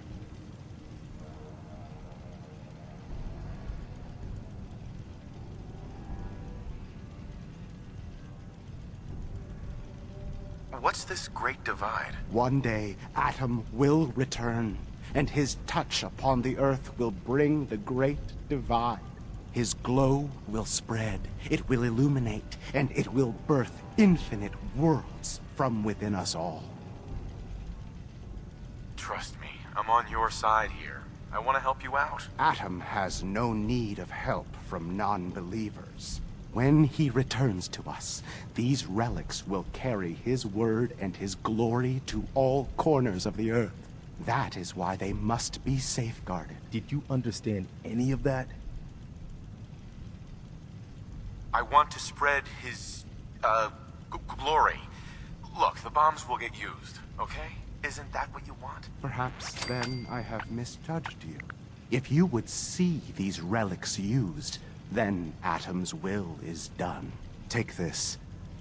What's this Great Divide? One day, Atom will return, and his touch upon the Earth will bring the Great Divide. His glow will spread, it will illuminate, and it will birth infinite worlds from within us all. Trust me, I'm on your side here. I want to help you out. Atom has no need of help from non-believers. When he returns to us, these relics will carry his word and his glory to all corners of the Earth. That is why they must be safeguarded. Did you understand any of that? I want to spread his, glory. Look, the bombs will get used, okay? Isn't that what you want? Perhaps then I have misjudged you. If you would see these relics used, then Atom's will is done. Take this,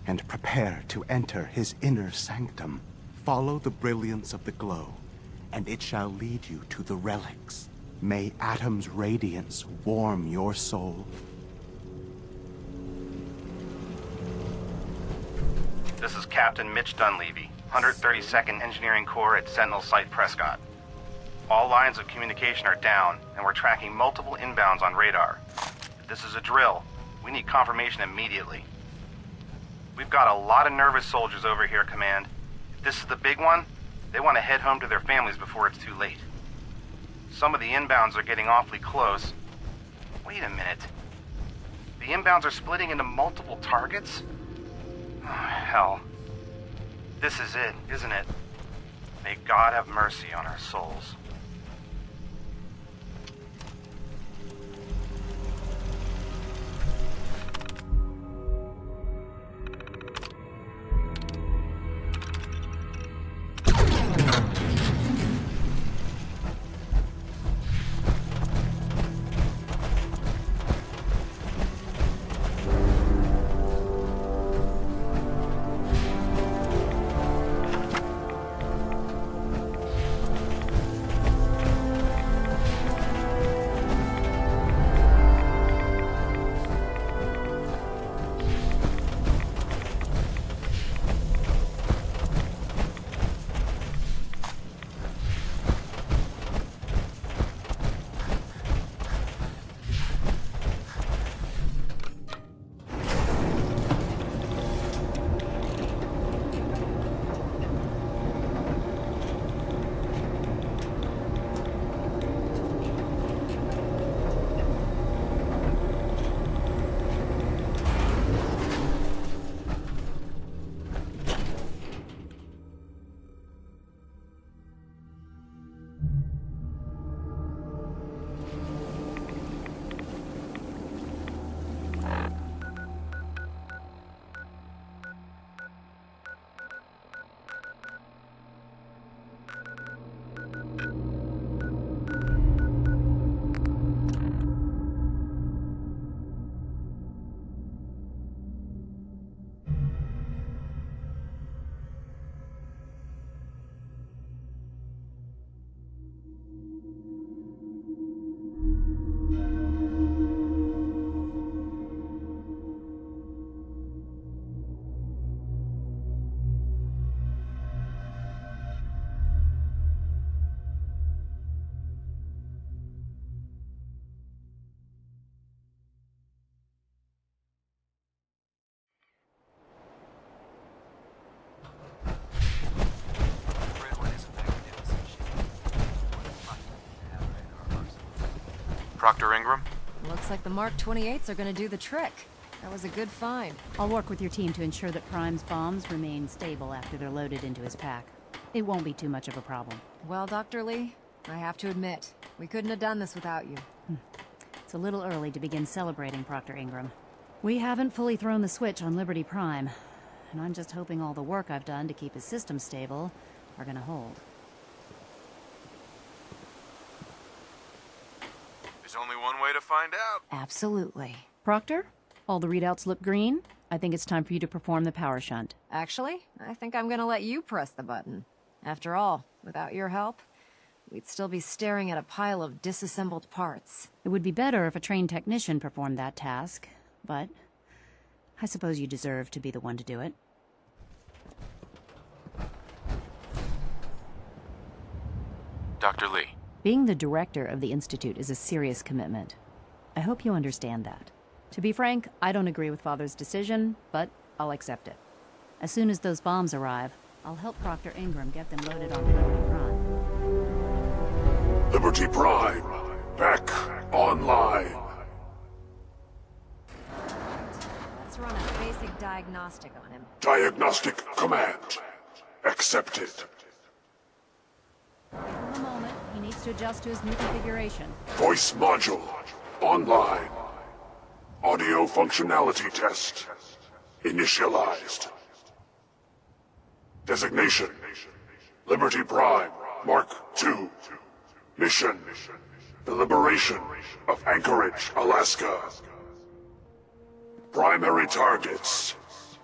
and prepare to enter his inner sanctum. Follow the brilliance of the glow, and it shall lead you to the relics. May Atom's radiance warm your soul. This is Captain Mitch Dunleavy, 132nd Engineering Corps at Sentinel Site Prescott. All lines of communication are down, and we're tracking multiple inbounds on radar. This is a drill. We need confirmation immediately. We've got a lot of nervous soldiers over here, Command. If this is the big one, they want to head home to their families before it's too late. Some of the inbounds are getting awfully close. Wait a minute. The inbounds are splitting into multiple targets? Oh, hell. This is it, isn't it? May God have mercy on our souls. Proctor Ingram? Looks like the Mark 28s are gonna do the trick. That was a good find. I'll work with your team to ensure that Prime's bombs remain stable after they're loaded into his pack. It won't be too much of a problem. Well, Dr. Lee, I have to admit, we couldn't have done this without you. It's a little early to begin celebrating, Proctor Ingram. We haven't fully thrown the switch on Liberty Prime, and I'm just hoping all the work I've done to keep his system stable are gonna hold. There's only one way to find out. Absolutely. Proctor, all the readouts look green. I think it's time for you to perform the power shunt. Actually, I think I'm gonna let you press the button. After all, without your help, we'd still be staring at a pile of disassembled parts. It would be better if a trained technician performed that task, but I suppose you deserve to be the one to do it. Dr. Lee. Being the director of the Institute is a serious commitment. I hope you understand that. To be frank, I don't agree with Father's decision, but I'll accept it. As soon as those bombs arrive, I'll help Proctor Ingram get them loaded on Liberty Prime. Liberty Prime, back online. Let's run a basic diagnostic on him. Diagnostic command accepted. Give him a moment. He needs to adjust to his new configuration. Voice module online. Audio functionality test initialized. Designation: Liberty Prime Mark II. Mission: the liberation of Anchorage, Alaska. Primary targets: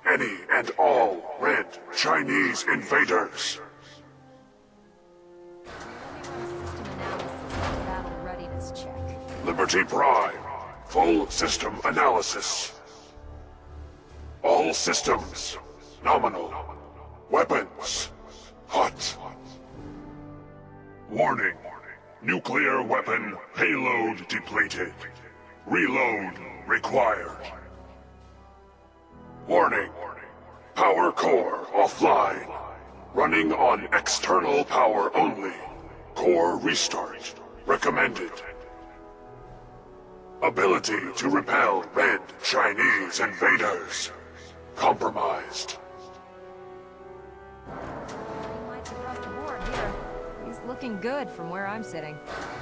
any and all red Chinese invaders. Battle readiness check. Liberty Prime, full system analysis. All systems nominal. Weapons hot. Warning: nuclear weapon payload depleted. Reload required. Warning: power core offline. Running on external power only. Core restart recommended. Ability to repel red Chinese invaders compromised. Across the board here. He's looking good from where I'm sitting.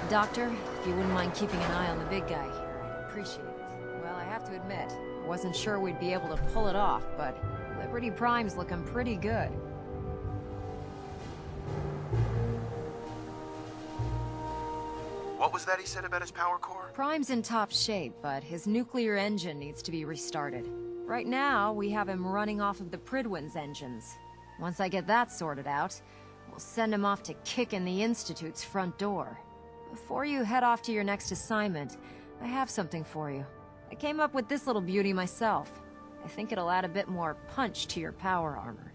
Doctor, if you wouldn't mind keeping an eye on the big guy here, I'd appreciate it. Well, I have to admit, I wasn't sure we'd be able to pull it off, but Liberty Prime's looking pretty good. What was that he said about his power core? Prime's in top shape, but his nuclear engine needs to be restarted. Right now, we have him running off of the Pridwin's engines. Once I get that sorted out, we'll send him off to kick in the Institute's front door. Before you head off to your next assignment, I have something for you. I came up with this little beauty myself. I think it'll add a bit more punch to your power armor.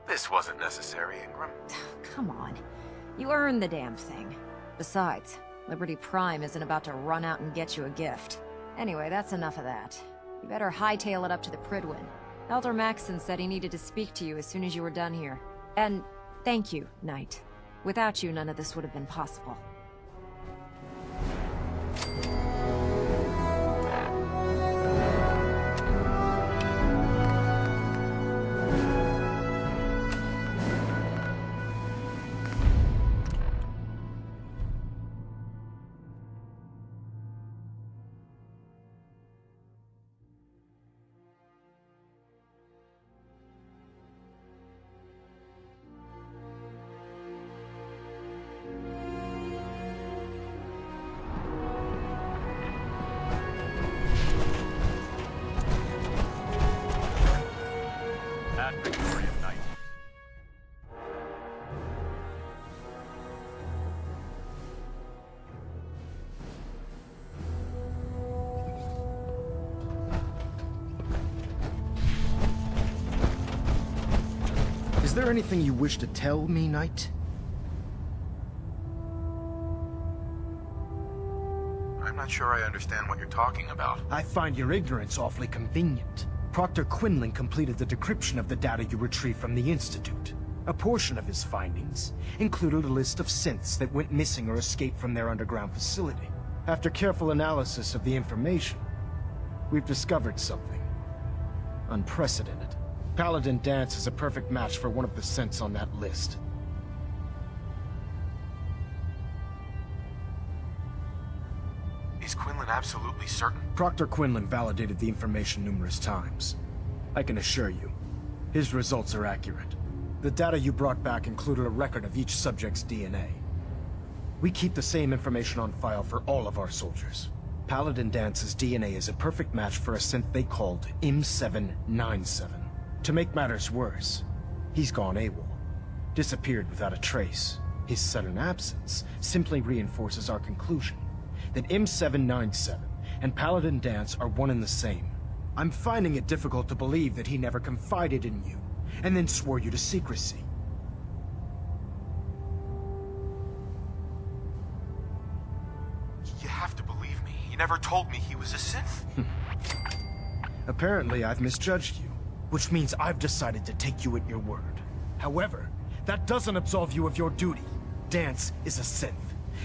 This wasn't necessary, Ingram. Come on. You earned the damn thing. Besides, Liberty Prime isn't about to run out and get you a gift. Anyway, that's enough of that. You better hightail it up to the Pridwin. Elder Maxson said he needed to speak to you as soon as you were done here. And thank you, Knight. Without you, none of this would have been possible. Is there anything you wish to tell me, Knight? I'm not sure I understand what you're talking about. I find your ignorance awfully convenient. Proctor Quinlan completed the decryption of the data you retrieved from the Institute. A portion of his findings included a list of synths that went missing or escaped from their underground facility. After careful analysis of the information, we've discovered something unprecedented. Paladin Dance is a perfect match for one of the synths on that list. absolutely certain? Proctor Quinlan validated the information numerous times. I can assure you, his results are accurate. The data you brought back included a record of each subject's DNA. We keep the same information on file for all of our soldiers. Paladin Dance's DNA is a perfect match for a synth they called M797. To make matters worse, he's gone AWOL. Disappeared without a trace. His sudden absence simply reinforces our conclusion that M797 and Paladin Dance are one and the same. I'm finding it difficult to believe that he never confided in you, and then swore you to secrecy. You have to believe me. He never told me he was a synth. Apparently, I've misjudged you, which means I've decided to take you at your word. However, that doesn't absolve you of your duty. Dance is a synth.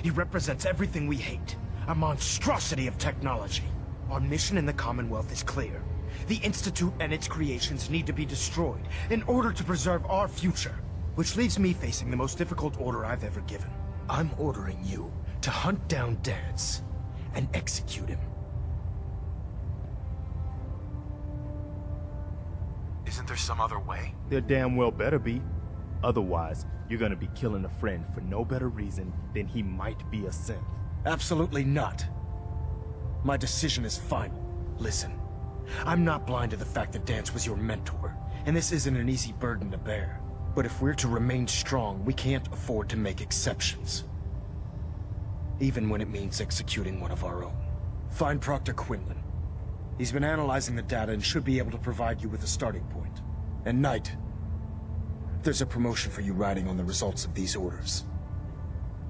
He represents everything we hate, a monstrosity of technology. Our mission in the Commonwealth is clear. The Institute and its creations need to be destroyed in order to preserve our future, which leaves me facing the most difficult order I've ever given. I'm ordering you to hunt down Dance and execute him. Isn't there some other way? There damn well better be. Otherwise, you're gonna be killing a friend for no better reason than he might be a synth. Absolutely not. My decision is final. Listen, I'm not blind to the fact that Dance was your mentor, and this isn't an easy burden to bear. But if we're to remain strong, we can't afford to make exceptions. Even when it means executing one of our own. Find Proctor Quinlan. He's been analyzing the data and should be able to provide you with a starting point. And Knight, there's a promotion for you riding on the results of these orders.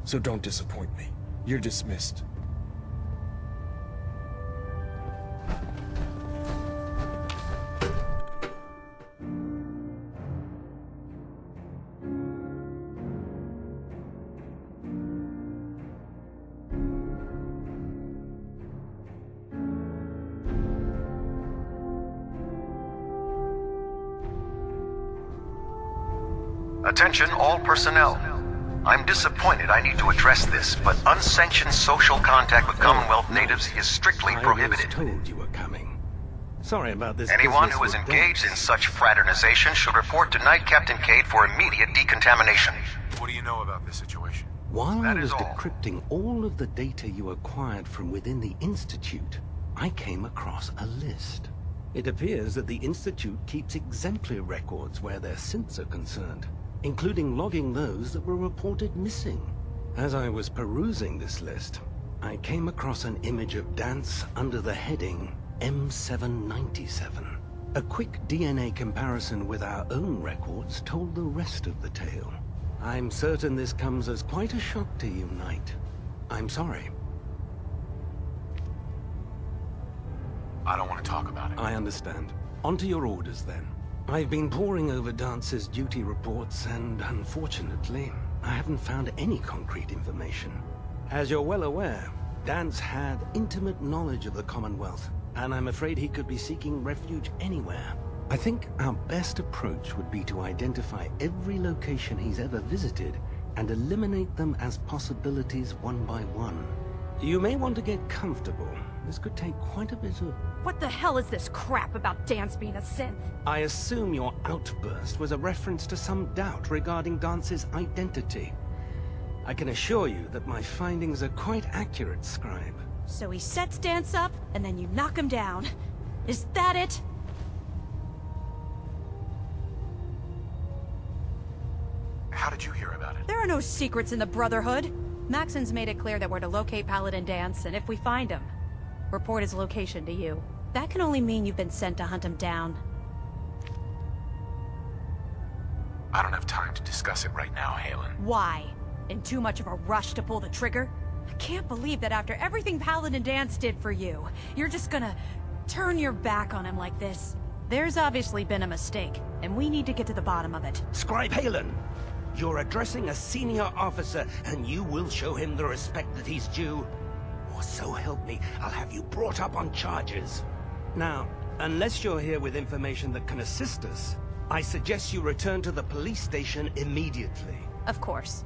So don't disappoint me. You're dismissed. Attention all personnel. I'm disappointed I need to address this, but unsanctioned social contact with Commonwealth natives is strictly prohibited. I was told you were coming. Sorry about this. Anyone who is engaged in such fraternization should report to Knight Captain Cade for immediate decontamination. What do you know about this situation? While I was decrypting all of the data you acquired from within the Institute, I came across a list. It appears that the Institute keeps exemplary records where their synths are concerned, including logging those that were reported missing. As I was perusing this list, I came across an image of Dance under the heading M797. A quick DNA comparison with our own records told the rest of the tale. I'm certain this comes as quite a shock to you, Knight. I'm sorry. I don't want to talk about it. I understand. On to your orders, then. I've been poring over Dance's duty reports, and unfortunately, I haven't found any concrete information. As you're well aware, Dance had intimate knowledge of the Commonwealth, and I'm afraid he could be seeking refuge anywhere. I think our best approach would be to identify every location he's ever visited and eliminate them as possibilities one by one. You may want to get comfortable. This could take quite a bit of... What the hell is this crap about Dance being a synth? I assume your outburst was a reference to some doubt regarding Dance's identity. I can assure you that my findings are quite accurate, Scribe. So he sets Dance up, and then you knock him down. Is that it? How did you hear about it? There are no secrets in the Brotherhood. Maxon's made it clear that we're to locate Paladin Dance, and if we find him, report his location to you. That can only mean you've been sent to hunt him down. I don't have time to discuss it right now, Halen. Why? In too much of a rush to pull the trigger? I can't believe that after everything Paladin Dance did for you, you're just gonna turn your back on him like this. There's obviously been a mistake, and we need to get to the bottom of it. Scribe Halen! You're addressing a senior officer, and you will show him the respect that he's due. Or so help me, I'll have you brought up on charges. Now, unless you're here with information that can assist us, I suggest you return to the police station immediately. Of course.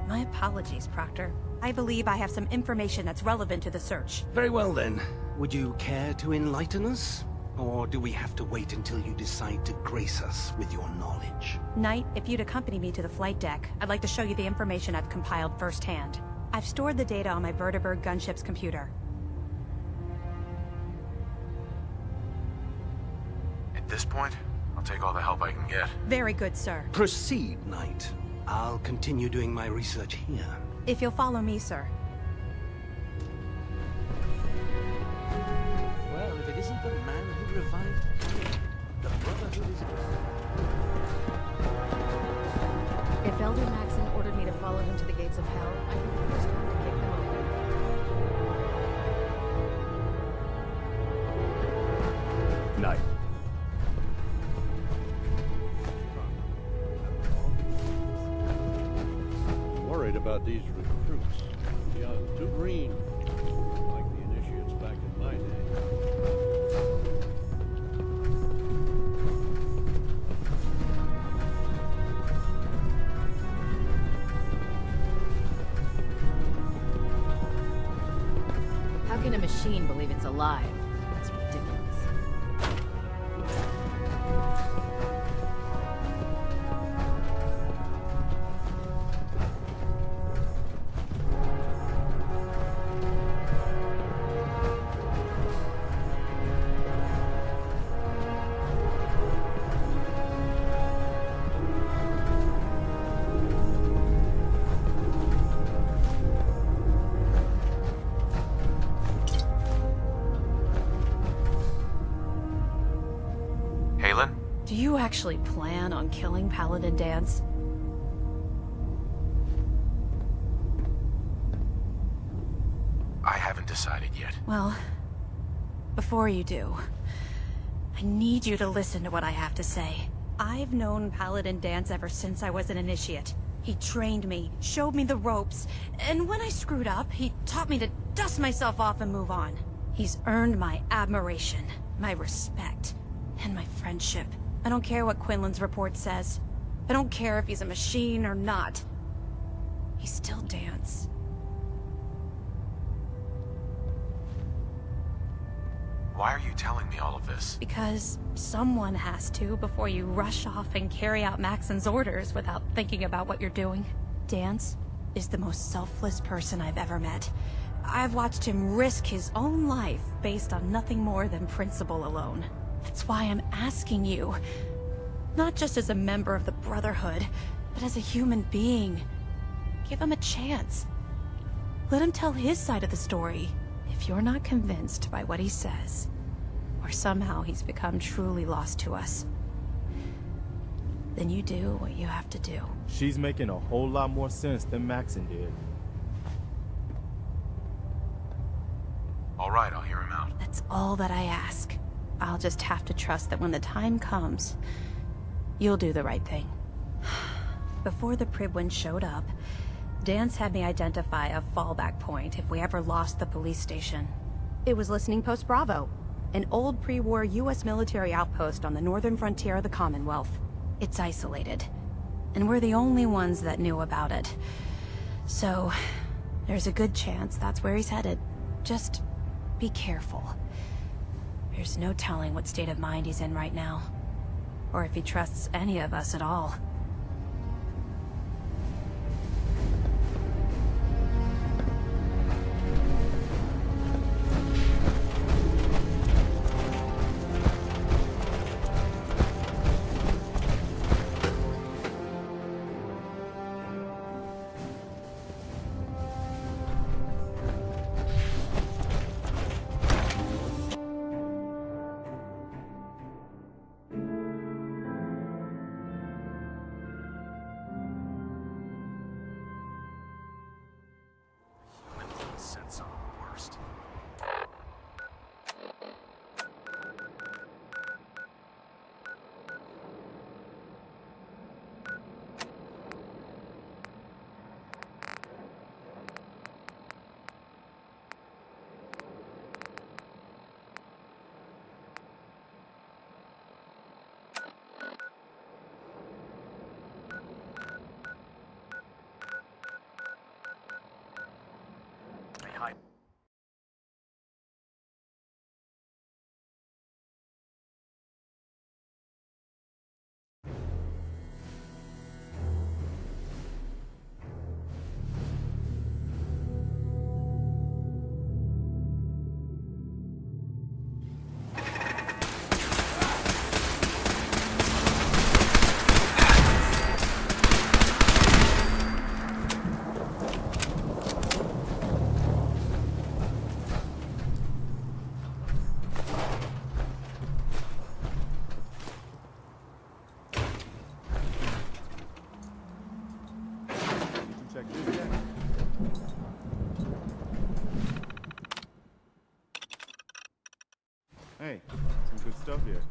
My apologies, Proctor. I believe I have some information that's relevant to the search. Very well then. Would you care to enlighten us? Or do we have to wait until you decide to grace us with your knowledge? Knight, if you'd accompany me to the flight deck, I'd like to show you the information I've compiled firsthand. I've stored the data on my Vertibird gunship's computer. At this point, I'll take all the help I can get. Very good, sir. Proceed, Knight. I'll continue doing my research here. If you'll follow me, sir. Well, if it isn't the man who revived Kate, the Brotherhood is If Elder Maxon ordered me to follow him to the gates of hell, I'd be the first one to kick them open. Night. I'm worried about these recruits. Young, too green. Like the initiates back in my day. How can a machine believe it's alive? It's ridiculous. Do you actually plan on killing Paladin Dance? I haven't decided yet. Well, before you do, I need you to listen to what I have to say. I've known Paladin Dance ever since I was an initiate. He trained me, showed me the ropes, and when I screwed up, he taught me to dust myself off and move on. He's earned my admiration, my respect, and my friendship. I don't care what Quinlan's report says. I don't care if he's a machine or not. He's still Dance. Why are you telling me all of this? Because someone has to before you rush off and carry out Maxon's orders without thinking about what you're doing. Dance is the most selfless person I've ever met. I've watched him risk his own life based on nothing more than principle alone. That's why I'm asking you, not just as a member of the Brotherhood, but as a human being. Give him a chance. Let him tell his side of the story. If you're not convinced by what he says, or somehow he's become truly lost to us, then you do what you have to do. She's making a whole lot more sense than Maxon did. All right, I'll hear him out. That's all that I ask. I'll just have to trust that when the time comes, you'll do the right thing. Before the Pribwin showed up, Dance had me identify a fallback point if we ever lost the police station. It was Listening Post Bravo, an old pre-war US military outpost on the northern frontier of the Commonwealth. It's isolated, and we're the only ones that knew about it. So, there's a good chance that's where he's headed. Just be careful. There's no telling what state of mind he's in right now, or if he trusts any of us at all. Sense of the worst. Hey, some good stuff here.